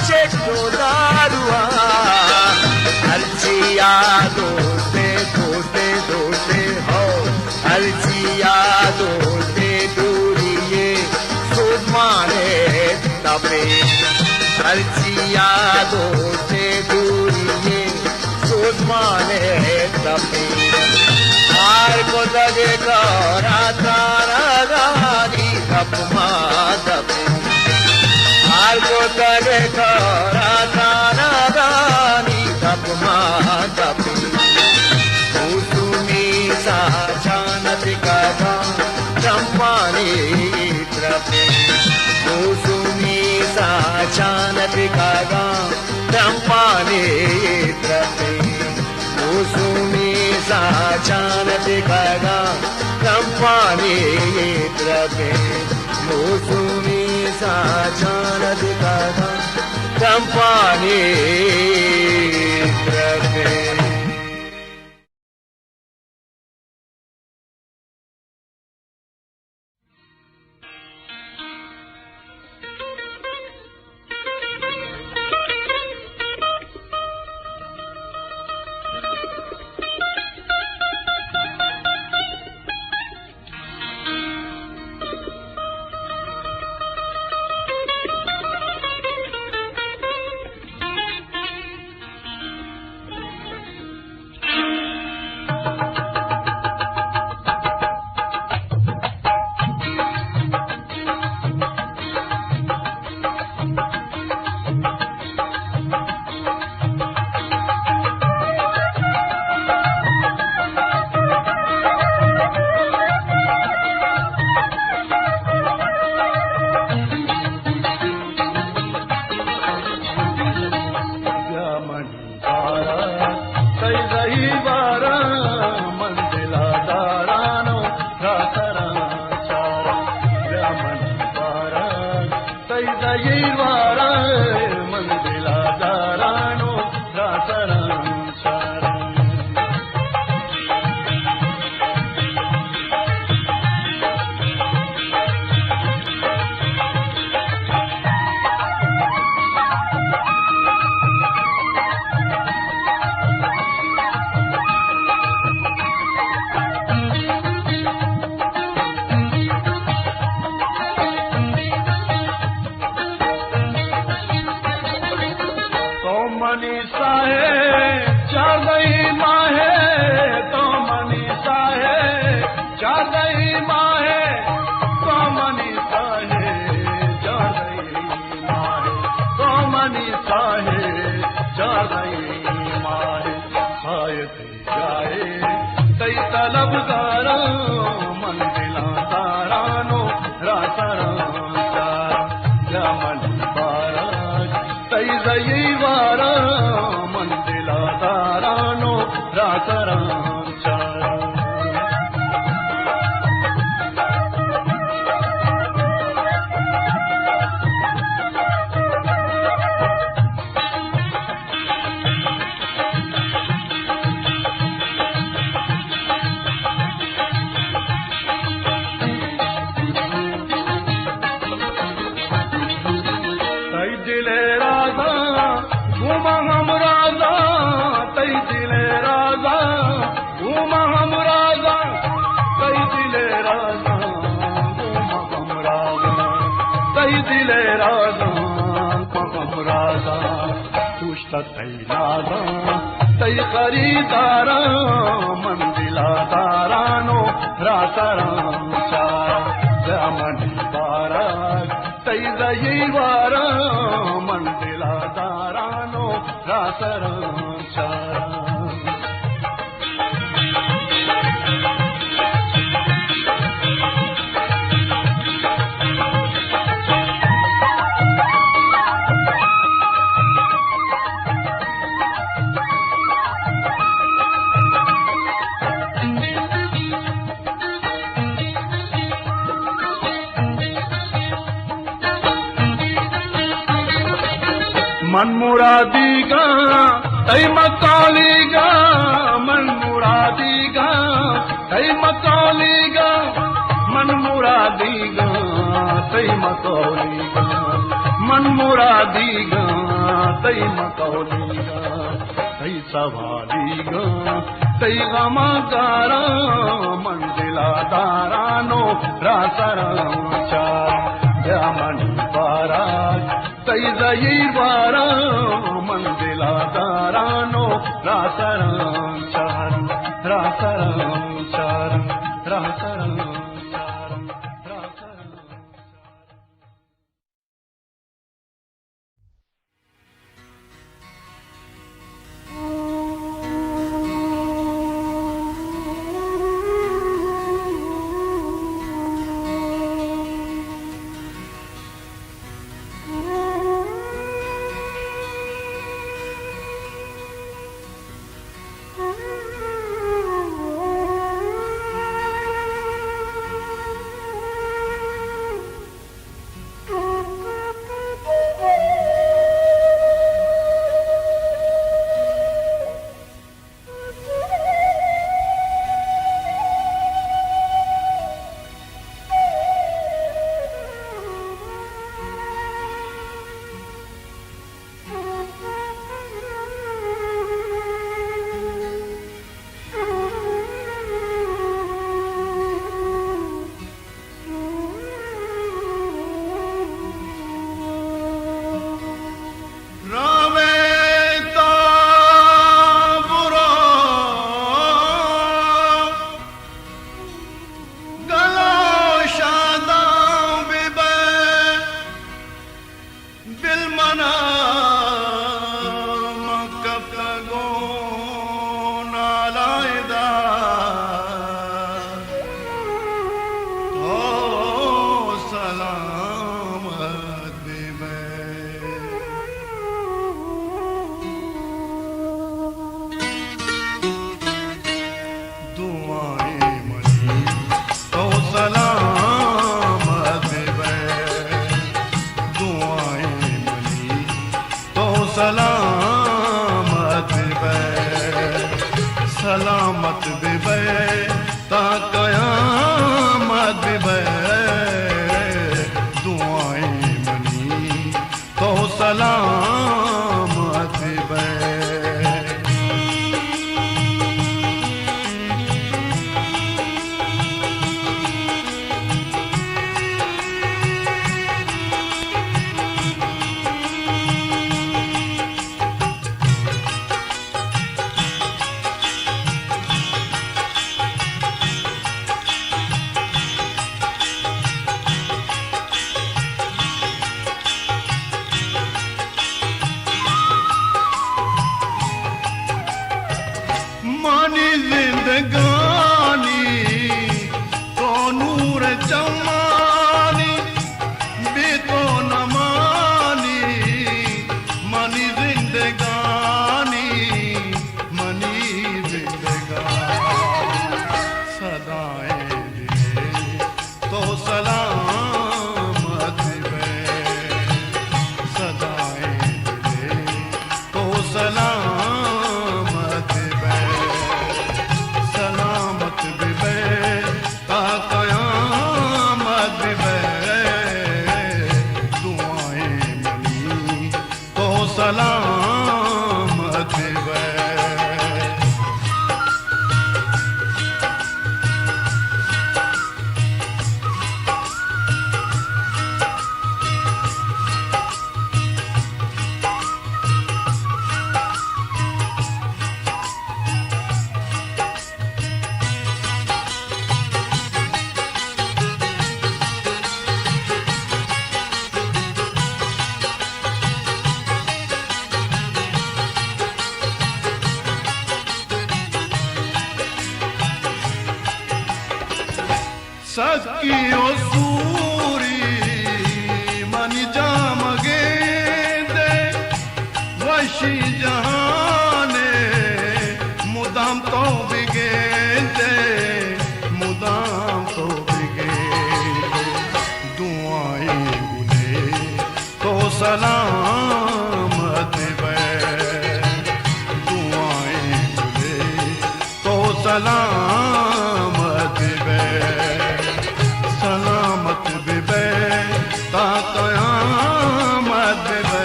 चेटो दारुआ हरचिया दोस्ते दोस्ते दोस्ते हो हरचिया दोस्ते दूरिये सुध माने तबे हरचिया दोस्ते दूरिये सुध माने तबे हार को दगे का राताना गानी कप माधपे हार को दगे का राताना गानी कप माधपे कुसुमी साचा नदिका चंपानी द्रपे कुसुमी साचा नदिका चंपानी द्रपे कुसुमी साचान दिखागा चंपानी द्रपे मौसमी साचान दिखागा चंपानी द्रपे मनीषा है चारदई माहे तो मनीषा है चारदई माहे तो मनीषा है चारदई माहे तो मनीषा है चारदई माहे आए जाए तई तलबगारा मन दिला तारानो राताराम रमन बारा तई जई वारा मन दिला तारानो राताराम चारा तई नादा तई खरीदारा मन दिला तारानो राताराम चारा मन बारा तई जई वारा मन दिला तारानो राताराम चारा मन मुरादी गा तई मकाली गा मन मुरादी गा तई मकाली गा मन मुरादी गा तई मकाली गा मन मुरादी गा तई मकाली गा तई सवाली गा तई गमा गारा मन दिला दारानो राताराम चारा मन बारा तई जई वारा मन दिला दारानो राताराम चारा राताराम चारा राताराम सलामत बिबे ता कयामत बिबे दुआएं मनी तो सलामत बिबे जिंदगानी मनी जिंदगानी सदाएं दिले तो सलामत बे सदाएं दिले तो सलामत बे सलामत बे ता कयामत बे दुआएं मनी तो सलामत बे सकी सूरी मन जाम गेंदे वशी जहाने मुदाम तो बिगेंदे मुदाम तो बिगेंदे दुआएं बुले तो सलामत बे दुआएं बुले तो सलामत बे सलामत बे ता कयामत बे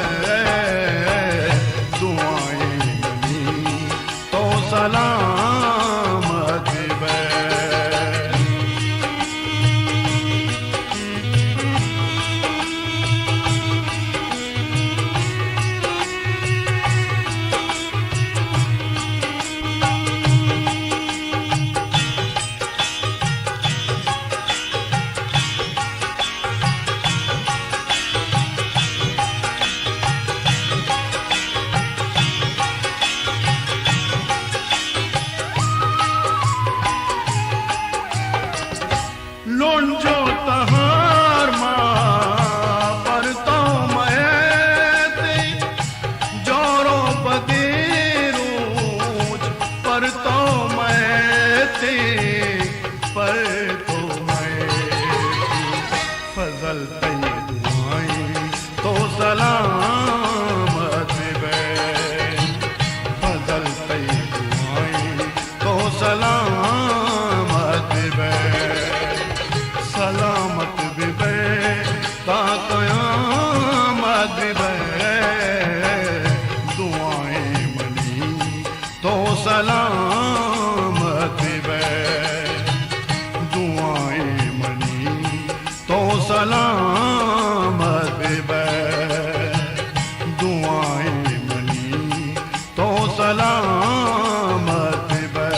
दुआएं मनी तो सलामत बे लोंजो तहार मां पर तो मैं जोरो बदेरोज पर तो मैं पर तो मैं फजल तई दुआएं तो सलामत बे फजल तई दुआएं तो सलामत बे सलामत बे ता कयामत बे दुआएं मनी तो सलामत बे दुआएं मनी तो सलामत बे दुआएं मनी तो सलामत बे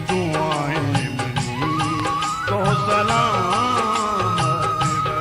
दुआएं मनी तो सलामत बे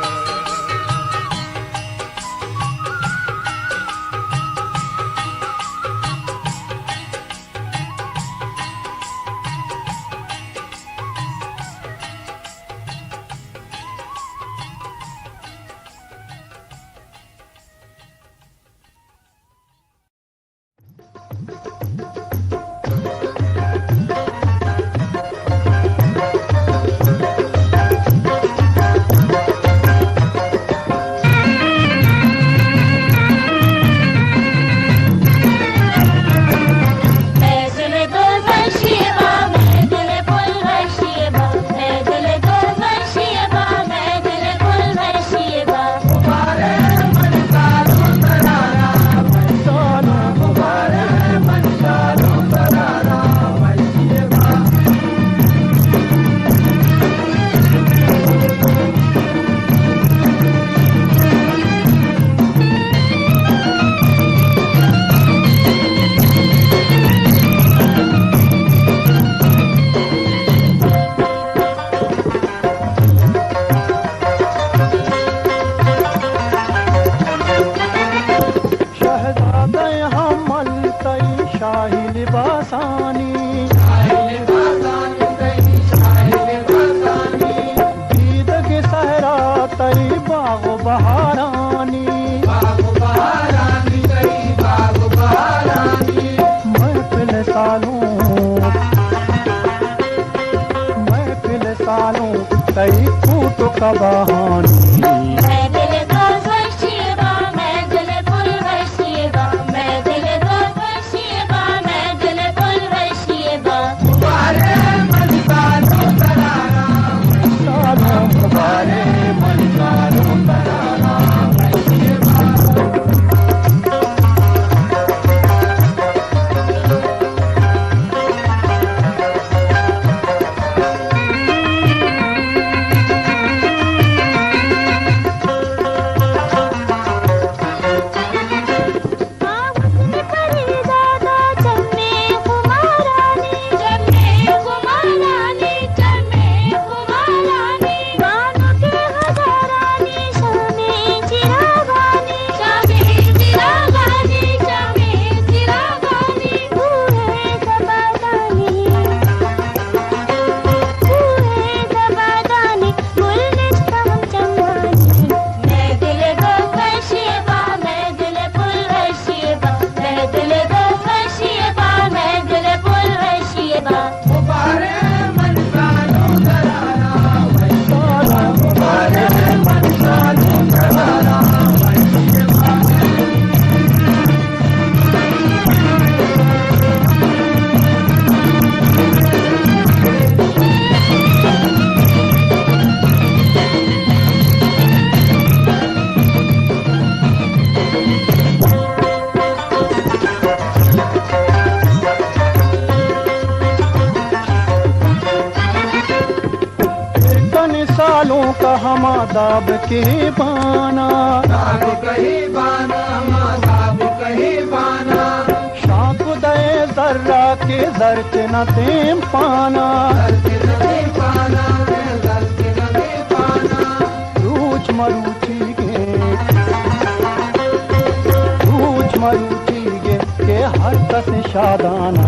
दाब के बाना, दाब कही बाना, दाब कही बाना, शाक दे जर्रा के जर्च न तेम पाना, रूच मरूची गे के हर तस शादाना,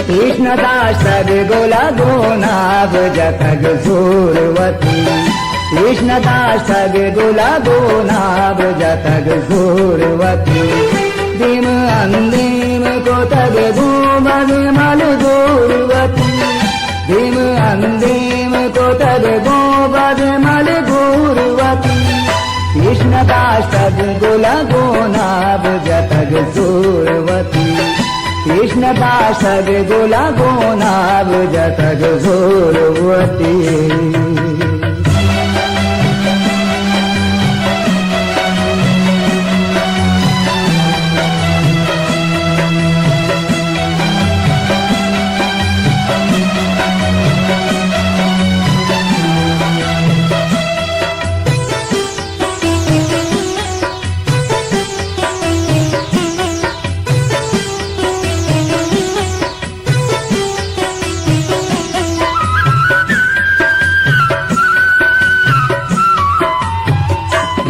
कृष्णदास गोला गोनाब जतग सूरवती, कृष्णदास गोला गोनाब जतग सूरवती, दिम अंदिम को तग गोमद मल गोरवती, दिम अंदिम को तग गोमद मल गोरवती, कृष्णदास गोला गोनाब जतग सूरवती, कृष्णदास गोला गोनाब जतग सूरवती।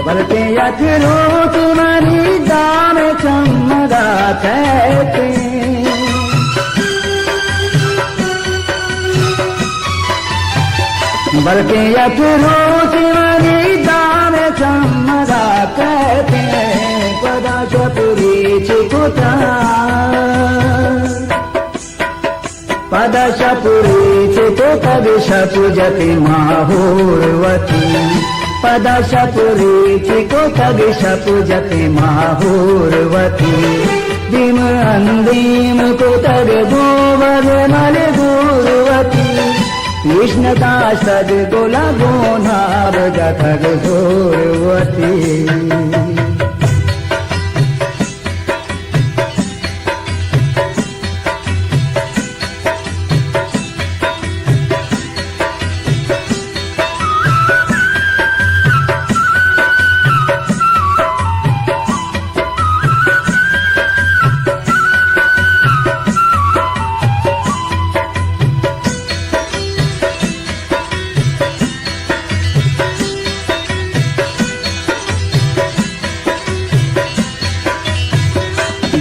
बलते अखरो तुम्हारी दाम चमदा कहते, बलते अखरो तुम्हारी दाम चमदा कहते, पदा चपुरी चिकुता, पदा चपुरी चिकुता विषपुजति माहूरवती, पदा शपुरी चिको तग शपुजति माहूरवती, दिम अंदिम को तग गोवर मल गोरवती, कृष्णदास गोला गोनाब जतग सूरवती।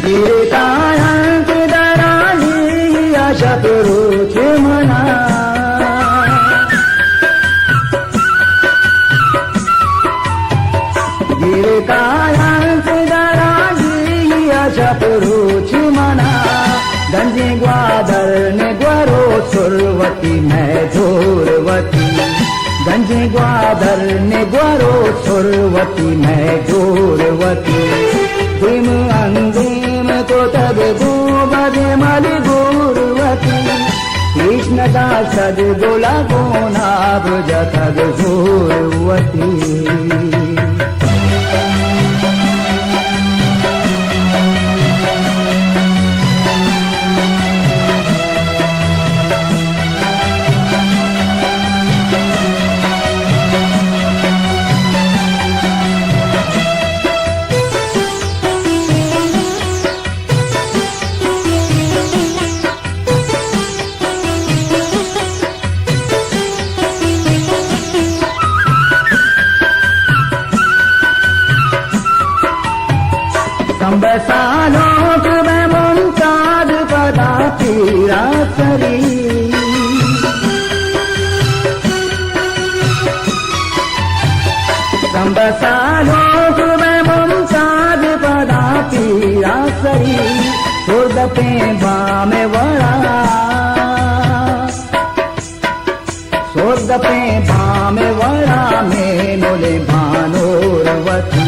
गिरतायंत दराली शतरुच मना, गिरतायंत दराली शतरुच मना, गंजे ग्वादर ने ग्वारो सुरवती मैं जोरवती, गंजे ग्वादर ने ग्वारो सुरवती मैं जोरवती, दिम अंदिम को तग गोबद मल गोरवती, कृष्ण कृष्णदा सद गोला गोना ब्रजतग घोरवती संबसालोक में मुमताज पदा पीरा करी संबसालोक में मुमताज पदा पीरा करी खुद पे बाम वड़ा सोद पे बाम वड़ा में नोले भानोरवती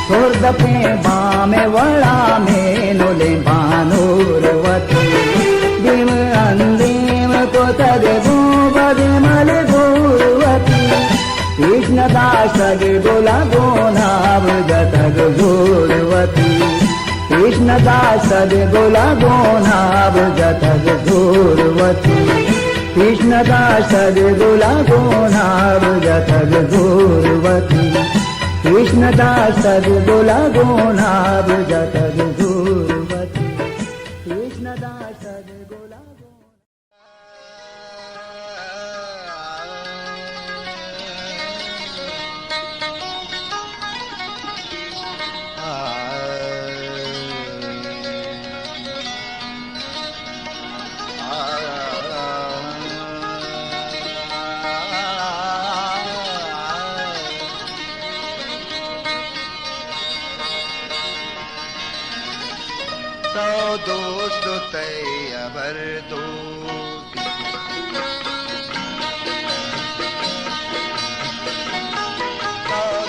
सोर्द पे बामे वड़ा में नोले भानोरवती दिम अंदिम को तद बदे मल गोरवती कृष्ण दासग गोला गोना ब्रजतग घोरवती कृष्ण दासग गोला गोना ब्रजतग घोरवती कृष्ण दासग गोला गोना ब्रजतग घोरवती कृष्णदास गोला गोना ब्रजतग घोरवती कृष्णदास गोला दोस्त तैयार दोस्त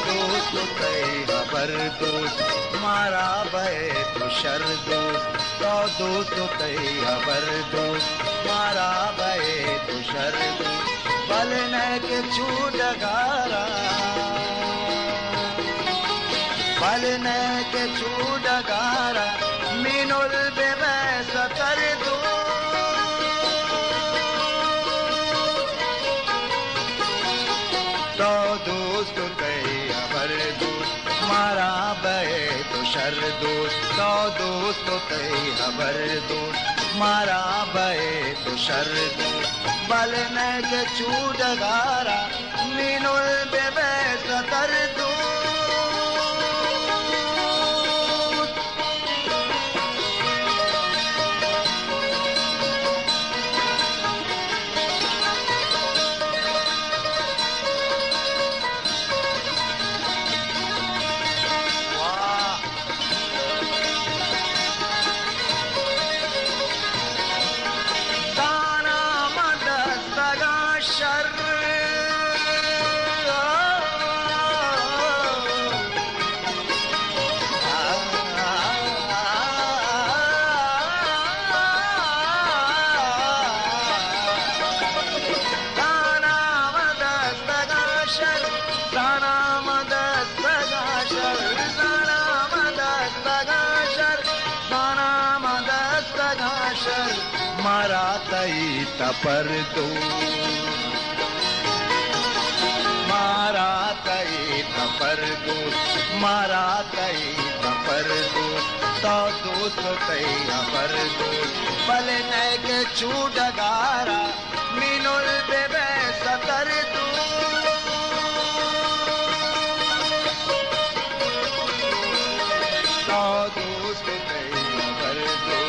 दोस्त तैयार दोस्त मारा भय तुषर दोस्त दोस्त तैयार दोस्त मारा भय तुषर दोस्त बल न के छूडगारा बल न के छूडगारा मीनुल बेबे सतर दो तो दोस्त तैयार दोस्त मारा बहे तुषर दोस्त तो दोस्त तैयार दोस्त मारा बहे तुषर दोस्त बल न के छूडगारा मीनुल बेबे सतर दो मारा तई तपर दो मारा तई तपर दो मारा तई तपर दो तो दोस्त तैयार दो बल न के छूडगारा मीनुल बेबे सतर दो तो दोस्त तैयार दो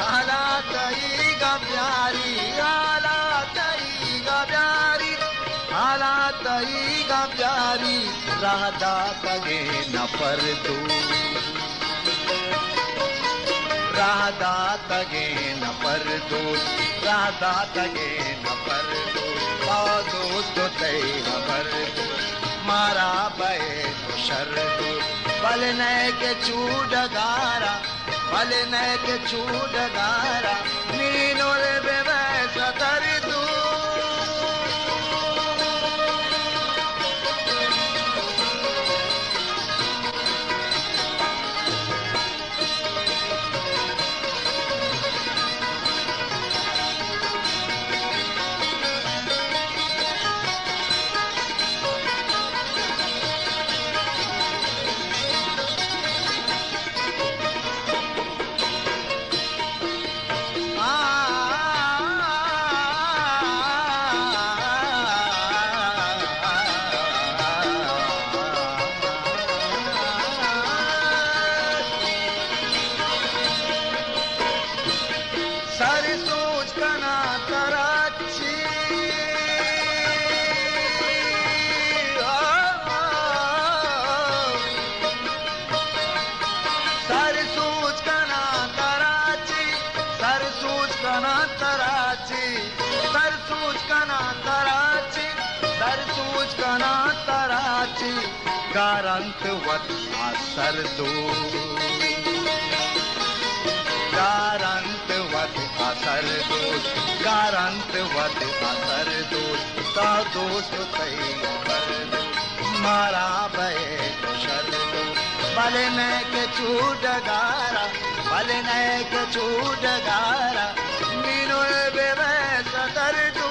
आला तई गा प्यारी आला तई गा प्यारी आला तई गा प्यारी राधा तगे न पर दू राधा तगे न पर दो राधा तगे न पर दो दोस्त तई खबर दो मारा बे शर दो बलने के चूडगारा बलने के चूडगारा नीनोल बेबे सतर दू गारंतवत असर दो गारंतवत असर दो गारंतवत असर दो का दोस्त तई कर दो मारा बे शर दो बलने के चूडगारा बलने के चूडगारा मीनो बेबे सतर दो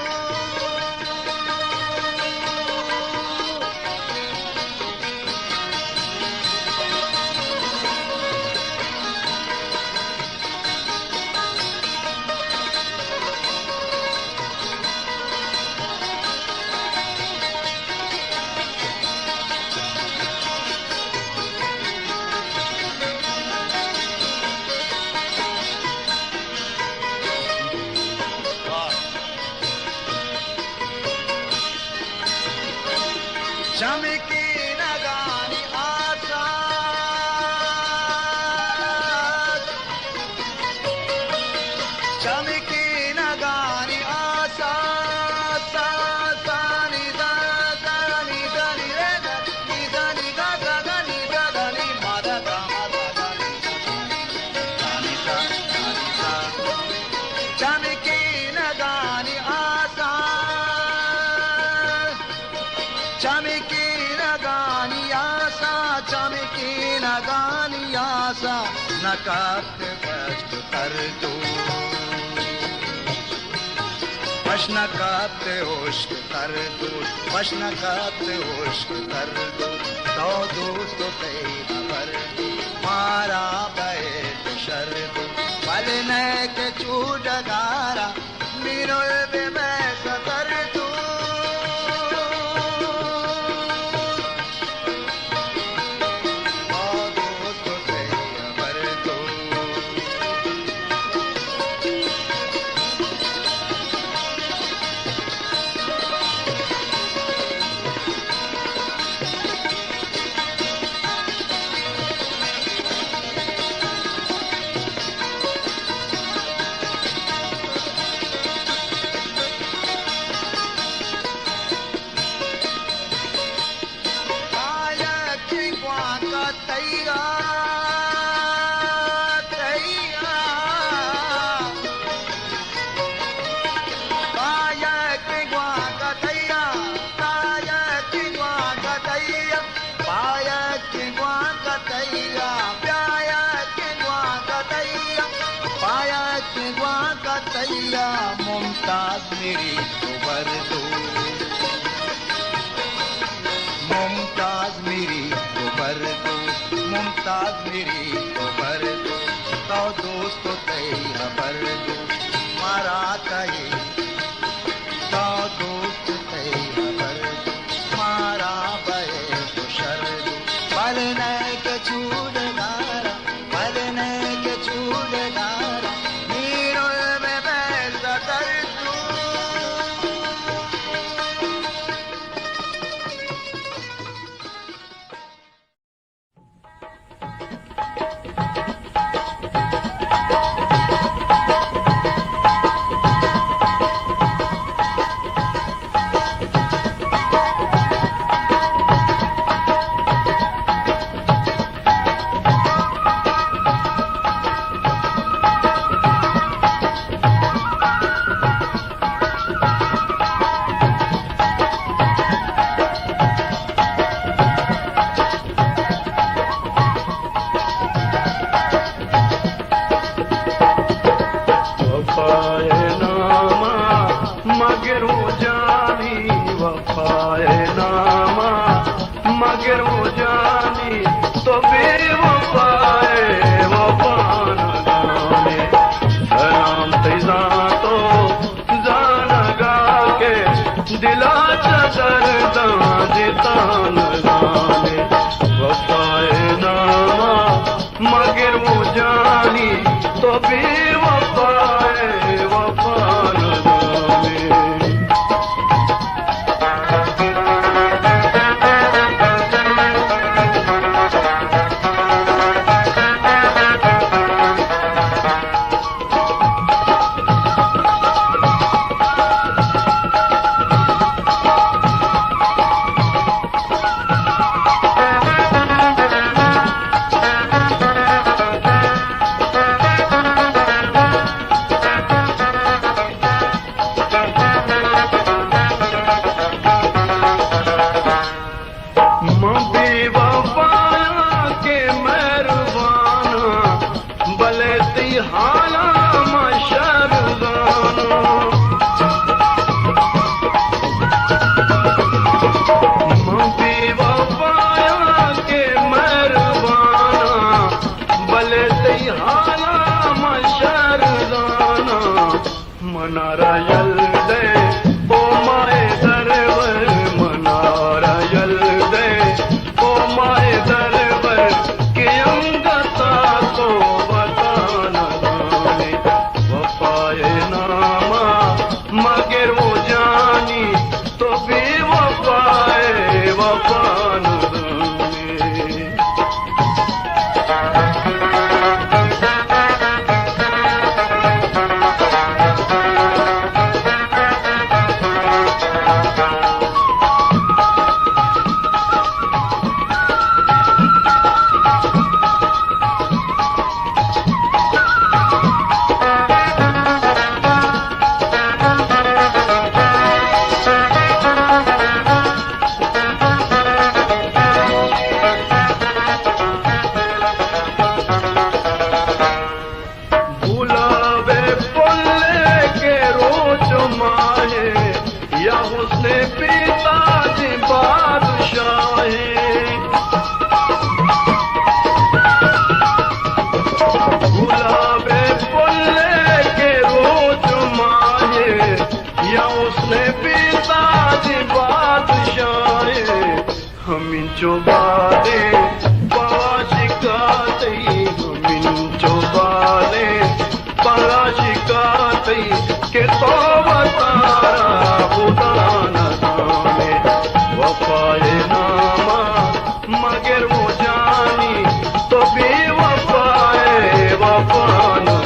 चमकी नगानी आशा चमकी नगानी आशा सानी दानी दानी रे दानी दानी गा दानी दानी मादा गा मादा दानी दानी सा चमकी नगानी आशा चमकी नगानी आशा चमकी नगानी आशा नकात बस्ट कर दो वशनकात उश्क कर दो वशनकात उश्क कर दो तो दोस्त तई खबर दो मारा बैठ शर दो बलने के चूडगारा मीरो बेबे सतर दो मुमताज मेरी खबर दो मुमताज मेरी खबर दो मुमताज मेरी खबर दो तो दोस्त तई खबर दो मारा तई तो दोस्त तई खबर दो मारा बे शर दो बलने के चूडगारा बलने के चूडगारा दिलाचा दर्दा जितान जाने वफाए नामा मगर वो जानी तो भी वफाए वफान जाने मनारा यल्दे ओ माए दरवर मनारा यल्दे ओ माए दरवर के अंगता को बताना जाने वफाए नामा मगर वो जानी तो भी वफाए वफान चुबाले पाशिकाते मिन चुबाले पाशिकाते के तो बतारा बुदाना जाने वफाए नामा मगर वो जानी तो भी वफाए वफान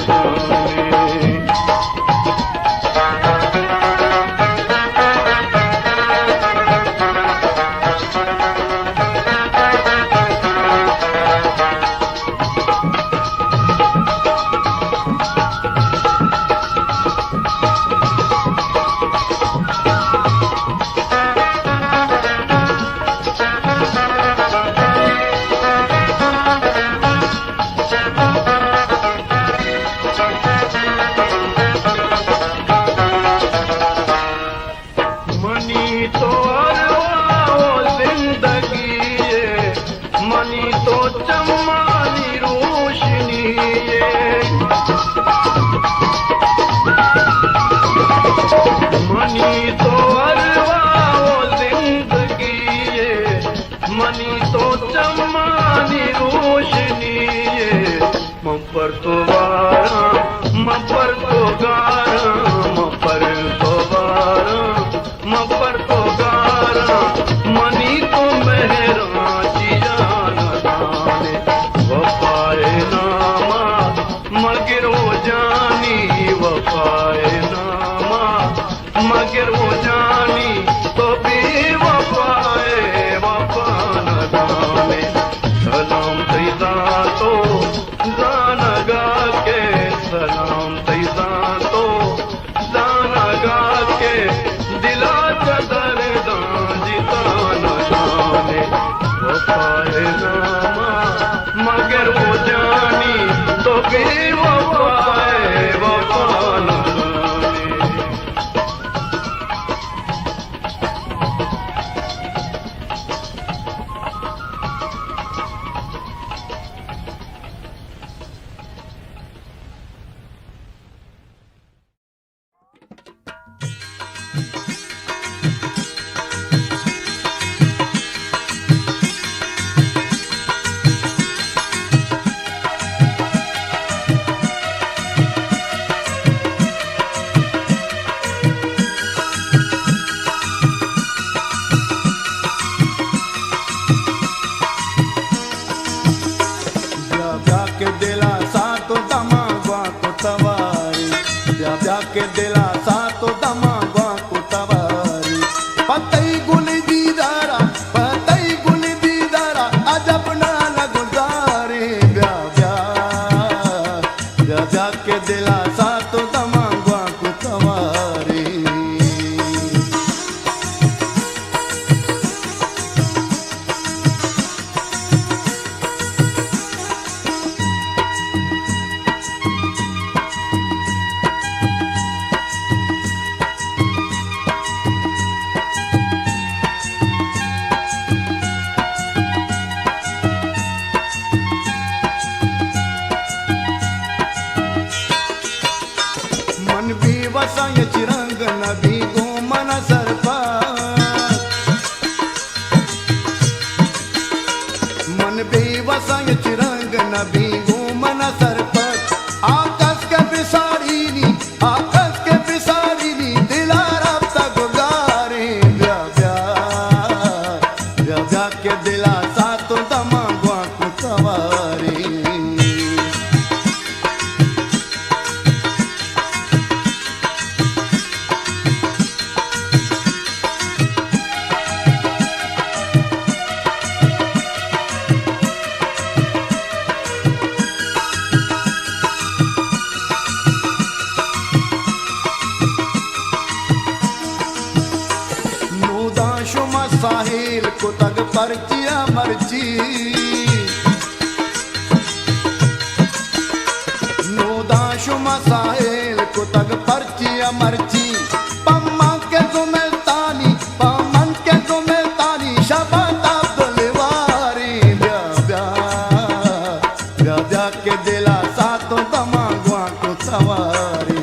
पर तो वारा म पर तो गारा म पर तो वारा म पर तो गारा मनी तो मेहरा जियाना जाने वफाए नामा मगर वो जानी वफाए नामा मगर वो जानी तो भी वफाए वफान जाने सलाम तैदा तो जानगा के सलाम तैदा तो जानगा के दिला दर्दा जिताना जाने वफाए नामा मगर वो जानी तो भी वफाए वफान सातो दमा गुआ को तवारी ब्या ब्या के दिला सातो दमा गुआ को तवारी पतई गुल दीदारा अजब ना लगुजारे ब्या ब्या ब्या ब्या के दिला सातो दमा गुआ को तवारी मन भी वसाय चिरंग नबी गो मन सरपा मन भी वसाय चिरंग नबी गो मन सरपत आकाश के पिसारी नी दिला रब्ता गुगारे ब्या ब्या ब्या ब्या के दिला सातो दमा गुआ को तवारी शुमा साहिल को तग परचिया मर्ची नोदा शुमा साहिल को तग परचिया मर्ची पम्मा के गुमेतानी पमन के गुमेतानी शबात अब्दुलवारी ब्या ब्या ब्या ब्या के दिला सातो दमा गुआ को तवारी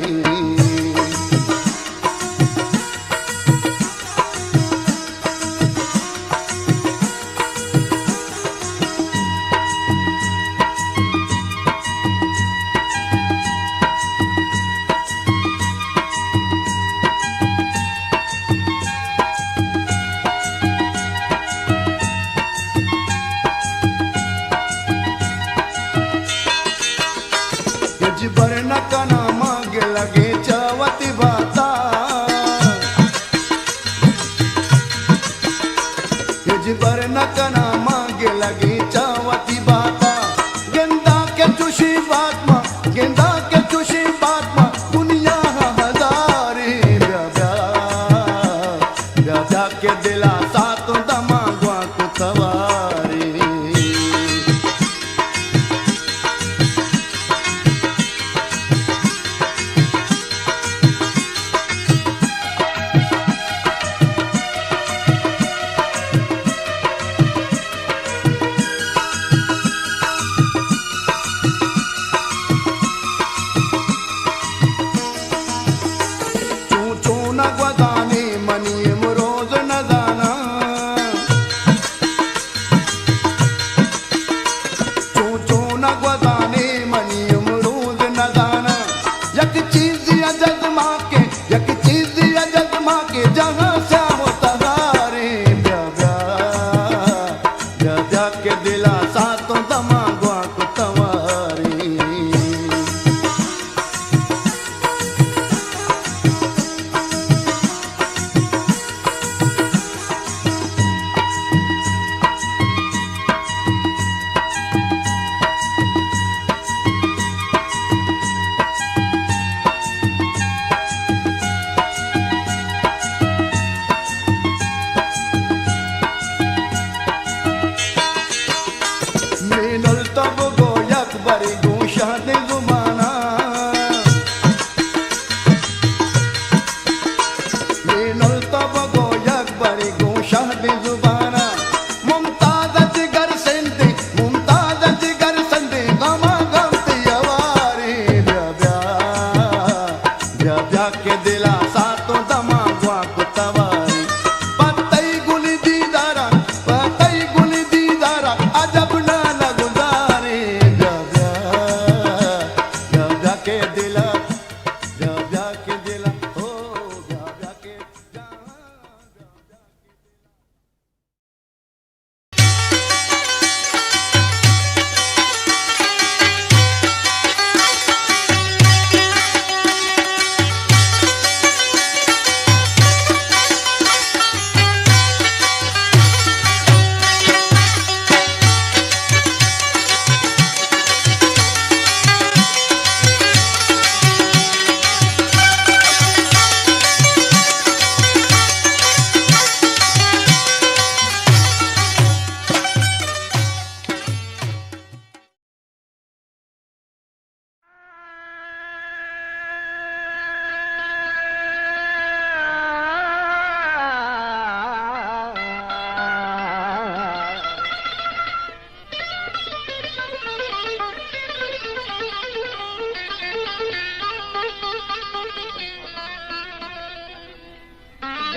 जिबर न कना मांग लगे चावती बाता जिबर न कना मांग लगे चावती बाता गेंदा के चुशी बात मा दुनिया हजारे ब्या ब्या ब्या ब्या के दिला सातो दमा गुआ को तवारी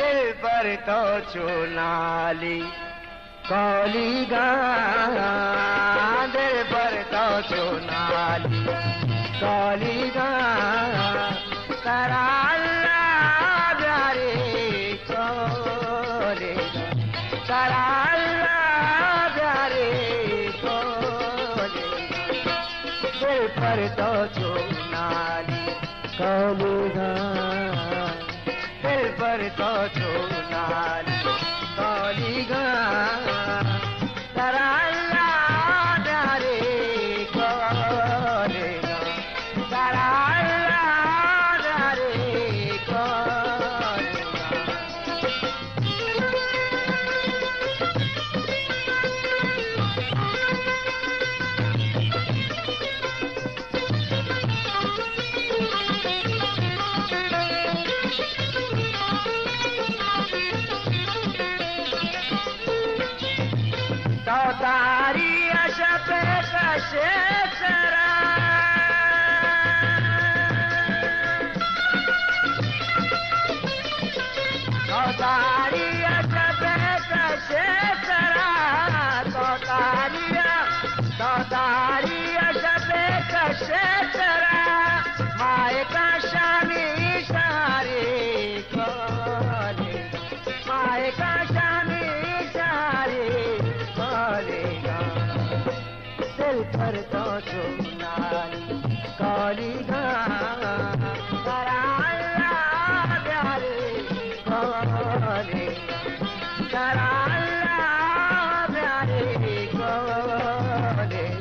दिल पर तो चुनाली कौली गा दिल पर तो चुनाली कौली गा कराला प्यारे कोले कराला प्यारे कोले दिल पर तो चुनाली कौली गा दिल पर तो चुनाली कौली गा कराला प्यारे कोले गा कराला प्यारे कोले तारी अशप कशे सरा तारी अशप कशे सरा तारी अशप कशे सरा माए का शामी सारे कोले माए का शामी सारे कोलेगा दिल पर तो चुनाली कोलेगा कराला प्यारे कोलेगा कराला प्यारे कोलेगा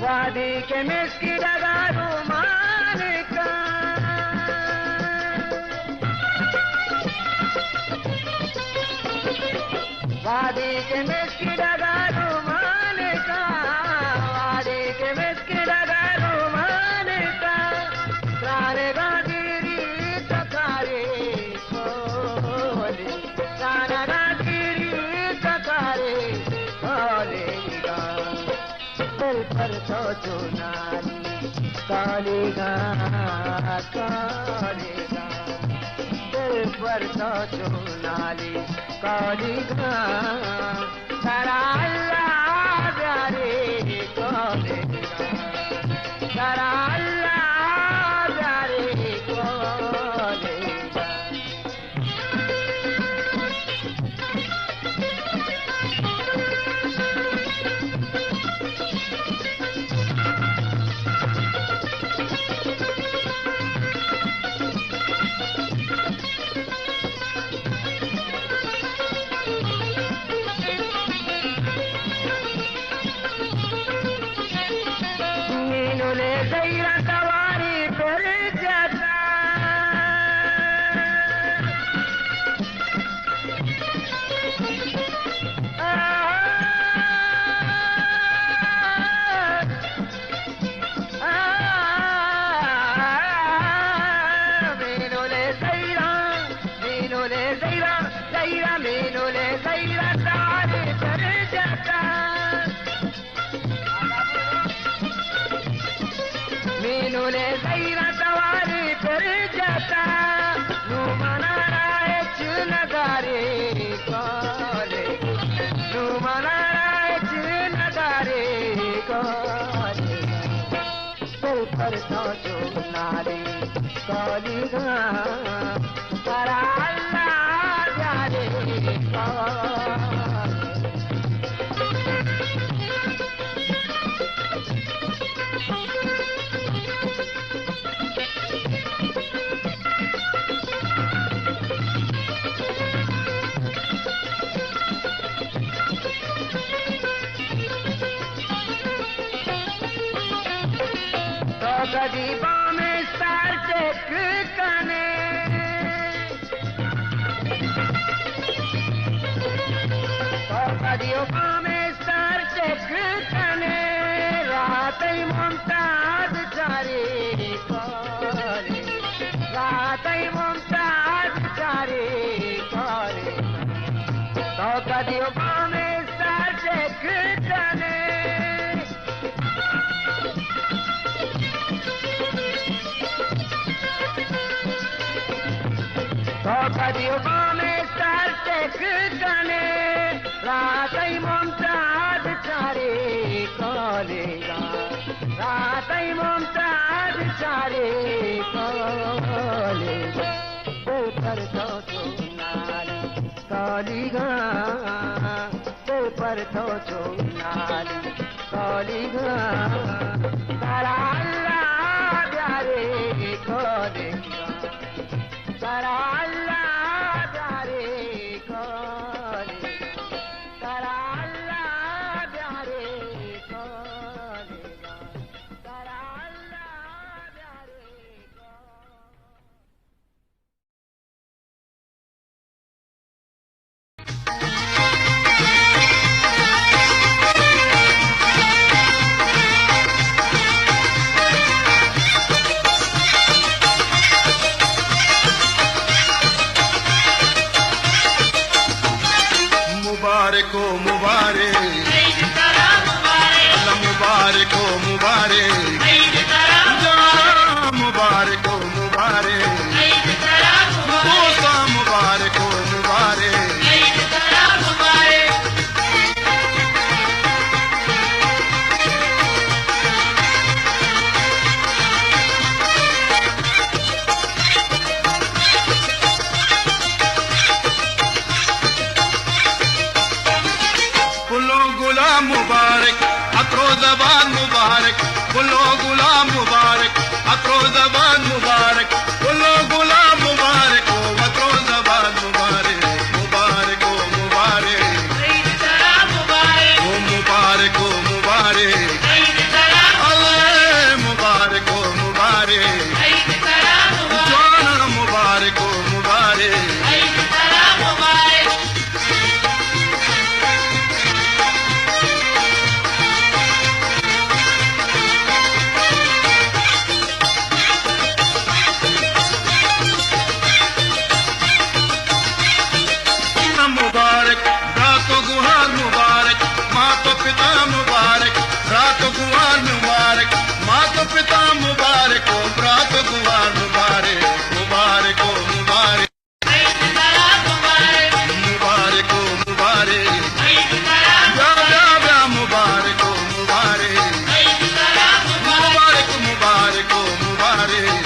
वादी के मिस्की लगा रुमान का वादी के मिस्की लगा रुमान का वादी के मिस्की लगा रुमान का सारे गागिरी सकारे खोले सारा गागिरी सकारे खोलेगा दिल पर तो चुनाली कालेगा कालेगा दिल पर तो चुनाली कालेगा कराला प्यारे कोलेगा कराला प्यारे कोलेगा नीनुले गैरा सवारी पर जाता मीनुले गैरा गैरा मीनुले गैरा सवारी पर जाता मीनुले गैरा सवारी कर जाता नू मना राय नगारे कोले नू मना राय नगारे कोले दिल पर तो चुनाली कोलेगा कराला प्यारे कोले गरीबा में स्टार चेक कने तो गरीबा में स्टार चेक काले तो कदियों में सर टेकने तो कदियों में सर टेकने रातई मुमताज चारे कालेगा रातई मुमताज चारे कालेगा पर तो नाली कालीगा पर तो नाली कालीगा तारा अल्लाह प्यारे कालेगा तारा अल्लाह प्यारे कालेगा तारा अल्लाह प्यारे कालेगा तारा अल्लाह प्यारे मुबारक हो मुबारक अल्लाह मुबारक हो मुबारक मुबारक हो मुबारक मुबारक हो मुबारक गुलो गुलाम मुबारक अत्रो जबान मुबारक गुलो गुलाम मुबारक अत्रो जबान मुबारक गुलो गुलाम मुबारक हो अत्रो जबान मुबारक मुबारक हो मुबारक हो मुबारक हो मुबारक अल्लाह मुबारक हो मुबारक जाना मुबारक हो मुबारक मुबारक रातो गुहार मुबारक माँ तो पिता मुबारक रातो गुहार मुबारक माँ तो पिता मुबारक हो रातो गुहार मुबारक मुबारक हो मुबारक मुबारक हो मुबारक ब्या मुबारक हो मुबारक मुबारक मुबारक हो मुबारक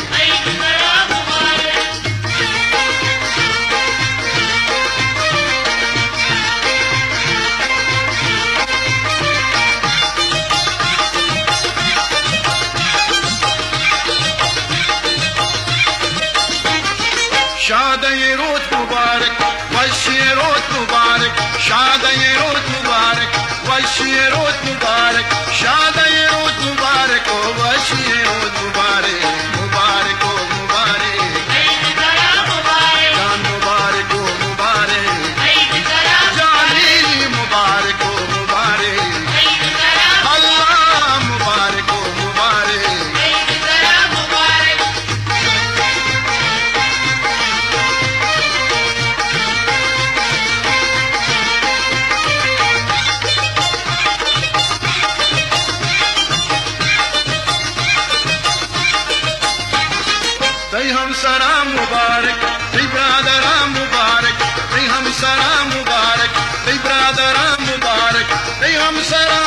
शाद ये रोज मुबारक वश ये रोज मुबारक शाद ये रोज मुबारक वश ये रोज मुबारक शाद ये रोज मुबारक हो वश ये रोज मुबारक मुबारक हो मुबारक जान मुबारक हो मुबारक जानी मुबारक हो मुबारक अल्लाह मुबारक हो मुबारक हम सलाम मुबारक ब्रादरा मुबारक हम सलाम मुबारक ब्रादरा मुबारक हम सलाम